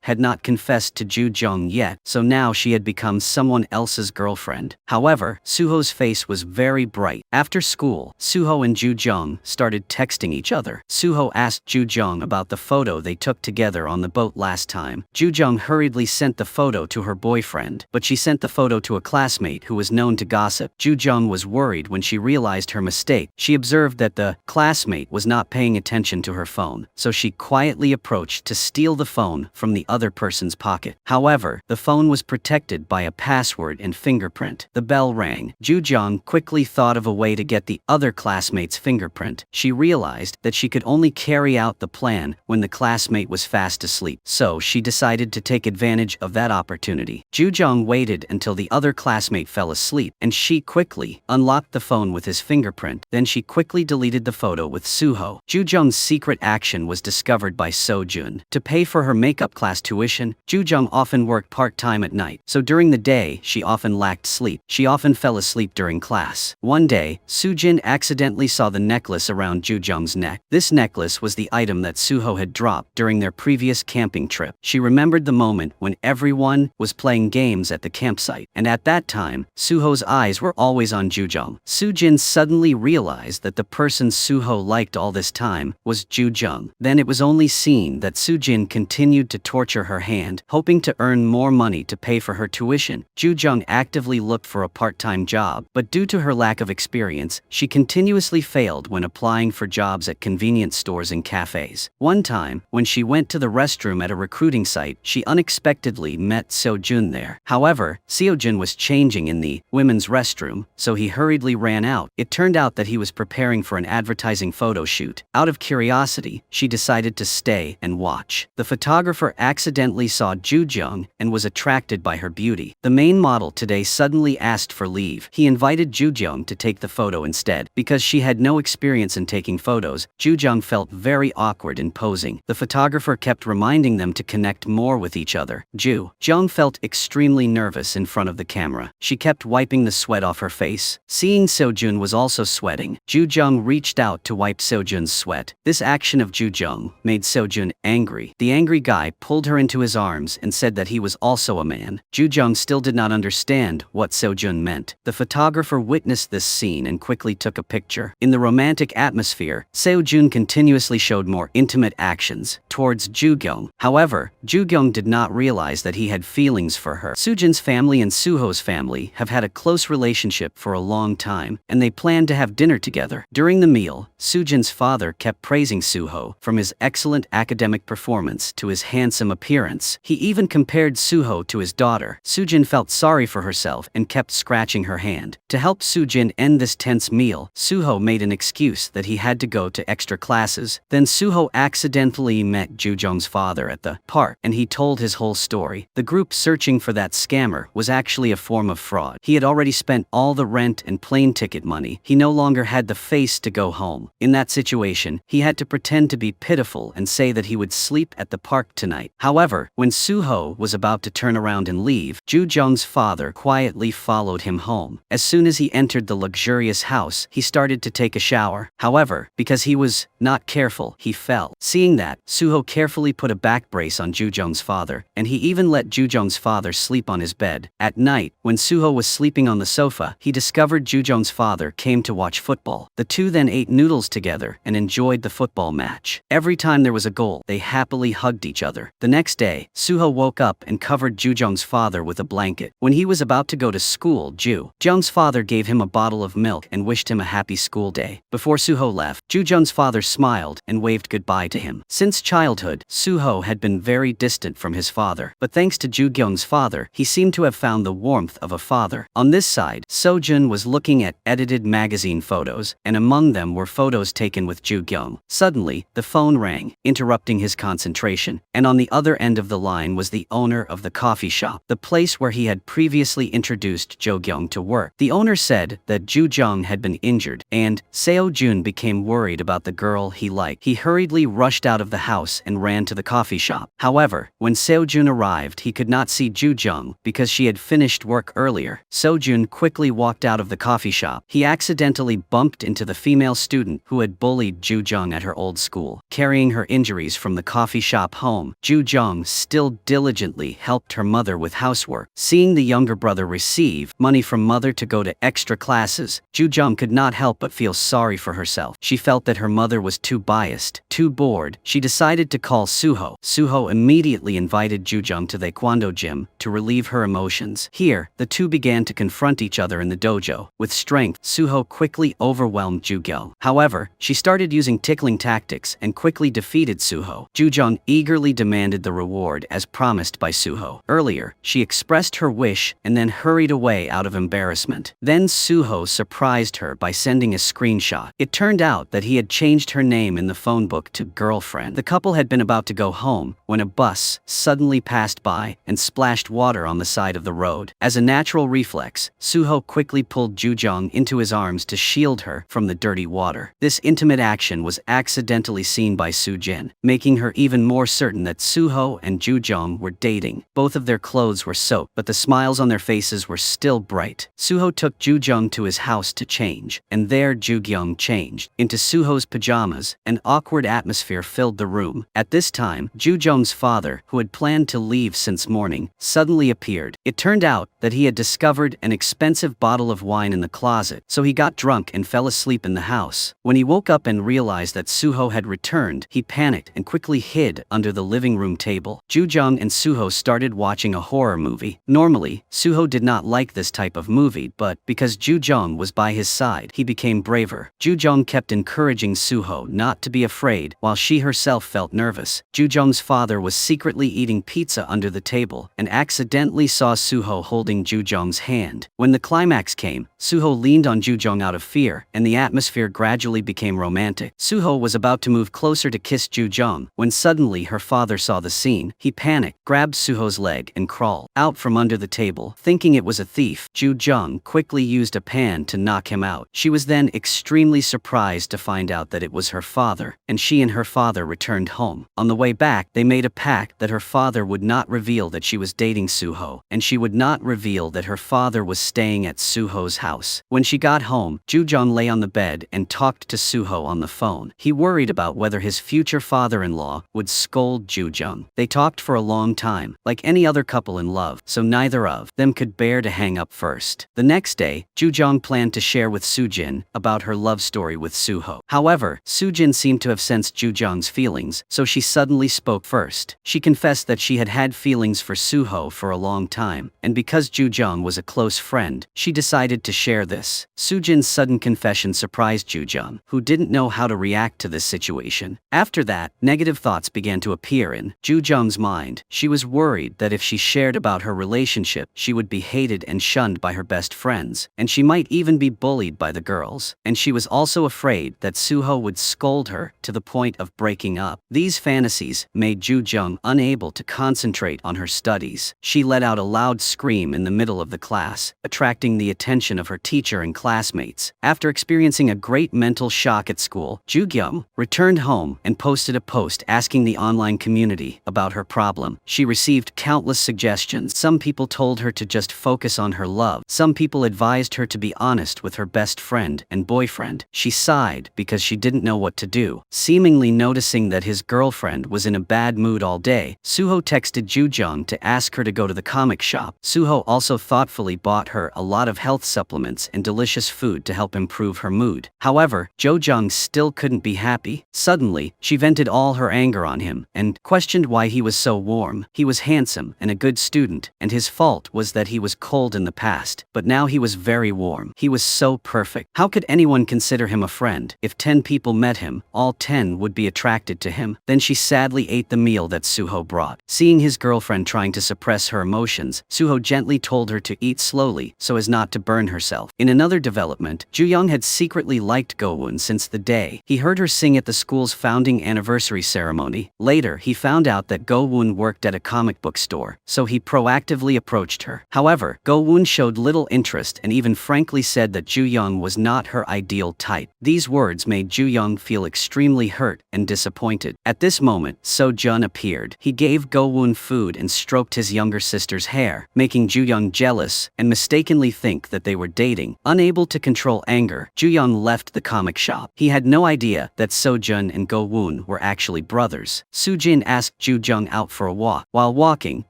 S1: had not confessed to Ju Jung yet, so now she had become someone else's girlfriend. However, Suho's face was very bright. After school, Suho and Ju Jung started texting each other. Suho asked Ju Jung about the photo they took together on the boat last time. Ju Jung hurriedly sent the photo to her boyfriend, but she sent the photo to a classmate who was known to gossip. Ju Jung was worried when she realized her mistake. She observed that the classmate was not paying attention to her phone, so she quietly approached to steal the phone from the other person's pocket. However, the phone was protected by a password and fingerprint. The bell rang. Ju Jung quickly thought of a way to get the other classmate's fingerprint. She realized that she could only carry out the plan when the classmate was fast asleep, so she decided to take advantage of that opportunity. Ju Jung waited until the other classmate fell asleep, and she quickly unlocked the phone with his fingerprint. Then she quickly deleted the photo with Suho. Ju Jung's secret action was discovered by So-jun. To pay for her makeup class tuition, Ju Jung often worked part-time at night, so during the day, she often lacked sleep. She often fell asleep during class. One day, Soo-jin accidentally saw the necklace around Ju Jung's neck. This necklace was the item that Suho had dropped during their previous camping trip. She remembered the moment when everyone was playing games at the campsite, and at that time, Suho's eyes were always on Ju Jung. Soo-jin suddenly realized that the person Suho liked all this time was Ju Jung. Then it was only seen that Soo-jin continued to torture her hand, hoping to earn more money to pay for her tuition. Ju Jung actively looked for a part-time job, but due to her lack of experience, she continuously failed when applying for jobs at convenience stores and cafes. One time, when she went to the restroom at a recruiting site, she unexpectedly met Seo-jun there. However, Seo-jun was changing in the women's restroom, so he hurriedly ran out. It turned out that he was preparing for an advertising photo shoot. Out of curiosity, she decided to stay and watch. The photographer accidentally saw Ju Jung and was attracted by her beauty. The main model today suddenly asked for leave. He invited Ju Jung to take the photo instead. Because she had no experience in taking photos, Ju Jung felt very awkward in posing. The photographer kept reminding them to connect more with each other. Ju Jung felt extremely nervous in front of the camera. She kept wiping the sweat off her face. Seeing Seo-jun was also sweating, Ju Jung reached out to wipe Seo-jun's sweat. This action of Ju Jung made Seo-jun angry. The angry guy pulled her into his arms and said that he was also a man. Ju Jung still did not understand what Seo-jun meant. The photographer witnessed this scene and quickly took a picture. In the romantic atmosphere, Seo-jun continuously showed more intimate actions towards Ju Kyung. However, Ju Kyung did not realize that he had feelings for her. Soo-jun's family and Suho's family have had a close relationship for a long time, and they planned to have dinner together. During the meal, meal, Soo-jin's father kept praising Soo-ho, from his excellent academic performance to his handsome appearance. He even compared Soo-ho to his daughter. Soo-jin felt sorry for herself and kept scratching her hand. To help Soo-jin end this tense meal, Soo-ho made an excuse that he had to go to extra classes. Then Soo-ho accidentally met Joo-jong's father at the park, and he told his whole story. The group searching for that scammer was actually a form of fraud. He had already spent all the rent and plane ticket money. He no longer had the face to go home. In that situation, he had to pretend to be pitiful and say that he would sleep at the park tonight. However, when Soo-ho was about to turn around and leave, Joo-jong's father quietly followed him home. As soon as he entered the luxurious house, he started to take a shower. However, because he was not careful, he fell. Seeing that, Soo-ho carefully put a back brace on Joo-jong's father, and he even let Joo-jong's father sleep on his bed. At night, when Soo-ho was sleeping on the sofa, he discovered Joo-jong's father came to watch football. The two then ate noodles together and enjoyed the football match. Every time there was a goal, they happily hugged each other. The next day, Soo-ho woke up and covered Joo-jong's father with a blanket. When he was about to go to school, Joo-jong's father gave him a bottle of milk and wished him a happy school day. Before Soo-ho left, Joo-jong's father smiled and waved goodbye to him. Since childhood, Soo-ho had been very distant from his father, but thanks to Joo-jong's father, he seemed to have found the warmth of a father. On this side, Soo-jin was looking at edited magazine photos, and among them were photos taken with Joo-jong. Suddenly, the phone rang, interrupting his concentration, and on the other end of the line was the owner of the coffee shop, the place where he had previously introduced Jo-kyung to work. The owner said that Joo-jong had been injured, and Seo-jun became worried about the girl he liked. He hurriedly rushed out of the house and ran to the coffee shop. However, when Seo-jun arrived, he could not see Joo-jong because she had finished work earlier. Seo-jun quickly walked out of the coffee shop. He accidentally bumped into the female student who had bullied Joo-jong at her old school. Carrying her injuries from the coffee shop home, Joo-jong still diligently helped her mother with housework. Seeing the younger brother receive money from mother to go to extra classes, Joo-jong could not help but feel sorry for herself. She felt that her mother was too biased, too bored. She decided to call Soo-ho. Soo-ho immediately invited Joo-jong to the taekwondo gym to relieve her emotions. Here, the two began to confront each other in the dojo. With strength, Soo-ho quickly overwhelmed Joo-kyung. However, she started using tickling tactics and quickly defeated Soo-ho. Joo-jong eagerly demanded the reward as promised by Soo-ho. Earlier, she expressed her wish and then hurried away out of embarrassment. Then Soo-ho surprised her by sending a screenshot. It turned out that he had changed her name in the phone book to girlfriend. The couple had been about to go home when a bus suddenly passed by and splashed water on the side of the road. As a natural reflex, Soo-ho quickly pulled Joo-jong into his arms to shield her from the dirty water. This intimate action was accidentally seen by Soo-jin, making her even more certain that Soo-ho and Joo-jong were dating. Both of their clothes were soaked, but the smiles on their faces were still bright. Soo-ho took Joo-jong to his house to change, and there Joo-kyung changed into Soo-ho's pajamas. An awkward atmosphere filled the room. At this time, Joo-jong's father, who had planned to leave since morning, suddenly appeared. It turned out that he had discovered an expensive bottle of wine in the closet, so he got drunk and fell asleep in the house. When he woke up and realized that Soo-ho had returned, he panicked and quickly hid under the living room table. Joo-jong and Soo-ho started watching a horror movie. Normally, Soo-ho did not like this type of movie, but because Joo-jong was by his side, he became braver. Joo-jong kept encouraging Soo-ho not to be afraid, while she herself felt nervous. Joo-jong's father was secretly eating pizza under the table and accidentally saw Soo-ho holding Joo-jong's hand. When the climax came, Soo-ho leaned on Joo-jong out of fear, and the atmosphere gradually became romantic. Soo-ho was about to move closer to kiss Joo-jong when suddenly her father saw the scene. He panicked, grabbed Soo-ho's leg and crawled out from under the table. Thinking it was a thief, Joo-jong quickly used a pan to knock him out. She was then extremely surprised to find out that it was her father, and she and her father returned home. On the way back, they made a pact that her father would not reveal that she was dating Soo-ho, and she would not reveal that her father was staying at Soo-ho's house. When she got home, Joo-jong lay on the bed and talked to Soo-ho on the phone. He worried about whether his future father-in-law would scold Joo-jong. They talked for a long time, like any other couple in love, so neither of them could bear to hang up first. The next day, Joo-jong planned to share with Soo-jin about her love story with Soo-ho. However, Soo-jin seemed to have sensed Joo-jong's feelings, so she suddenly spoke first. She confessed that she had had feelings for Soo-ho for a long time, and because Joo-jong was a close friend, she decided to share this. Soo-jin's sudden confession surprised Joo-jong. Joo-jung, who didn't know how to react to this situation. After that, negative thoughts began to appear in Joo-jung's mind. She was worried that if she shared about her relationship, she would be hated and shunned by her best friends, and she might even be bullied by the girls. And she was also afraid that Suho would scold her to the point of breaking up. These fantasies made Joo-jung unable to concentrate on her studies. She let out a loud scream in the middle of the class, attracting the attention of her teacher and classmates. After experiencing a great mental shock at school, Joo-jung returned home and posted a post asking the online community about her problem. She received countless suggestions. Some people told her to just focus on her love. Some people advised her to be honest with her best friend and boyfriend. She sighed because she didn't know what to do. Seemingly noticing that his girlfriend was in a bad mood all day, Suho texted Joo-jung to ask her to go to the comic shop. Suho also thoughtfully bought her a lot of health supplements and delicious food to help improve her mood. However, Joo-jung still couldn't be happy. Suddenly, she vented all her anger on him and questioned why he was so warm. He was handsome and a good student, and his fault was that he was cold in the past, but now he was very warm. He was so perfect. How could anyone consider him a friend? If 10 people met him, all 10 would be attracted to him. Then she sadly ate the meal that Suho brought. Seeing his girlfriend trying to suppress her emotions, Suho gently told her to eat slowly so as not to burn herself. In another development, Joo-jung had secretly liked Go-woon since the day he heard her sing at the school's founding anniversary ceremony. Later, he found out that Go-woon worked at a comic book store, so he proactively approached her. However, Go-woon showed little interest and even frankly said that Joo-jung was not her ideal type. These words made Joo-jung feel extremely hurt and disappointed. At this moment, So-jun appeared. He gave Go-woon food and stroked his younger sister's hair, making Joo-jung jealous and mistakenly think that they were dating. Unable to control anger, Joo-jung left the comic shop. He had no idea that So-jun and Go-woon were actually brothers. Soo-jin asked Joo-jung out for a walk. While walking,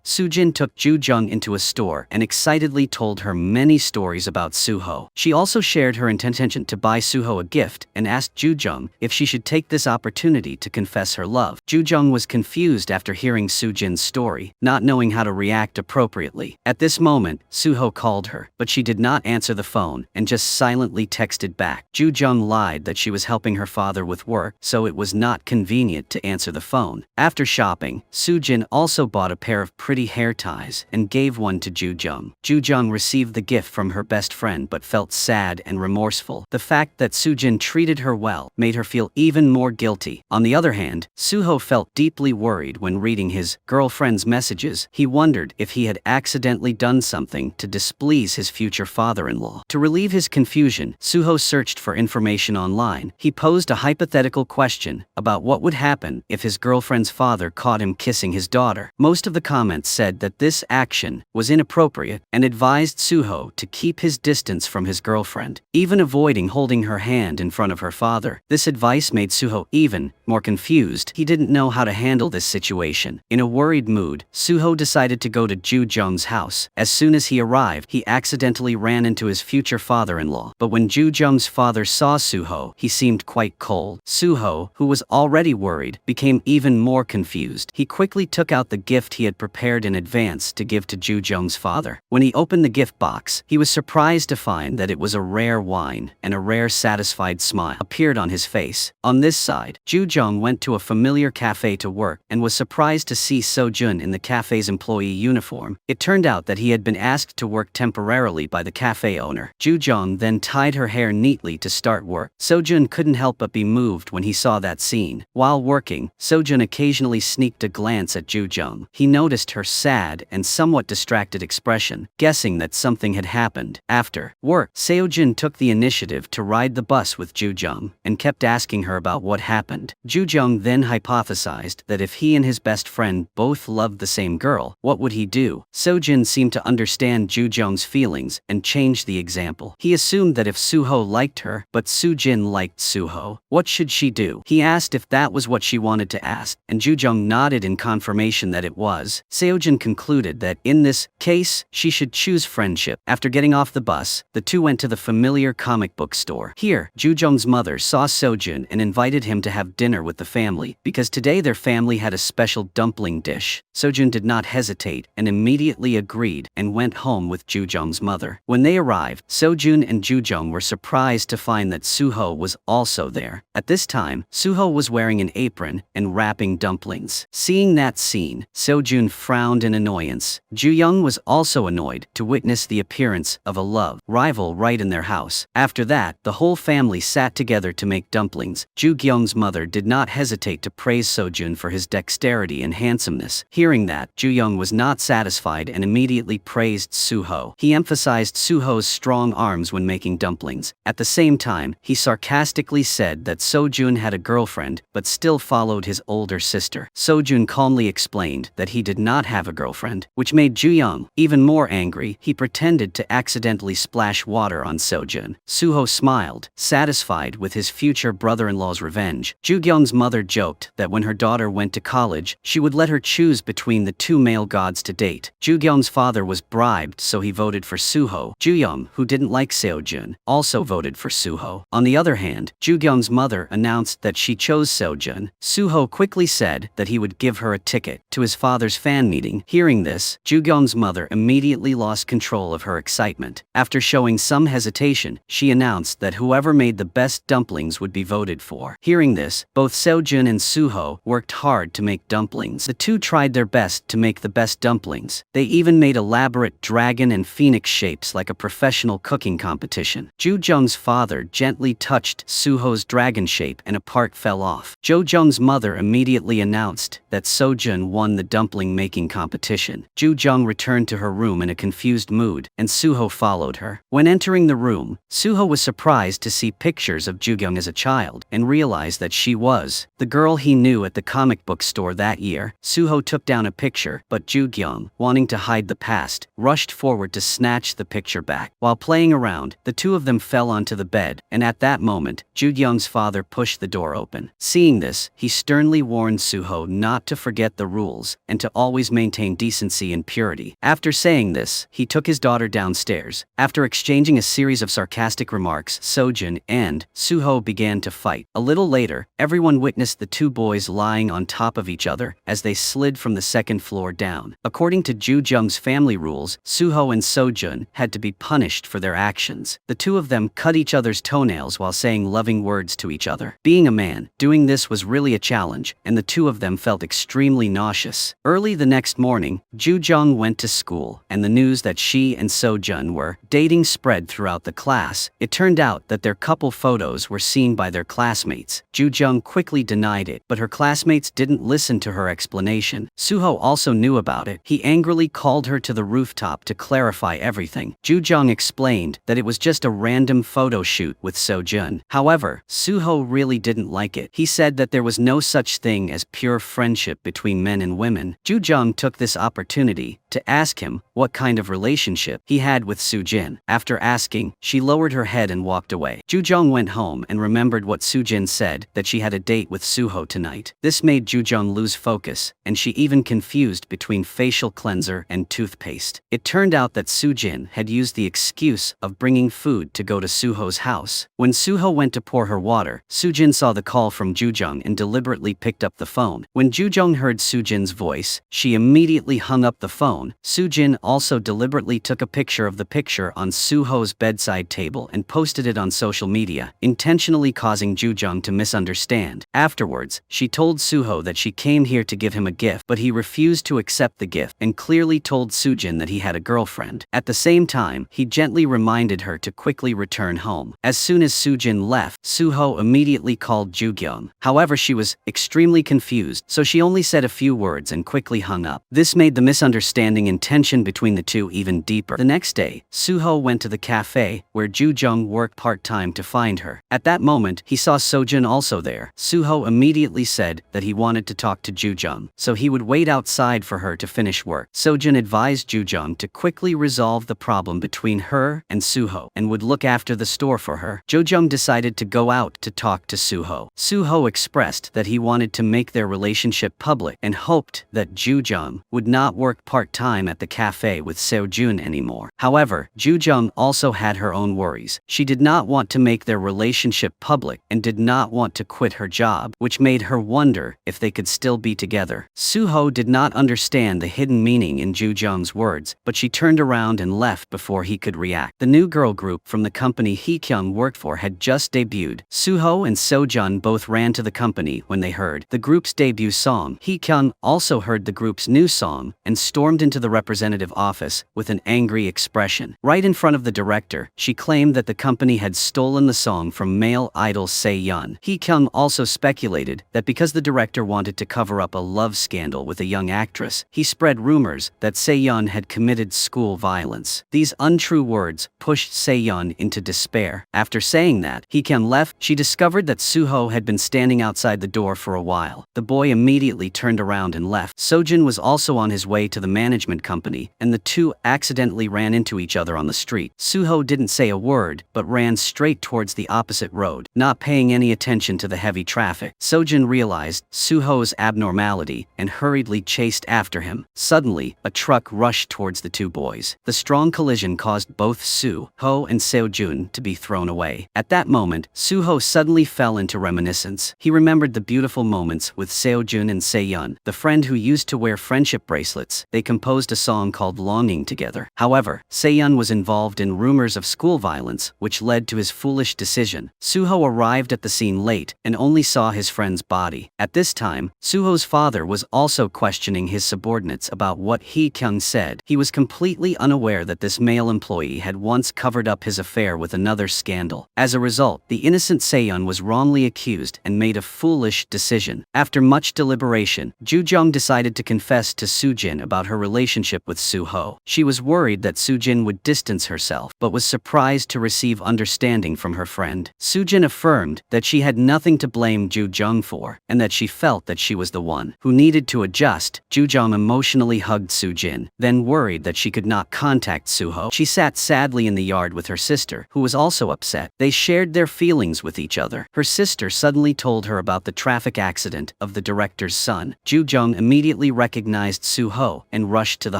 S1: Soo-jin took Joo-jung into a store and excitedly told her many stories about Suho. She also shared her intention to buy Suho a gift and asked Joo-jung if she should take this opportunity to confess her love. Joo-jung was confused after hearing Soo-jin's story, not knowing how to react appropriately. At this moment, Suho called her, but she did not answer the phone and just silently texted back. Joo-jung lied that she was helping her father with work, so it was not convenient to answer the phone. After shopping, Soo-jin also bought a pair of pretty hair ties and gave one to Joo-jung. Joo-jung received the gift from her best friend but felt sad and remorseful. The fact that Soo-jin treated her well made her feel even more guilty. On the other hand, Suho felt deeply worried when reading his girlfriend's messages. He wondered if he had accidentally done something to displease his future father-in-law. To relieve his confusion, Suho searched for information online. He posed a hypothetical question about what would happen if his girlfriend's father caught him kissing his daughter. Most of the comments said that this action was inappropriate and advised Suho to keep his distance from his girlfriend, even avoiding holding her hand in front of her father. This advice made Suho even more confused. He didn't know how to handle this situation. In a worried mood, Suho decided to go to Joo-jung's house. As soon as he arrived, he accidentally ran into his future father-in-law. But when Joo-jung's father saw Suho, he seemed quite cold. Suho, who was already worried, became even more confused. He quickly took out the gift he had prepared in advance to give to Joo-jung's father. When he opened the gift box, he was surprised to find that it was a rare wine, and a rare satisfied smile appeared on his face. On this side, Joo-jung went to a familiar cafe to work and was surprised to see So-jun in the cafe's employee uniform. It turned out that he had been asked to work temporarily by the cafe owner. Joo-jung then tied her hair neatly to start work. So-jun couldn't help but be moved when he saw that scene. While working, So-jun occasionally sneaked a glance at Joo-jung. He noticed her sad and somewhat distracted expression, guessing that something had happened. After work, Seo-jin took the initiative to ride the bus with Joo-jung and kept asking her about what happened. Joo-jung then hypothesized that if he and his best friend both loved the same girl, what would he do? So-jin seemed to understand Joo-jung's feelings and changed the example. He assumed that if Suho liked her, but Soo-jin liked Suho, what should she do? He asked if that was what she wanted to ask, and Joo-jung nodded in confirmation that it was. Seo-jin concluded that in this case, she should choose friendship. After getting off the bus, the two went to the familiar comic book store. Here, Joo-jung's mother saw So-jin and invited him to have dinner with the family, because today their family had a special dumpling dish. So-jin did not hesitate and immediately agreed and went home with Joo-jung's mother. When they arrived, So-jun and Joo-jung were surprised to find that Suho was also there. At this time, Suho was wearing an apron and wrapping dumplings. Seeing that scene, Sojun frowned in annoyance. Ju-young was also annoyed to witness the appearance of a love rival right in their house. After that, the whole family sat together to make dumplings. Ju-gyung's mother did not hesitate to praise Sojun for his dexterity and handsomeness. Hearing that, Ju-young was not satisfied and immediately praised Suho. He emphasized Suho's strong arms when making dumplings. At the same time, he sarcastically said that Sojun had a girlfriend but still followed his older sister. Sojun calmly explained that he did not have a girlfriend, which made Ju-young even more angry. He pretended to accidentally splash water on Sojun. Suho smiled, satisfied with his future brother-in-law's revenge. Ju-gyung's mother joked that when her daughter went to college, she would let her choose between the two male gods to date. Ju-gyung's father was bribed, so he voted for Suho. Ju-young, who didn't like Sojun, also voted for Suho. On the other hand, Ju-gyung's mother announced that she chose Sojun. Suho quickly said that he would give her a ticket to his father's fan meeting. Hearing this, Ju-gyung's mother immediately lost control of her excitement. After showing some hesitation, she announced that whoever made the best dumplings would be voted for. Hearing this, both Sojun and Suho worked hard to make dumplings. The two tried their best to make the best dumplings. They even made elaborate dragon and phoenix shapes like a professional cooking competition. Ju-jung's father gently touched Suho's dragon shape and a part fell off. Jo-jung's mother immediately announced that Sojun won the dumpling making competition. Ju-jung returned to her room in a confused mood, and Suho followed her. When entering the room, Suho was surprised to see pictures of Ju-jung as a child, and realized that she was the girl he knew at the comic book store that year. Suho took down a picture, but Ju-gyung, wanting to hide the past, rushed forward to snatch the picture back. While playing around, the two of them fell onto the bed, and at that moment, Ju-gyung's father pushed the door open. Seeing this, he sternly warned Suho not to forget the rules, and to always maintain decency and purity. After saying this, he took his daughter downstairs. After exchanging a series of sarcastic remarks, Sojun and Suho began to fight. A little later, everyone witnessed the two boys lying on top of each other as they slid from the second floor down. According to Ju-jung's family rules, Suho and Sojun had to be punished for their actions. The two of them cut each other's toenails while saying loving words to each other. Being a man, doing this was really a challenge, and the two of them felt extremely nauseous. Early the next morning, Ju-jung went to school, and the news that she and Sojun were dating spread throughout the class. It turned out that their couple photos were seen by their classmates. Ju-jung quickly denied it, but her classmates didn't listen to her explanation. Suho also knew about it. He angrily called her to the rooftop to clarify everything. Ju-jung explained that it was just a random photo shoot with Sojun. However, Suho really didn't like it. He said that there was no such thing as pure friendship between men and women. Ju-jung took this opportunity to ask him what kind of relationship he had with Sujin. After asking, she lowered her head and walked away. Ju-jung went home and remembered what Sujin said, that she had a date with Suho tonight. This made Ju-jung lose focus, and she even confused between facial cleanser and toothpaste. It turned out that Sujin had used the excuse of bringing food to go to Suho's house. When Suho went to pour her water, Sujin saw the call from Ju-jung and deliberately picked up the phone. When Ju-jung heard Sujin's voice, she immediately hung up the phone. Sujin also deliberately took a picture of the picture on Suho's bedside table and posted it on social media, intentionally causing Ju-jung to misunderstand. Afterwards, she told Suho that she came here to give him a gift, but he refused to accept the gift and clearly told Sujin that he had a girlfriend. At the same time, he gently reminded her to quickly return home. As soon as Sujin left, Suho immediately called Ju-gyung. However, she was extremely confused, so she only said a few words and quickly hung up. This made the misunderstanding and tension between the two even deeper. The next day, Suho went to the cafe where Ju-jung worked part-time to find her. At that moment, he saw Sojun also there. Suho immediately said that he wanted to talk to Ju-jung, so he would wait outside for her to finish work. Sojun advised Ju-jung to quickly resolve the problem between her and Suho, and would look after the store for her. Ju-jung decided to go out to talk to Suho. Suho expressed that he wanted to make their relationship public and hoped that Ju-jung would not work part-time at the cafe with Sojun anymore. However, Ju-jung also had her own worries. She did not want to make their relationship public and did not want to quit her job, which made her wonder if they could still be together. Suho did not understand the hidden meaning in Ju-jung's words, but she turned around and left before he could react. The new girl group from the company Hekyung worked worked for had just debuted. Suho and Sojun both ran to the company when they heard the group's debut song. Hee-kyung also heard the group's new song and stormed into the representative office with an angry expression. Right in front of the director, she claimed that the company had stolen the song from male idol Se-yeon. Hee-kyung also speculated that because the director wanted to cover up a love scandal with a young actress, he spread rumors that Se-yeon had committed school violence. These untrue words pushed Se-yeon into despair. After saying that, Hee-kyung left. She discovered that Suho had been standing outside the door for a while. The boy immediately turned around and left. Sojun was also on his way to the management company, and the two accidentally ran into each other on the street. Suho didn't say a word, but ran straight towards the opposite road, not paying any attention to the heavy traffic. Sojun realized Suho's abnormality and hurriedly chased after him. Suddenly, a truck rushed towards the two boys. The strong collision caused both Suho and Sojun to be thrown away. At that moment, Suho suddenly fell into reminiscence. He remembered the beautiful moments with Sojun and Se-yeon, the friend who used to wear friendship bracelets. They composed a song called Longing together. However, Se-yeon was involved in rumors of school violence, which led to his foolish decision. Suho arrived at the scene late and only saw his friend's body. At this time, Suho's father was also questioning his subordinates about what Hee-kyung said. He was completely unaware that this male employee had once covered up his affair with another scandal. As a result, the innocent Se-yeon was wrongly accused and made a foolish decision. After much deliberation, Ju-jung decided to confess to Sujin about her relationship with Suho. She was worried that Sujin would distance herself, but was surprised to receive understanding from her friend. Sujin affirmed that she had nothing to blame Ju-jung for, and that she felt that she was the one who needed to adjust. Ju-jung emotionally hugged Sujin, then worried that she could not contact Suho. She sat sadly in the yard with her sister, who was also upset. They shared their feelings with each other. Her sister suddenly told her about the traffic accident of the director's son. Ju-jung immediately recognized Suho and rushed to the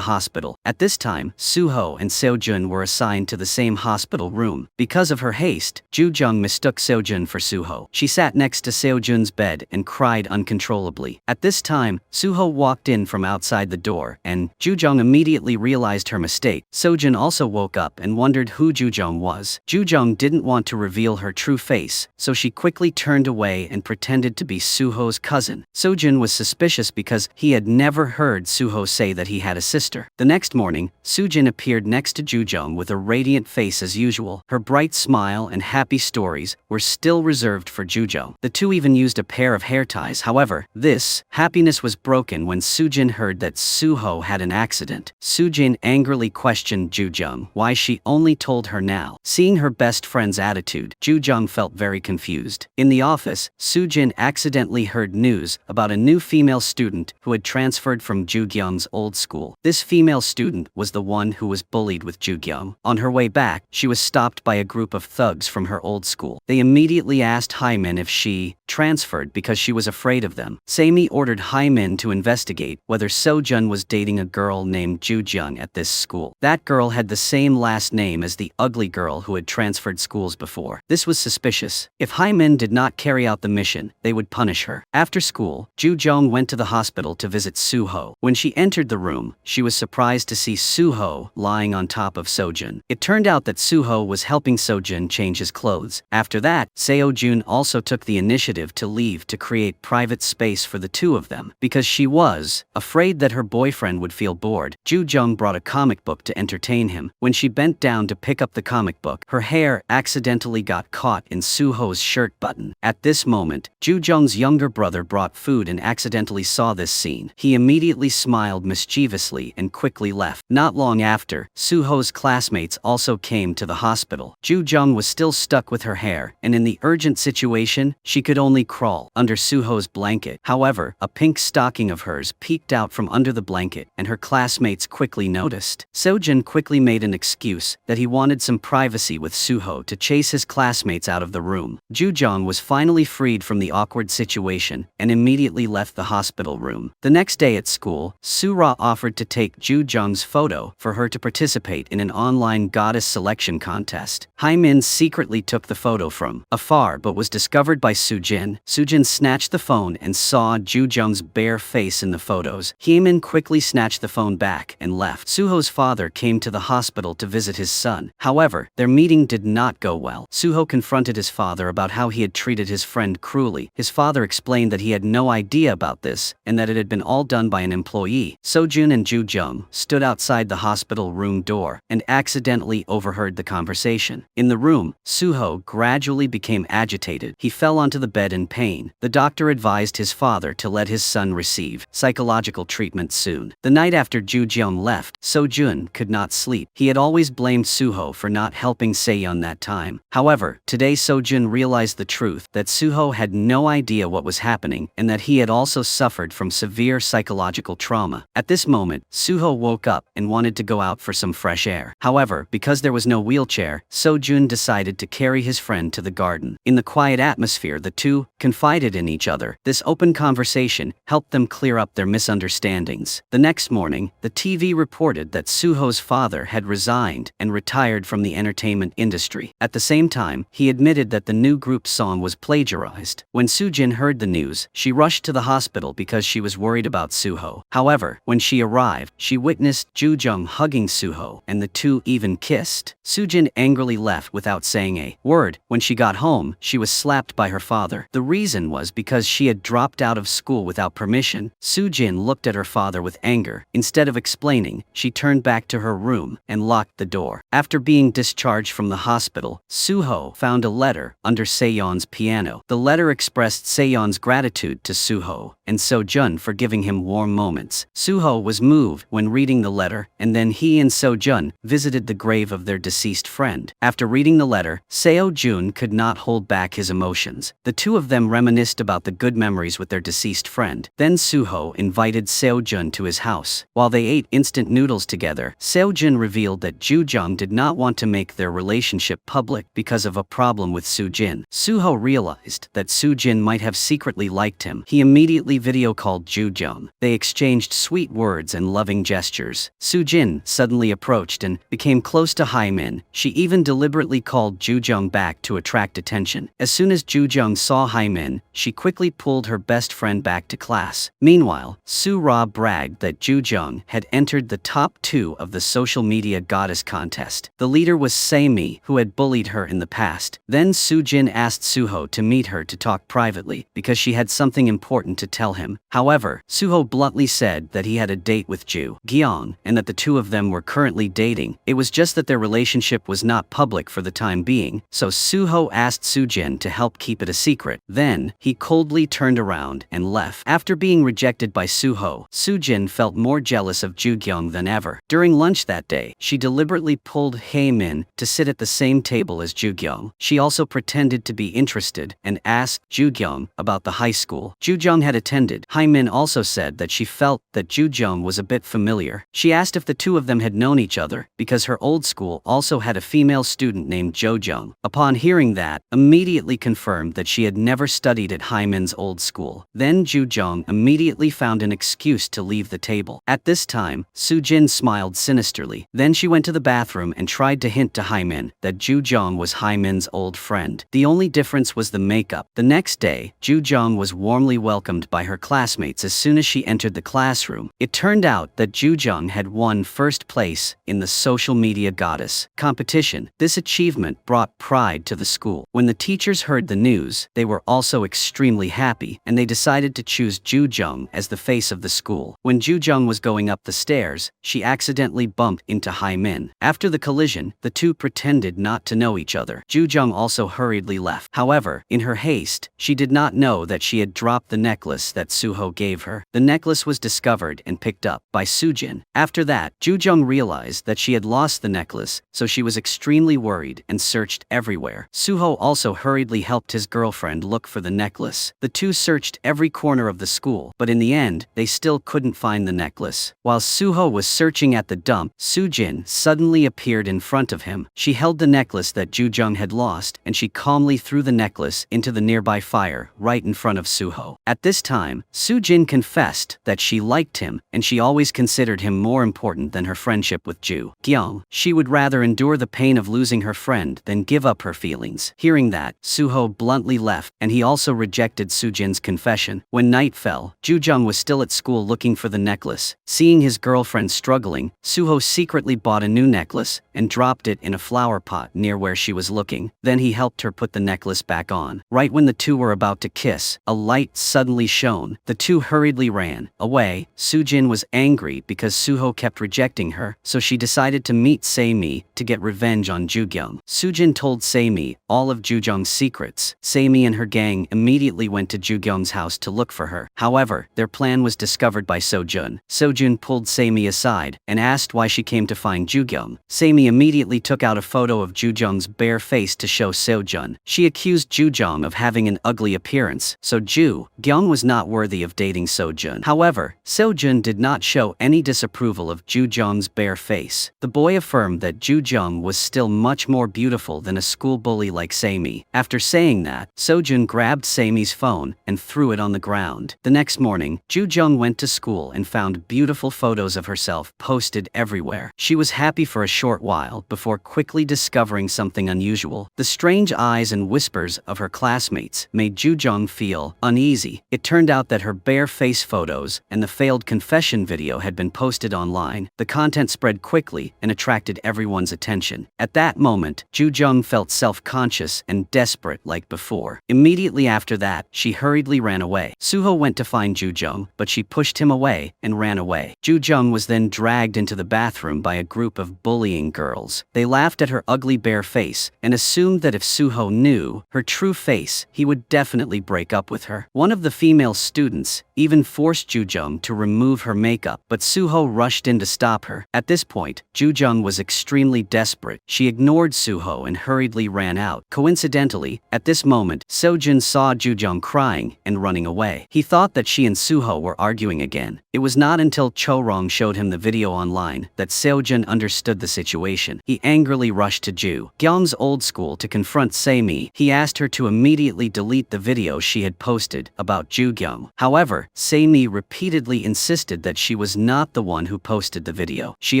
S1: hospital. At this time, Suho and Sojun were assigned to the same hospital room. Because of her haste, Ju-jung mistook Sojun for Suho. She sat next to Sojun's bed and cried uncontrollably. At this time, Suho walked in from outside the door, and Ju-jung immediately realized her mistake. Sojun also woke up and wondered who Ju-jung was. Ju-jung didn't want to reveal her true face, so she quickly turned away and pretended to be Suho's cousin. Sojun was suspicious because he had never heard Suho say that he had a sister. The next morning, Sujin appeared next to Ju-jung with a radiant face as usual. Her bright smile and happy stories were still reserved for Ju-jung. The two even used a pair of hair ties. However, this happiness was broken when Sujin heard that Suho had an accident. Sujin angrily questioned Ju-jung why she only told her now. Seeing her best friend's attitude, Ju-jung felt very confused. In the office, Sujin accidentally heard news about a new female student who had transferred from Ju-gyung's old school. This female student was the one who was bullied with Ju-gyung. On her way back, she was stopped by a group of thugs from her old school. They immediately asked Haimin if she transferred because she was afraid of them. Saemi ordered Haimin to investigate whether Sojun was dating a girl named Ju-jung at this school. That girl had the same last name as the ugly girl who had transferred schools before. This was suspicious. If Haimin did not carry out the mission, they would punish her. After school, Ju-jung went to the hospital to visit Suho. When she entered the room, she was surprised to see Suho lying on top of Sojun. It turned out that Suho was helping Sojun change his clothes. After that, Seo-jun also took the initiative to leave to create private space for the two of them. Because she was afraid that her boyfriend would feel bored, Ju-jung brought a comic book to entertain him. When she bent down to pick up the comic book, her hair accidentally got caught in Suho's shirt button. At this moment, Ju-jung's younger brother brought food and accidentally saw this scene. He immediately smiled mischievously and quickly left. Not long after, Suho's classmates also came to the hospital. Ju-jung was still stuck with her hair, and in the urgent situation, she could only crawl under Suho's blanket. However, a pink stocking of hers peeked out from under the blanket, and her classmates quickly noticed. Sojun quickly made an excuse that he wanted some privacy with Suho to chase his classmates out of the room. Ju-jung was finally freed from the awkward situation and immediately left the hospital room. The next day at school, Sura offered to take Ju-jung's photo for her to participate in an online goddess selection contest. Haimin secretly took the photo from afar but was discovered by Sujin. Sujin snatched the phone and saw Ju-jung's bare face in the photos. Haimin quickly snatched the phone back and left. Suho's father came to the hospital to visit his son. However, their meeting did not go well. Suho confronted his father about how he had treated his friend cruelly. His father explained that he had no idea about this, and that it had been all done by an employee. Sojun and Ju-jung stood outside the hospital room door, and accidentally overheard the conversation. In the room, Suho gradually became agitated. He fell onto the bed in pain. The doctor advised his father to let his son receive psychological treatment soon. The night after Ju-jung left, Sojun could not sleep. He had always blamed Suho for not helping Seyeon that time. However, today Sojun realized the truth, that Suho had no idea what was happening, and that he had also suffered from severe psychological trauma. At this moment, Suho woke up and wanted to go out for some fresh air. However, because there was no wheelchair, Sojun decided to carry his friend to the garden. In the quiet atmosphere, the two confided in each other. This open conversation helped them clear up their misunderstandings. The next morning, the TV reported that Suho's father had resigned and retired from the entertainment industry. At the same time, he admitted that the new group song was plagiarized. When Sujin heard the news, she rushed to the hospital because she was worried about Suho. However, when she arrived, she witnessed Ju-jung hugging Suho, and the two even kissed. Sujin angrily left without saying a word. When she got home, she was slapped by her father. The reason was because she had dropped out of school without permission. Sujin looked at her father with anger. Instead of explaining, she turned back to her room and locked the door. After being discharged from the hospital, Suho found a letter under Seyeon's piano. The letter expressed Seyeon's gratitude to Suho and Sojun for giving him warm moments. Suho was moved when reading the letter, and then he and Sojun visited the grave of their deceased friend. After reading the letter, Seo-jun could not hold back his emotions. The two of them reminisced about the good memories with their deceased friend. Then Suho invited Seo-jun to his house. While they ate instant noodles together, Seo-jun revealed that Ju-jung did not want to make their relationship public because of a problem with Soo-jin. Suho realized that Soo-jin might have secretly liked him. He immediately video called Ju-jung. They exchanged sweet words and loving gestures. Soo-jin suddenly approached and became close to Hae-min. She even deliberately called Ju-jung back to attract attention. As soon as Ju-jung saw Hae-min, she quickly pulled her best friend back to class. Meanwhile, Soo-ra bragged that Ju-jung had entered the top 2 of the social media goddess contest. The leader was Se-mi, who had bullied her in the past. Then Soo-jin asked Suho to meet her to talk privately, because she had something important to tell him. However, Suho bluntly said that he had a date with Ju-gyung, and that the two of them were currently dating. It was just that their relationship was not public for the time being, so Suho asked Soo-jin to help keep it a secret. Then, he coldly turned around and left. After being rejected by Suho, Soo-jin felt more jealous of Ju-gyung than ever. During lunch that day, she deliberately pulled Hae-min to sit at the same table as Ju-gyung. She also pretended to be interested and asked Ju-gyung about the high school Ju-jung had attended. Hae-min also said that she felt that Ju-jung was a bit familiar. She asked if the two of them had known each other, because her old school also had a female student named Jo-jung. Upon hearing that, immediately confirmed that she had never studied at Hae-min's old school. Then Ju-jung immediately found an excuse to leave the table. At this time, Soo-jin smiled sinisterly. Then she went to the bathroom and tried to hint to Hae-min that Ju-jung was Hae-min's old friend. The only difference was the makeup. The next day, Ju-jung was warmly welcomed by her classmates as soon as she entered the classroom. It turned out that Ju-jung had won first place in the social media goddess competition. This achievement brought pride to the school. When the teachers heard the news, they were also extremely happy, and they decided to choose Ju-jung as the face of the school. When Ju-jung was going up the stairs, she accidentally bumped into Hae-min. After the collision, the two pretended not to know each other. Ju-jung also hurriedly left. However, in her haste, she did not know that she had dropped the necklace that Suho gave her. The necklace was discovered and picked up by Soo-jin. After that, Ju-jung realized that she had lost the necklace, so she was extremely worried and searched everywhere. Suho also hurriedly helped his girlfriend look for the necklace. The two searched every corner of the school, but in the end, they still couldn't find the necklace. While Suho was searching at the dump, Soo-jin suddenly appeared in front of him. She held the necklace that Ju-jung had lost, and she calmly threw the necklace into the nearby fire right in front of Suho. At this time, Soo-jin confessed that she liked him, and she always considered him more important than her friendship with Ju-gyung. She would rather endure the pain of losing her friend than give up her feelings. Hearing that, Suho bluntly left, and he also rejected Soo-jin's confession. When night fell, Ju-jung was still at school looking for the necklace. Seeing his girlfriend struggling, Suho secretly bought a new necklace and dropped it in a flower pot near where where she was looking. Then he helped her put the necklace back on. Right when the two were about to kiss, a light suddenly shone. The two hurriedly ran away. Soojin was angry because Suho kept rejecting her, so she decided to meet Saemi to get revenge on Joogyung. Soojin told Saemi all of Joogyung's secrets. Saemi and her gang immediately went to Joogyung's house to look for her. However, their plan was discovered by Sojun. Sojun pulled Saemi aside and asked why she came to find Joogyung. Saemi immediately took out a photo of Joogyung's bare face to show Sojun. She accused Joogyung of having an ugly appearance, so Joogyung was not worthy of dating Sojun. However, Sojun did not show any disapproval of Joogyung's bare face. The boy affirmed that Joogyung was still much more beautiful than a school bully like Saemi. After saying that, Sojun grabbed Saemi's phone and threw it on the ground. The next morning, Joogyung went to school and found beautiful photos of herself posted everywhere. She was happy for a short while before quickly discovering something unusual. The strange eyes and whispers of her classmates made Joogyung feel uneasy. It turned out that her bare face photos and the failed confession video had been posted online. The content spread quickly and attracted everyone's attention. At that moment, Joogyung felt self-conscious and desperate like before. Immediately after that, she hurriedly ran away. Suho went to find Joogyung, but she pushed him away and ran away. Joogyung was then dragged into the bathroom by a group of bullying girls. They laughed at her ugly bare face and assumed that if Suho knew her true face, he would definitely break up with her. One of the female students even forced Joogyung to remove her makeup, but Suho rushed in to stop her. At this point, Joogyung was extremely desperate. She ignored Suho and hurriedly ran out. Coincidentally, at this moment, Sojun saw Joogyung crying and running away. He thought that she and Suho were arguing again. It was not until Chorong showed him the video online that Sojun understood the situation. He angrily rushed to Joogyung's old school to confront Saemi. He asked her to immediately delete the video she had posted about Joogyung. However, Saemi repeatedly insisted that she was not the one who posted the video. She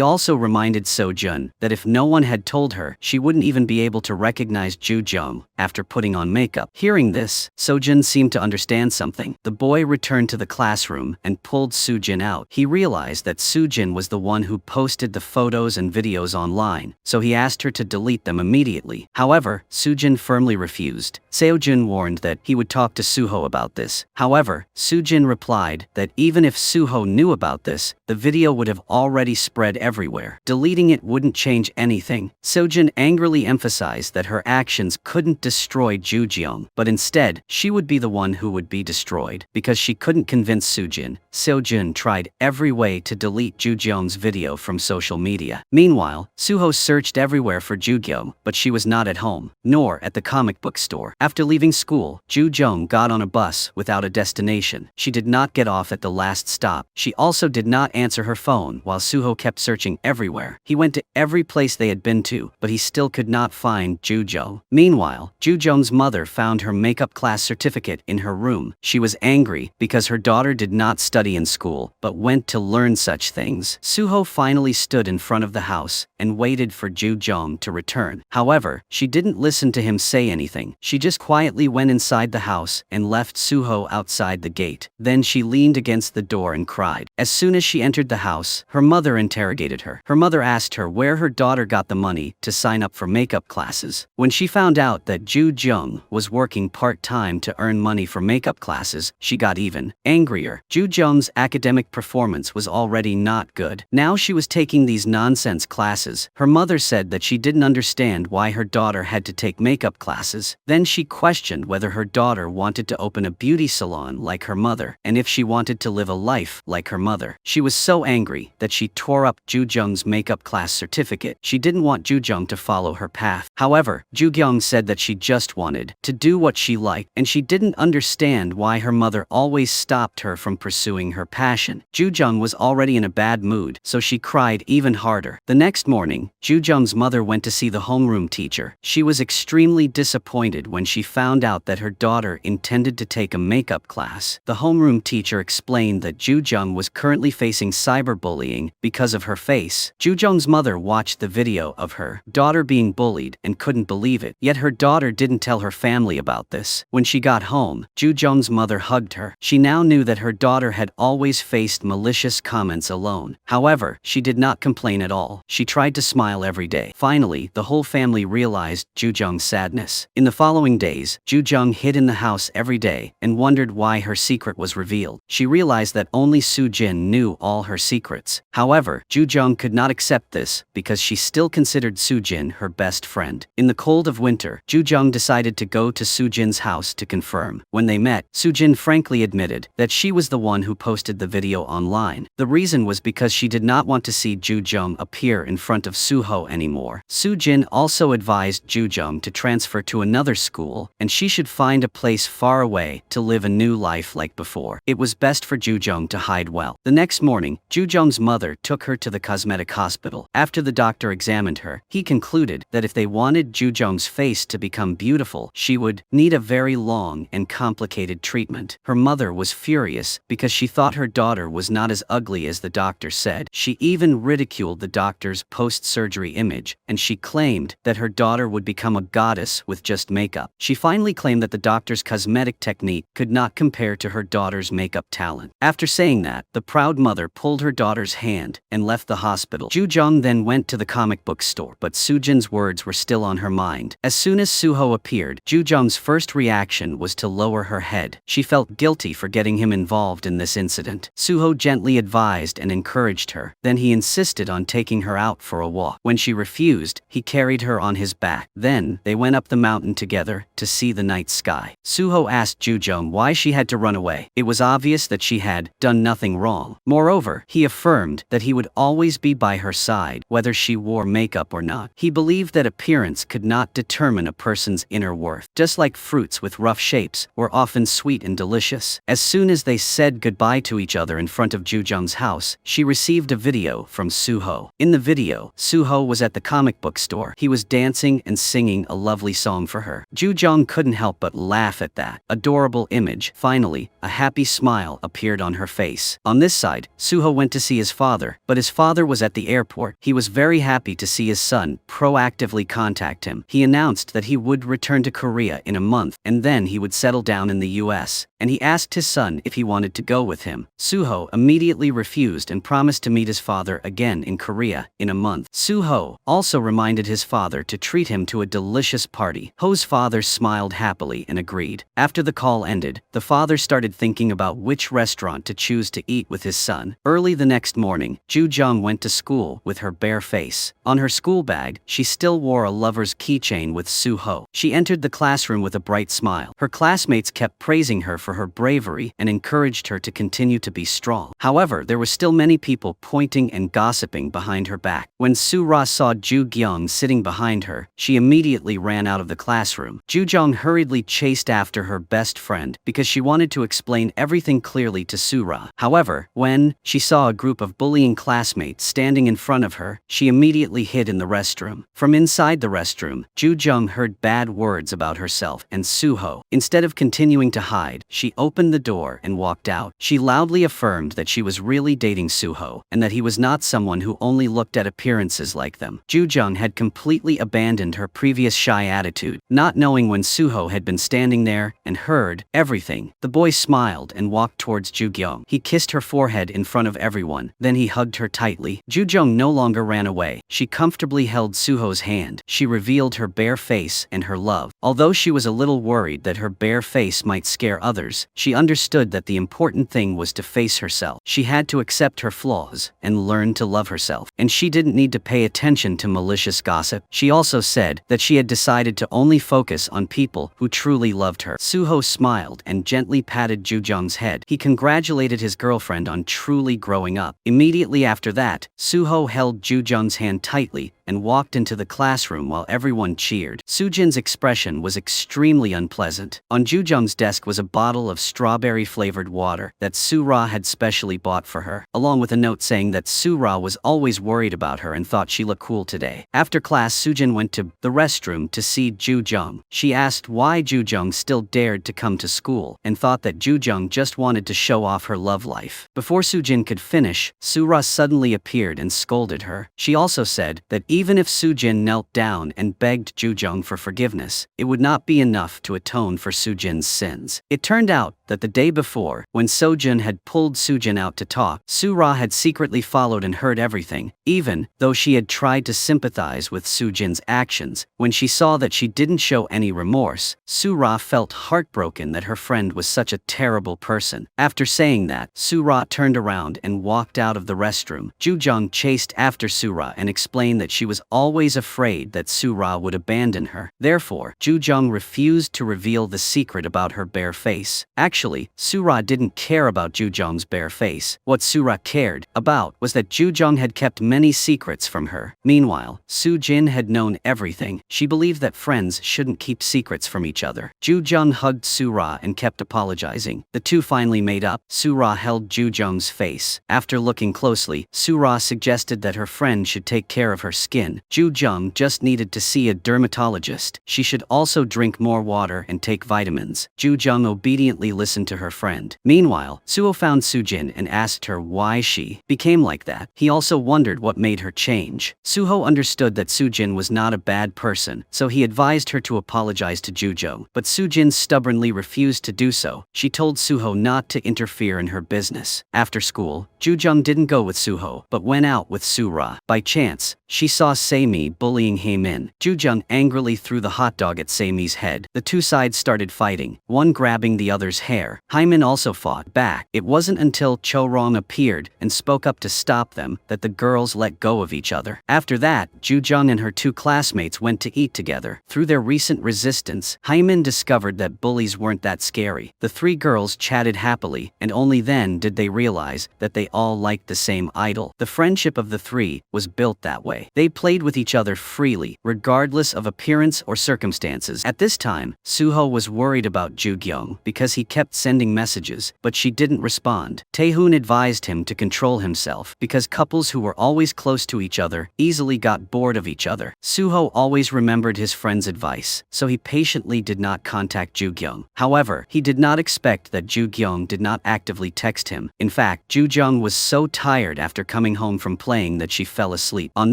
S1: also reminded Sojun that if no one had told her, she wouldn't even be able to recognize Joogyung after putting on makeup. Hearing this, Sojun seemed to understand something. The boy returned to the classroom and pulled Soojin out. He realized that Soojin was the one who posted the photos and videos online, so he asked her to delete them immediately. However, Soojin firmly refused. Sojun warned that he would talk to Suho about this. However, Soojin replied that even if Suho knew about this, the video would have already spread everywhere. Deleting it wouldn't change anything. Sojun angrily emphasized that her actions couldn't destroy Joogyung, but instead, she would be the one who would be destroyed. Because she couldn't convince Sojun tried every way to delete Joogyung's video from social media. Meanwhile, Suho searched everywhere for Joogyung, but she was not at home, nor at the comic book store. After leaving school, Joogyung got on a bus without a destination. She did not get off at the last stop. She also did not answer her phone while Suho kept searching everywhere. He went to every place they had been to, but he still could not find Joogyung. Meanwhile, Joogyung's mother found her makeup class certificate in her room. She was angry because her daughter did not study in school, but went to learn such things. Suho finally stood in front of the house and waited for Joogyung to return. However, she didn't listen to him say anything. She just quietly went inside the house and left Suho outside the gate. Then she leaned against the door and cried. As soon as she entered the house, her mother interrogated her. Her mother asked her where her daughter got the money to sign up for makeup classes. When she found out that Joogyung was working part-time to earn money for makeup classes, she got even angrier. Joogyung's academic performance was already not good. Now she was taking these nonsense classes. Her mother said that she didn't understand why her daughter had to take makeup classes. Then she questioned whether her daughter wanted to open a beauty salon like her mother, and if she wanted to live a life like her mother. She was so angry that she tore up Joogyung's makeup class certificate. She didn't want Joogyung to follow her path. However, Joogyung said that she just wanted to do what she liked, and she didn't understand why her mother always stopped her from pursuing her passion. Joogyung was already in a bad mood, so she cried even harder. The next morning, Joogyung's mother went to see the homeroom teacher. She was extremely disappointed when she found out that her daughter intended to take a makeup class. The homeroom teacher explained that Joogyung was currently facing cyberbullying because of her face. Joogyung's mother watched the video of her daughter being bullied and couldn't believe it. Yet her daughter didn't tell her family about this. When she got home, Joogyung's mother hugged her. She now knew that her daughter had always faced malicious comments alone. However, she did not complain at all. She tried to smile every day. Finally, the whole family family realized Ju-jung's sadness. In the following days, Ju-jung hid in the house every day and wondered why her secret was revealed. She realized that only Soo-jin knew all her secrets. However, Ju-jung could not accept this because she still considered Soo-jin her best friend. In the cold of winter, Ju-jung decided to go to Soo-jin's house to confirm. When they met, Soo-jin frankly admitted that she was the one who posted the video online. The reason was because she did not want to see Ju-jung appear in front of Soo-ho anymore. Soo-jin also advised Ju-jung to transfer to another school, and she should find a place far away to live a new life like before. It was best for Ju-jung to hide well. The next morning, Ju-jung's mother took her to the cosmetic hospital. After the doctor examined her, he concluded that if they wanted Ju-jung's face to become beautiful, she would need a very long and complicated treatment. Her mother was furious because she thought her daughter was not as ugly as the doctor said. She even ridiculed the doctor's post-surgery image, and she claimed that her daughter would become a goddess with just makeup. She finally claimed that the doctor's cosmetic technique could not compare to her daughter's makeup talent. After saying that, the proud mother pulled her daughter's hand and left the hospital. Ju-jung then went to the comic book store, but Soo-jin's words were still on her mind. As soon as Soo-ho appeared, Ju-jung's first reaction was to lower her head. She felt guilty for getting him involved in this incident. Soo-ho gently advised and encouraged her. Then he insisted on taking her out for a walk. When she refused, he carried her on his back. Then, they went up the mountain together to see the night sky. Soo-ho asked Ju-jung why she had to run away. It was obvious that she had done nothing wrong. Moreover, he affirmed that he would always be by her side, whether she wore makeup or not. He believed that appearance could not determine a person's inner worth. Just like fruits with rough shapes were often sweet and delicious. As soon as they said goodbye to each other in front of Ju-jung's house, she received a video from Soo-ho. In the video, Soo-ho was at the comic book store. He was dancing and singing a lovely song for her. Ju-jung couldn't help but laugh at that adorable image. Finally, a happy smile appeared on her face. On this side, Soo-ho went to see his father, but his father was at the airport. He was very happy to see his son proactively contact him. He announced that he would return to Korea in a month, and then he would settle down in the US, and he asked his son if he wanted to go with him. Soo-ho immediately refused and promised to meet his father again in Korea in a month. Soo-ho also reminded his father to treat him to a delicious party. Ho's father smiled happily and agreed. After the call ended, the father started thinking about which restaurant to choose to eat with his son. Early the next morning, Ju-jung went to school with her bare face. On her school bag, she still wore a lover's keychain with Soo-ho. She entered the classroom with a bright smile. Her classmates kept praising her for her bravery and encouraged her to continue to be strong. However, there were still many people pointing and gossiping behind her back. When Soo-ra saw Ju-gyung sitting behind her, she immediately ran out of the classroom. Ju-jung hurriedly chased after her best friend because she wanted to explain everything clearly to Soo-ra. However, when she saw a group of bullying classmates standing in front of her, she immediately hid in the restroom. From inside the restroom, Ju-jung heard bad words about herself and Soo-ho. Instead of continuing to hide, she opened the door and walked out. She loudly affirmed that she was really dating Soo-ho, and that he was not someone who only looked at appearances like them. Ju-jung had completely abandoned her previous shy attitude, not knowing when Soo-ho had been standing there and heard everything. The boy smiled and walked towards Ju-gyung. He kissed her forehead in front of everyone, then he hugged her tightly. Ju-jung no longer ran away. She comfortably held Soo-ho's hand. She revealed her bare face and her love. Although she was a little worried that her bare face might scare others, she understood that the important thing was to face herself. She had to accept her flaws and learn to love herself. And she didn't need to pay attention to malicious gossip. She also said that she had decided to only focus on people who truly loved her. Soo-ho smiled and gently patted Ju-jung's head. He congratulated his girlfriend on truly growing up. Immediately after that, Soo-ho held Ju-jung's hand tightly and walked into the classroom while everyone cheered. Soo-jin's expression was extremely unpleasant. On Ju-jung's desk was a bottle of strawberry-flavored water that Soo-ra had specially bought for her, along with a note saying that Soo-ra was always worried about her and thought she looked cool today. After class, Soo-jin went to the restroom to see Ju-jung. She asked why Ju-jung still dared to come to school and thought that Ju-jung just wanted to show off her love life. Before Soo-jin could finish, Soo-ra suddenly appeared and scolded her. She also said that even if Soo-jin knelt down and begged Ju-jung for forgiveness, it would not be enough to atone for Soo-jin's sins. It turned out that the day before, when Sojun had pulled Sujin out to talk, Sura had secretly followed and heard everything, even though she had tried to sympathize with Sujin's actions. When she saw that she didn't show any remorse, Sura felt heartbroken that her friend was such a terrible person. After saying that, Sura turned around and walked out of the restroom. Jujung chased after Sura and explained that she was always afraid that Sura would abandon her. Therefore, Jujung refused to reveal the secret about her bare face. Actually, Sura didn't care about Jujung's bare face. What Sura cared about was that Jujung had kept many secrets from her. Meanwhile, Sujin had known everything. She believed that friends shouldn't keep secrets from each other. Jujung hugged Sura and kept apologizing. The two finally made up. Sura held Jujung's face. After looking closely, Sura suggested that her friend should take care of her skin. Jujung just needed to see a dermatologist. She should also drink more water and take vitamins. Jujung obediently listened to her friend. Meanwhile, Suho found Sujin and asked her why she became like that. He also wondered what made her change. Suho understood that Sujin was not a bad person, so he advised her to apologize to Jujung, but Sujin stubbornly refused to do so. She told Suho not to interfere in her business. After school, Jujung didn't go with Suho, but went out with Sura. By chance, she saw Seimi bullying Haemin. Jujung angrily threw the hot dog at Seimi's head. The two sides started fighting, one grabbing the other's hair. Haemin also fought back. It wasn't until Chorong appeared and spoke up to stop them that the girls let go of each other. After that, Jujung and her two classmates went to eat together. Through their recent resistance, Haemin discovered that bullies weren't that scary. The three girls chatted happily, and only then did they realize that they all liked the same idol. The friendship of the three was built that way. They played with each other freely, regardless of appearance or circumstances. At this time, Suho was worried about Jugyong because he kept sending messages, but she didn't respond. Taehoon advised him to control himself because couples who were always close to each other easily got bored of each other. Suho always remembered his friend's advice, so he patiently did not contact Jugyong. However, he did not expect that Jugyong did not actively text him. In fact, Jugyong was so tired after coming home from playing that she fell asleep. On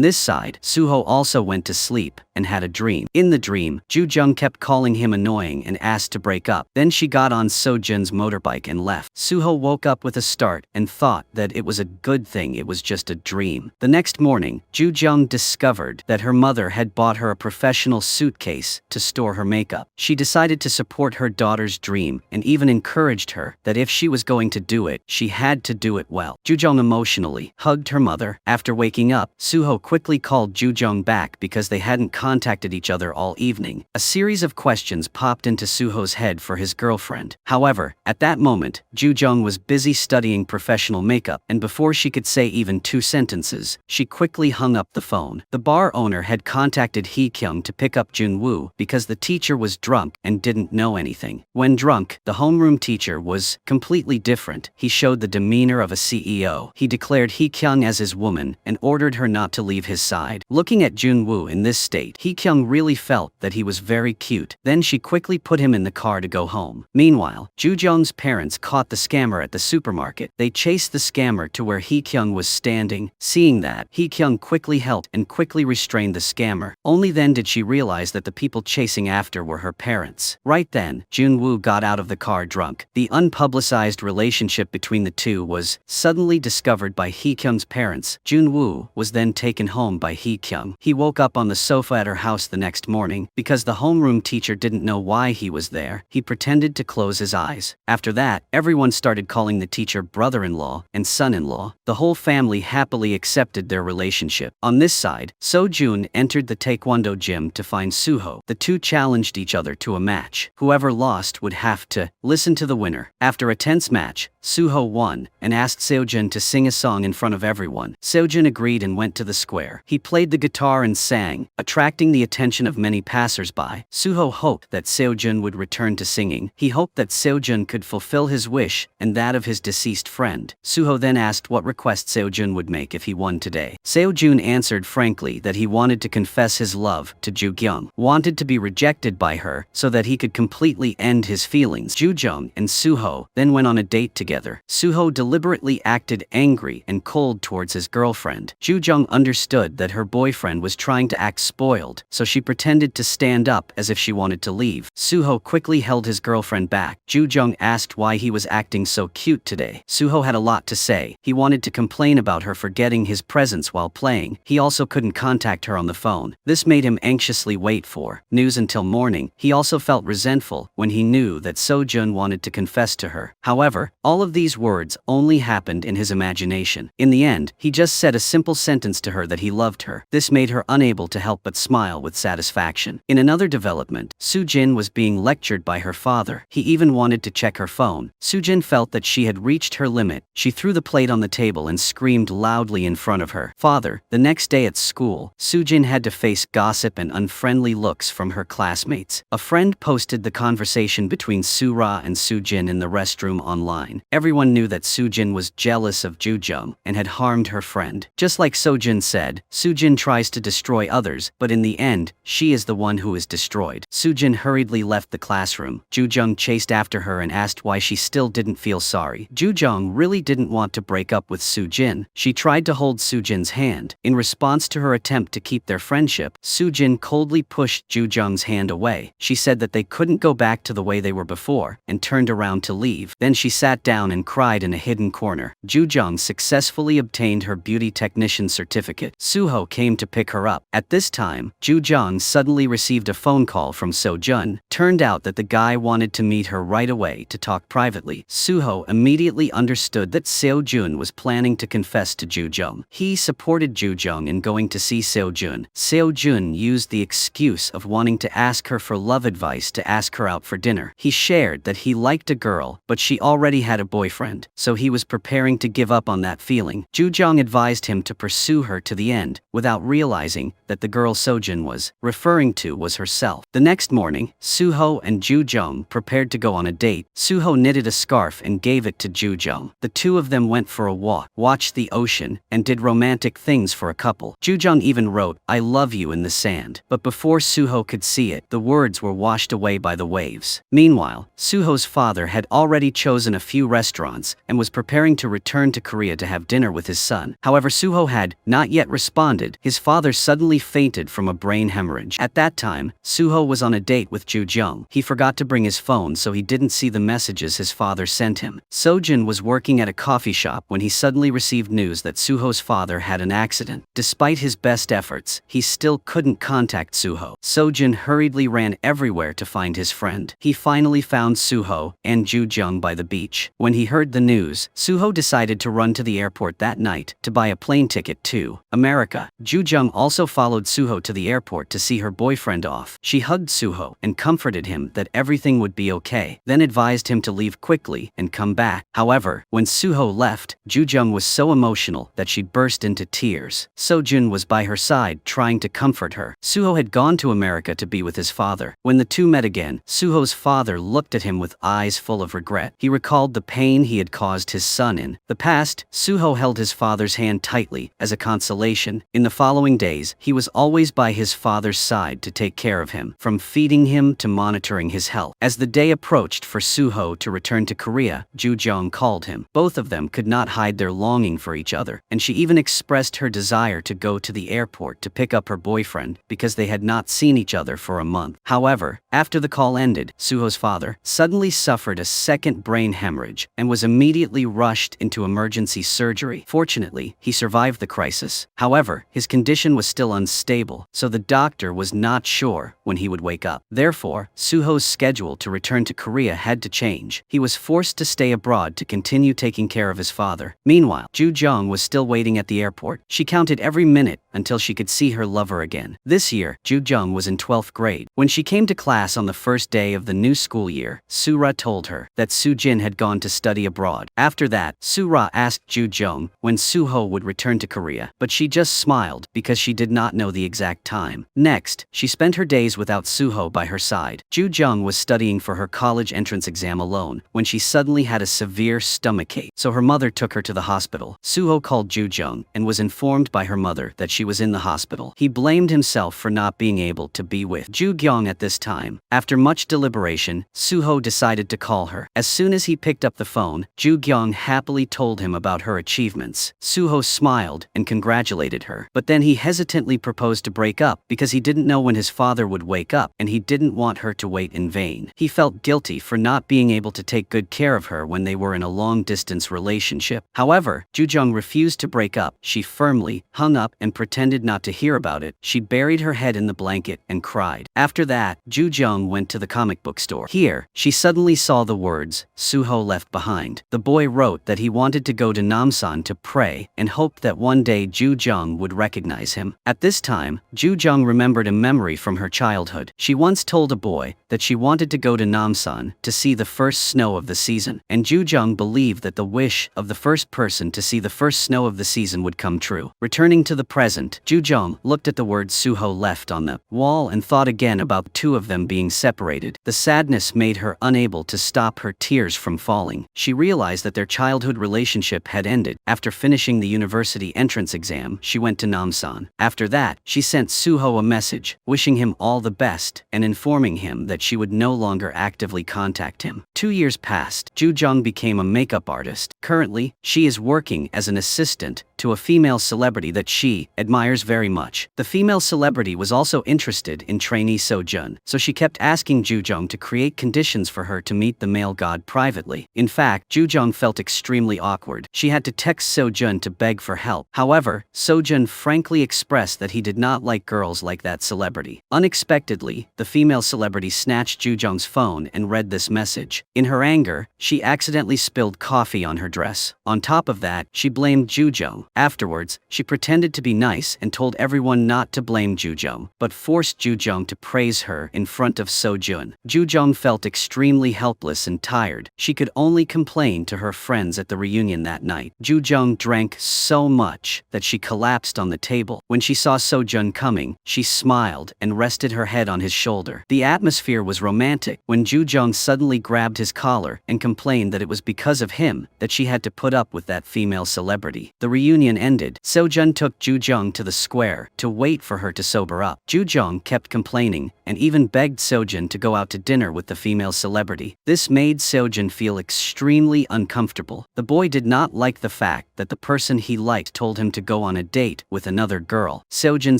S1: this side, Suho also went to sleep and had a dream. In the dream, Jugyong kept calling him annoying and asked to break up. Then she got on Sojun's motorbike and left. Suho woke up with a start and thought that it was a good thing it was just a dream. The next morning, Jugyong discovered that her mother had bought her a professional suitcase to store her makeup. She decided to support her daughter's dream and even encouraged her that if she was going to do it, she had to do it well. Jugyong emotionally hugged her mother. After waking up, Suho quickly called Jugyong back because they hadn't contacted each other all evening. A series of questions popped into Suho's head for his girlfriend. However, at that moment, Jugyong was busy studying professional makeup, and before she could say even 2 sentences, she quickly hung up the phone. The bar owner had contacted Hee-kyung to pick up Junwoo because the teacher was drunk and didn't know anything. When drunk, the homeroom teacher was completely different. He showed the demeanor of a CEO. He declared Hee-kyung as his woman and ordered her not to leave his side. Looking at Junwoo in this state, Hee-kyung really felt that he was very cute. Then she quickly put him in the car to go home. Meanwhile, Jugyong's parents caught the scammer at the supermarket. They chased the scammer to where Hee-kyung was standing. Seeing that, Hee-kyung quickly helped and quickly restrained the scammer. Only then did she realize that the people chasing after were her parents. Right then, Junwoo got out of the car drunk. The unpublicized relationship between the two was suddenly discovered by Hee-kyung's parents. Junwoo was then taken home by Hee-kyung. He woke up on the sofa at her house the next morning. Because the homeroom teacher didn't know why he was there, he pretended to close his eyes. After that, everyone started calling the teacher brother-in-law and son-in-law. The whole family happily accepted their relationship. On this side, Sojun entered the taekwondo gym to find Suho. The two challenged each other to a match. Whoever lost would have to listen to the winner. After a tense match, Suho won and asked Sojun to sing a song in front of everyone. Sojun agreed and went to the square. He played the guitar and sang, attracting the attention of many passers-by. Suho hoped that Sojun would return to singing. He hoped that Sojun could fulfill his wish and that of his deceased friend. Suho then asked what request Sojun would make if he won today. Sojun answered frankly that he wanted to confess his love to Jugyong, wanted to be rejected by her so that he could completely end his feelings. Jugyong and Suho then went on a date together. Suho deliberately acted angry and cold towards his girlfriend. Jugyong understood understood that her boyfriend was trying to act spoiled, so she pretended to stand up as if she wanted to leave. Suho quickly held his girlfriend back. Joo-jung asked why he was acting so cute today. Suho had a lot to say. He wanted to complain about her forgetting his presence while playing. He also couldn't contact her on the phone. This made him anxiously wait for news until morning. He also felt resentful when he knew that Seo-jun wanted to confess to her. However, all of these words only happened in his imagination. In the end, he just said a simple sentence to her that he loved her. This made her unable to help but smile with satisfaction. In another development, Soo-jin was being lectured by her father. He even wanted to check her phone. Soo-jin felt that she had reached her limit. She threw the plate on the table and screamed loudly in front of her father. The next day at school, Soo-jin had to face gossip and unfriendly looks from her classmates. A friend posted the conversation between Soo-ra and Soo-jin in the restroom online. Everyone knew that Soo-jin was jealous of Joo-jung and had harmed her friend. Just like Seo-jin said, Soo-jin tries to destroy others, but in the end, she is the one who is destroyed. Soo-jin hurriedly left the classroom. Joo-jung chased after her and asked why she still didn't feel sorry. Joo-jung really didn't want to break up with Soo-jin. She tried to hold Soo-jin's hand. In response to her attempt to keep their friendship, Soo-jin coldly pushed Joo-jung's hand away. She said that they couldn't go back to the way they were before, and turned around to leave. Then she sat down and cried in a hidden corner. Joo-jung successfully obtained her beauty technician certificate. Suho came to pick her up. At this time, Joo-jung suddenly received a phone call from Seo-jun. Turned out that the guy wanted to meet her right away to talk privately. Suho immediately understood that Seo-jun was planning to confess to Joo-jung. He supported Joo-jung in going to see Seo-jun. Seo-jun used the excuse of wanting to ask her for love advice to ask her out for dinner. He shared that he liked a girl, but she already had a boyfriend, so he was preparing to give up on that feeling. Joo-jung advised him to pursue her to the end, without realizing that the girl Seo-jun was referring to was herself. The next morning, Suho and Joo-jung prepared to go on a date. Suho knitted a scarf and gave it to Joo-jung. The two of them went for a walk, watched the ocean, and did romantic things for a couple. Joo-jung even wrote, "I love you" in the sand. But before Suho could see it, the words were washed away by the waves. Meanwhile, Suho's father had already chosen a few restaurants and was preparing to return to Korea to have dinner with his son. However, Suho had not yet responded. His father suddenly fainted from a brain hemorrhage. At that time, Suho was on a date with Joo-jung. He forgot to bring his phone, so he didn't see the messages his father sent him. Seo-jun was working at a coffee shop when he suddenly received news that Suho's father had an accident. Despite his best efforts, he still couldn't contact Suho. Seo-jun hurriedly ran everywhere to find his friend. He finally found Suho and Joo-jung by the beach. When he heard the news, Suho decided to run to the airport that night to buy a plane ticket to America. Joo-jung also followed Suho to the airport to see her boyfriend off. She hugged Suho and comforted him that everything would be okay, then advised him to leave quickly and come back. However, when Suho left, Joo-jung was so emotional that she burst into tears. Seo-jun was by her side trying to comfort her. Suho had gone to America to be with his father. When the two met again, Suho's father looked at him with eyes full of regret. He recalled the pain he had caused his son in the past. Suho held his father's hand tightly as a consolation. In the following days, he was always by his father's side to take care of him, from feeding him to monitoring his health. As the day approached for Suho to return to Korea, Joo-jung called him. Both of them could not hide their longing for each other, and she even expressed her desire to go to the airport to pick up her boyfriend because they had not seen each other for a month. However, after the call ended, Suho's father suddenly suffered a second brain hemorrhage and was immediately rushed into emergency surgery. Fortunately, he survived the crisis. However, his condition was still unstable, so the doctor was not sure when he would wake up. Therefore, Suho's schedule to return to Korea had to change. He was forced to stay abroad to continue taking care of his father. Meanwhile, Joo-jung was still waiting at the airport. She counted every minute until she could see her lover again. This year, Joo-jung was in 12th grade. When she came to class on the first day of the new school year, Soo-ra told her that Soo-jin had gone to study abroad. After that, Soo-ra asked Joo-jung when Suho would return to Korea, but she just smiled because she did not know the exact time. Next, she spent her days without Suho by her side. Joo-jung was studying for her college entrance exam alone when she suddenly had a severe stomachache, so her mother took her to the hospital. Suho called Joo-jung and was informed by her mother that she was in the hospital. He blamed himself for not being able to be with Joo-gyung at this time. After much deliberation, Suho decided to call her. As soon as he picked up the phone, Joo-gyung happily told him about her achievements. Suho smiled and congratulated congratulated her. But then he hesitantly proposed to break up because he didn't know when his father would wake up and he didn't want her to wait in vain. He felt guilty for not being able to take good care of her when they were in a long-distance relationship. However, Ju-jung refused to break up. She firmly hung up and pretended not to hear about it. She buried her head in the blanket and cried. After that, Ju-jung went to the comic book store. Here, she suddenly saw the words, "Suho left behind." The boy wrote that he wanted to go to Namsan to pray and hoped that one day Ju-jung would recognize him. At this time, Ju-jung remembered a memory from her childhood. She once told a boy that she wanted to go to Namsan to see the first snow of the season, and Ju-jung believed that the wish of the first person to see the first snow of the season would come true. Returning to the present, Ju-jung looked at the word Suho left on the wall and thought again about the two of them being separated. The sadness made her unable to stop her tears from falling. She realized that their childhood relationship had ended. After finishing the university entrance exam, she went to Namsan. After that, she sent Suho a message, wishing him all the best and informing him that she would no longer actively contact him. 2 years passed. Ju-jung became a makeup artist. Currently, she is working as an assistant to a female celebrity that she admires very much. The female celebrity was also interested in trainee Sojun, so she kept asking Ju-jung to create conditions for her to meet the male god privately. In fact, Ju-jung felt extremely awkward. She had to text Sojun to beg for help. However, Sojun frankly expressed that he did not like girls like that celebrity. Unexpectedly, the female celebrity snatched Ju-jung's phone and read this message. In her anger, she accidentally spilled coffee on her dress. On top of that, she blamed Ju-jung. Afterwards, she pretended to be nice and told everyone not to blame Ju-jung, but forced Ju-jung to praise her in front of Sojun. Ju-jung felt extremely helpless and tired. She could only complain to her friends at the reunion that night. Ju-jung drank so much that she collapsed on the table. When she saw Sojun coming, she smiled and rested her head on his shoulder. The atmosphere was romantic when Ju-jung suddenly grabbed his collar and complained that it was because of him that she had to put up with that female celebrity. The reunion ended. Sojun took Ju-jung to the square to wait for her to sober up. Ju-jung kept complaining and even begged Sojun to go out to dinner with the female celebrity. This made Sojun feel extremely uncomfortable. The boy did not like the fact that the person he liked told him to go on a date with another girl. Sojun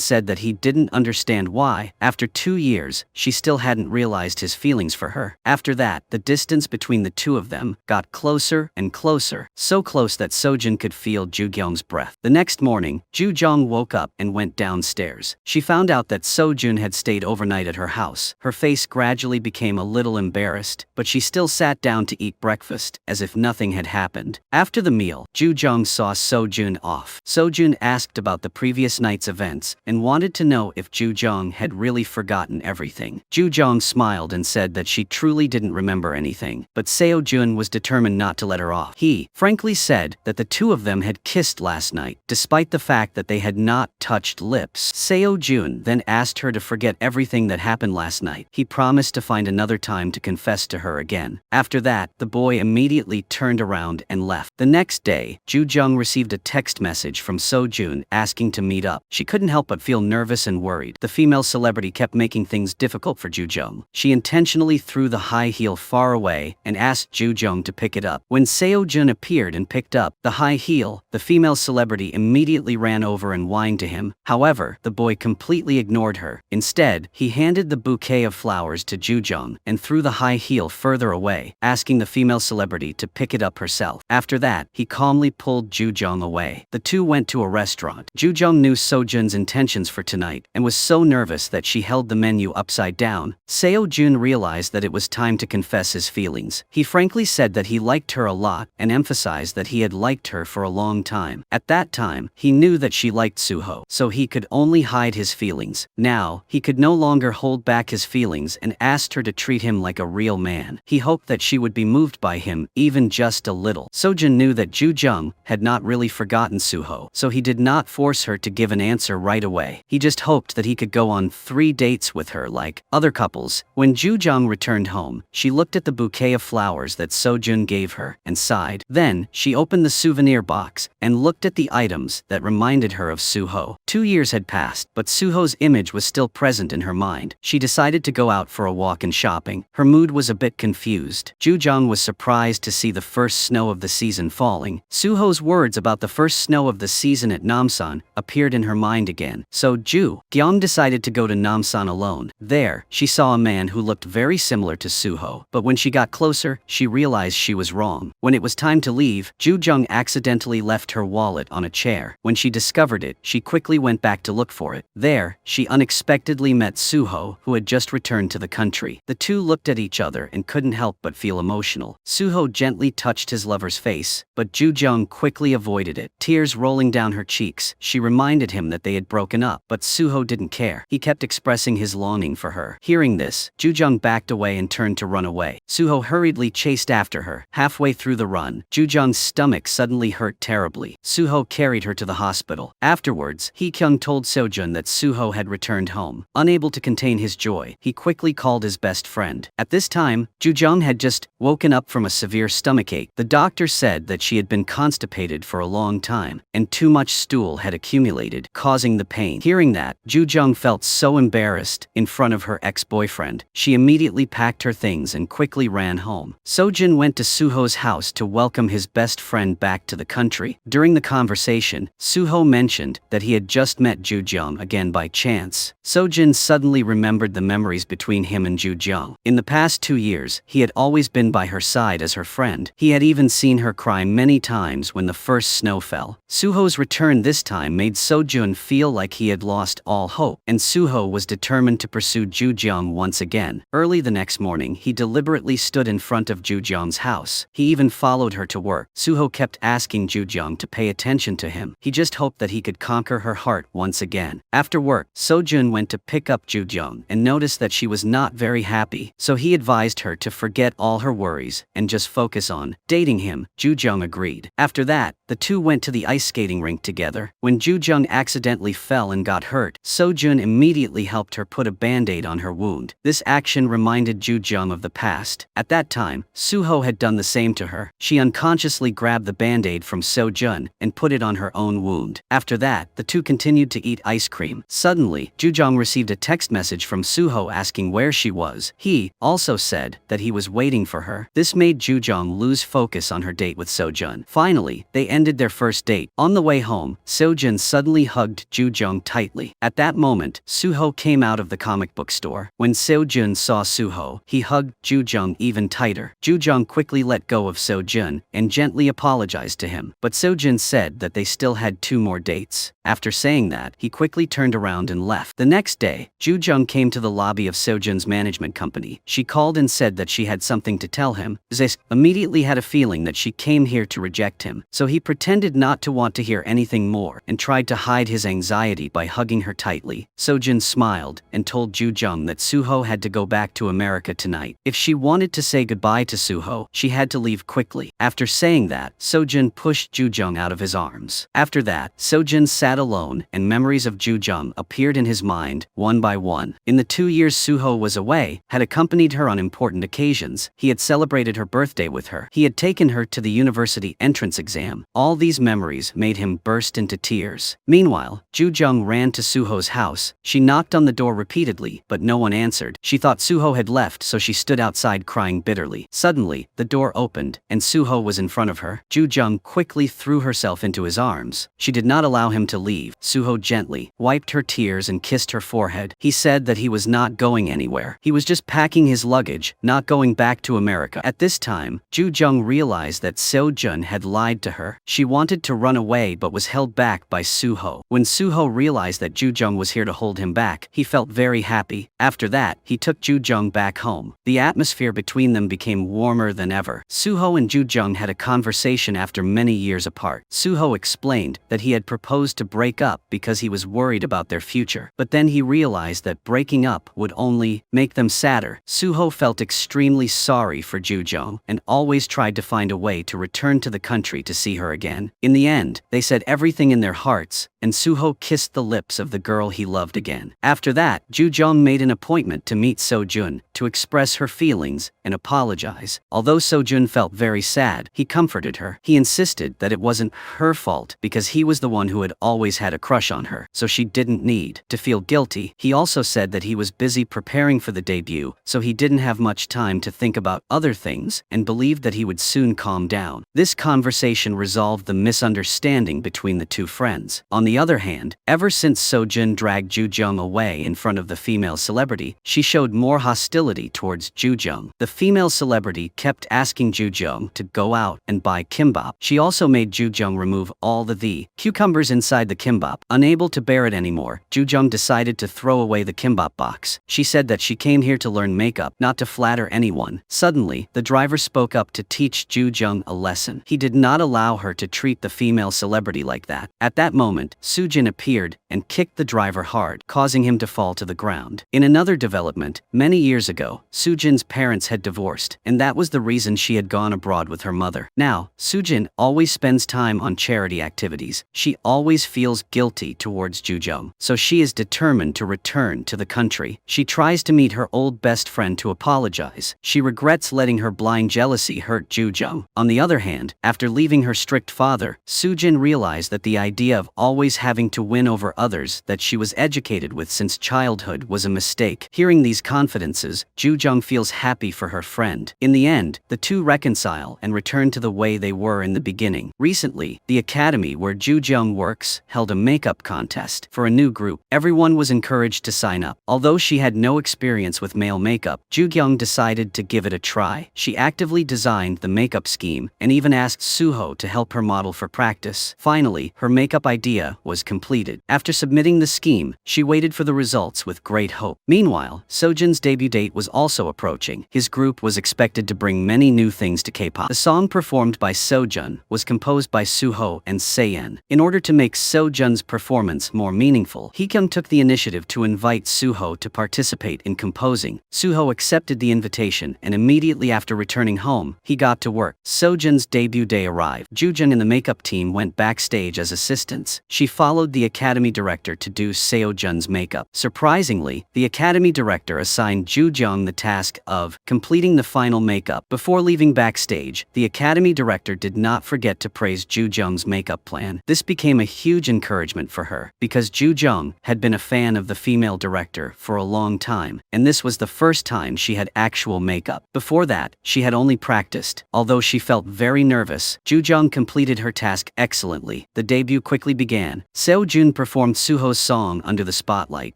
S1: said that he didn't understand why. After 2 years, she still hadn't realized his feelings for her. After that, the distance between the two of them got closer and closer, so close that Sojun could feel Ju-gyung's breath. The next morning, Ju-jung woke up and went downstairs. She found out that Sojun had stayed overnight at her house. Her face gradually became a little embarrassed, but she still sat down to eat breakfast, as if nothing had happened. After the meal, Ju-jung saw Sojun off. Sojun asked about the previous night's events and wanted to know if Ju-jung had really forgotten everything. Ju-jung smiled and said that she truly didn't remember anything, but Seo-jun was determined not to let her off. He frankly said that the two of them had kissed last night, despite the fact that they had not touched lips. Seo-jun then asked her to forget everything that happened last night. He promised to find another time to confess to her again. After that, the boy immediately turned around and left. The next day, Ju-jung received a text message from Seo-jun asking to meet up. She couldn't help but feel nervous and worried. The female celebrity kept making things difficult for Ju-jung. She intentionally threw the high heel far away and asked Ju-jung to pick it up. When Seo-jun appeared and picked up the high heel, the female celebrity immediately ran over and whined to him. However, the boy completely ignored her. Instead, he handed the bouquet of flowers to Ju-jung and threw the high heel further away, asking the female celebrity to pick it up herself. After that, he calmly pulled Ju-jung away. The two went to a restaurant. Ju-jung knew Sojun's intentions for tonight and was so nervous that she held the menu upside down. Seo-jun realized that it was time to confess his feelings. He frankly said that he liked her a lot and emphasized that he had liked her for a long time. At that time, he knew that she liked Suho, so he could only hide his feelings. Now, he could no longer hold back his feelings and asked her to treat him like a real man. He hoped that she would be moved by him, even just a little. Sojun knew that Ju-jung had not really forgotten Suho, so he did not force her to give an answer right away. He just hoped that he could go on 3 dates with her like other couples. When Ju-jung returned home, she looked at the bouquet of flowers that Sojun gave her and sighed. Then, she opened the souvenir box and looked looked at the items that reminded her of Suho. 2 years had passed, but Suho's image was still present in her mind. She decided to go out for a walk and shopping. Her mood was a bit confused. Jujong was surprised to see the first snow of the season falling. Suho's words about the first snow of the season at Namsan appeared in her mind again. So Jujong decided to go to Namsan alone. There, she saw a man who looked very similar to Suho, but when she got closer, she realized she was wrong. When it was time to leave, Jujong accidentally left her wallet on a chair. When she discovered it, she quickly went back to look for it. There, she unexpectedly met Suho, who had just returned to the country. The two looked at each other and couldn't help but feel emotional. Suho gently touched his lover's face, but Jujong quickly avoided it. Tears rolling down her cheeks, she reminded him that they had broken up, but Suho didn't care. He kept expressing his longing for her. Hearing this, Jujong backed away and turned to run away. Suho hurriedly chased after her. Halfway through the run, Jujong's stomach suddenly hurt terribly. Suho carried her to the hospital. Afterwards, Hee-kyung told Sojun that Suho had returned home. Unable to contain his joy, he quickly called his best friend. At this time, Jujong had just woken up from a severe stomachache. The doctor said that she had been constipated for a long time, and too much stool had accumulated, causing the pain. Hearing that, Jujong felt so embarrassed in front of her ex-boyfriend. She immediately packed her things and quickly ran home. Sojun went to Suho's house to welcome his best friend back to the country. During the conversation, Suho mentioned that he had just met Jujong again by chance. Sojun suddenly remembered the memories between him and Jujong. In the past 2 years, he had always been by her side as her friend. He had even seen her cry many times when the first snow fell. Suho's return this time made Sojun feel like he had lost all hope, and Suho was determined to pursue Jujong once again. Early the next morning, he deliberately stood in front of Jujong's house. He even followed her to work. Suho kept asking Jujong to pay attention to him. He just hoped that he could conquer her heart once again. After work, Sojun went to pick up Jujong and noticed that she was not very happy, so he advised her to forget all her worries and just focus on dating him. Jujong agreed. After that, the two went to the ice skating rink together. When Jujong accidentally fell and got hurt, Sojun immediately helped her put a band-aid on her wound. This action reminded Jujong of the past. At that time, Suho had done the same to her. She unconsciously grabbed the band-aid from Sojun and put it on her own wound. After that, the two continued to eat ice cream. Suddenly, Jujong received a text message from Suho asking where she was. He also said that he was waiting for her. This made Jujong lose focus on her date with Sojun. Finally, they ended their first date. On the way home, Sojun suddenly hugged Jujong tightly. At that moment, Suho came out of the comic book store. When Sojun saw Suho, he hugged Jujong even tighter. Jujong quickly let go of Sojun and gently apologized to him, but Sojun said that they still had 2 more dates. After saying that, he quickly turned around and left. The next day, Jujong came to the lobby of Sojun's management company. She called and said that she had something to tell him. Zes immediately had a feeling that she came here to reject him, so he pretended not to want to hear anything more and tried to hide his anxiety by hugging her tightly. Sojun smiled and told Jujong that Suho had to go back to America tonight. If she wanted to say goodbye to Suho, she had to leave quickly. After saying that, Sojun pushed Jujong out of his arms. After that, Sojun sat alone and memories of Jujong appeared in his mind, one by one. In the 2 years Suho was away, had accompanied her on important occasions. He had celebrated her birthday with her. He had taken her to the university entrance exam. All these memories made him burst into tears. Meanwhile, Jujong ran to Suho's house. She knocked on the door repeatedly, but no one answered. She thought Suho had left, so she stood outside crying bitterly. Suddenly, the door opened, and Suho was in front of her. Jujong quickly threw herself into his arms. She did not allow him to leave. Suho gently wiped her tears and kissed her forehead. He said that he was not going anywhere. He was just packing his luggage, not going back to America. At this time, Jujong realized that Sojun had lied to her. She wanted to run away but was held back by Suho. When Suho realized that Jujong was here to hold him back, he felt very happy. After that, he took Jujong back home. The atmosphere between them became warmer than ever. Suho and Jujong had a conversation after many years apart. Suho explained that he had proposed to break up because he was worried about their future. But then he realized that breaking up would only make them sadder. Suho felt extremely sorry for Jujong and always tried to find a way to return to the country to see her again. In the end, they said everything in their hearts, and Suho kissed the lips of the girl he loved again. After that, Jujong made an appointment to meet Sojun to express her feelings and apologize. Although Sojun felt very sad, he comforted her. He insisted that it wasn't her fault because he was the one who had always had a crush on her, so she didn't need to feel guilty. He also said that he was busy preparing for the debut, so he didn't have much time to think about other things and believed that he would soon calm down. This conversation resolved the misunderstanding between the two friends. On the other hand, ever since Sojun dragged Ju Jung away in front of the female celebrity, she showed more hostility towards Ju Jung. The female celebrity kept asking Ju Jung to go out and buy kimbap. She also made Ju Jung remove all the cucumbers inside the kimbap. Unable to bear it anymore, Ju Jung decided to throw away the kimbap box. She said that she came here to learn makeup, not to flatter anyone. Suddenly, the driver spoke up to teach Ju Jung a lesson. He did not allow her to treat the female celebrity like that. At that moment, Sujin appeared and kicked the driver hard, causing him to fall to the ground. In another development, many years ago, Sujin's parents had divorced, and that was the reason she had gone abroad with her mother. Now, Sujin always spends time on charity activities. She always feels guilty towards Ju Jung, so she is determined to return to the country. She tries to meet her old best friend to apologize. She regrets letting her blind jealousy hurt Ju Jung. On the other hand, after leaving her strict father, Sujin realized that the idea of always having to win over others that she was educated with since childhood was a mistake. Hearing these confidences, Ju Jung feels happy for her friend. In the end, the two reconcile and return to the way they were in the beginning. Recently, the academy where Ju Jung works held a makeup contest for a new group. Everyone was encouraged to sign up. Although she had no experience with male makeup, Ju Jung decided to give it a try. She actively designed the makeup scheme and even asked Suho to help her model for practice. Finally, her makeup idea was completed. After submitting the scheme, she waited for the results with great hope. Meanwhile, Sojin's debut date was also approaching. His group was expected to bring many new things to K-pop. The song performed by Sojun was composed by Suho and Sayen. In order to make Sojun's performance more meaningful, Heekyung took the initiative to invite Suho to participate in composing. Suho accepted the invitation, and immediately after returning home, he got to work. Sojun's debut day arrived. Jujun and the makeup team went backstage as assistants. She followed the academy director to do Seojun's makeup. Surprisingly, the academy director assigned Ju Jung the task of completing the final makeup. Before leaving backstage, the academy director did not forget to praise Ju Jung's makeup plan. This became a huge encouragement for her, because Ju Jung had been a fan of the female director for a long time, and this was the first time she had actual makeup. Before that, she had only practiced. Although she felt very nervous, Ju Jung completed her task excellently. The debut quickly began. Seojun performed Suho's song under the spotlight.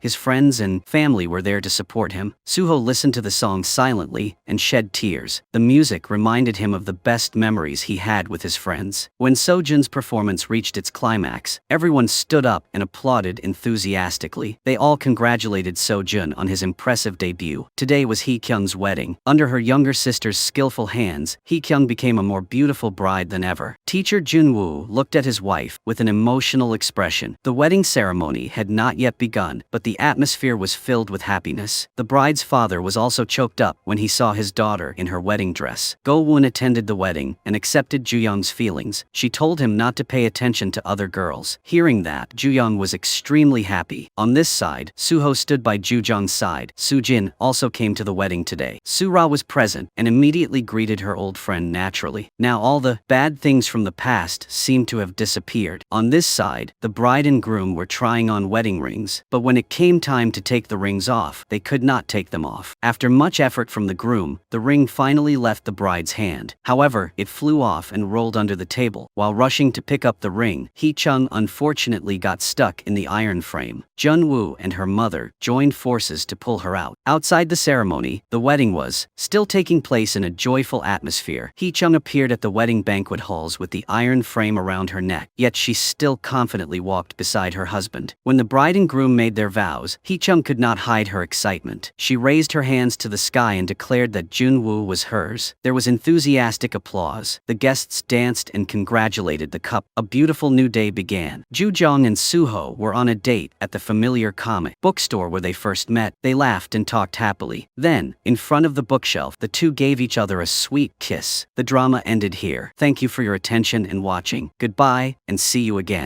S1: His friends and family were there to support him. Suho listened to the song silently and shed tears. The music reminded him of the best memories he had with his friends. When Sojun's performance reached its climax, everyone stood up and applauded enthusiastically. They all congratulated Sojun on his impressive debut. Today was Heekyung's wedding. Under her younger sister's skillful hands, Heekyung became a more beautiful bride than ever. Teacher Junwoo looked at his wife with an emotional expression. The wedding ceremony had not yet begun, but the atmosphere was filled with happiness. The bride's father was also choked up when he saw his daughter in her wedding dress. Go-woon attended the wedding and accepted Ju-young's feelings. She told him not to pay attention to other girls. Hearing that, Ju-young was extremely happy. On this side, Suho stood by Ju-jung's side. Soo-jin also came to the wedding today. Soo-ra was present and immediately greeted her old friend naturally. Now all the bad things from the past seemed to have disappeared. On this side, the bride and groom were trying on wedding rings, but when it came time to take the rings off, they could not take them off. After much effort from the groom, the ring finally left the bride's hand. However, it flew off and rolled under the table. While rushing to pick up the ring, Hee-chung unfortunately got stuck in the iron frame. Jun-woo and her mother joined forces to pull her out. Outside the ceremony, the wedding was still taking place in a joyful atmosphere. Hee-chung appeared at the wedding banquet halls with the iron frame around her neck, yet she still confidently walked beside her husband. When the bride and groom made their vows, Hee-chung could not hide her excitement. She raised her hands to the sky and declared that Jun-woo was hers. There was enthusiastic applause. The guests danced and congratulated the couple. A beautiful new day began. Ju-jong and Suho were on a date at the familiar comic bookstore where they first met. They laughed and talked happily. Then, in front of the bookshelf, the two gave each other a sweet kiss. The drama ended here. Thank you for your attention and watching. Goodbye, and see you again.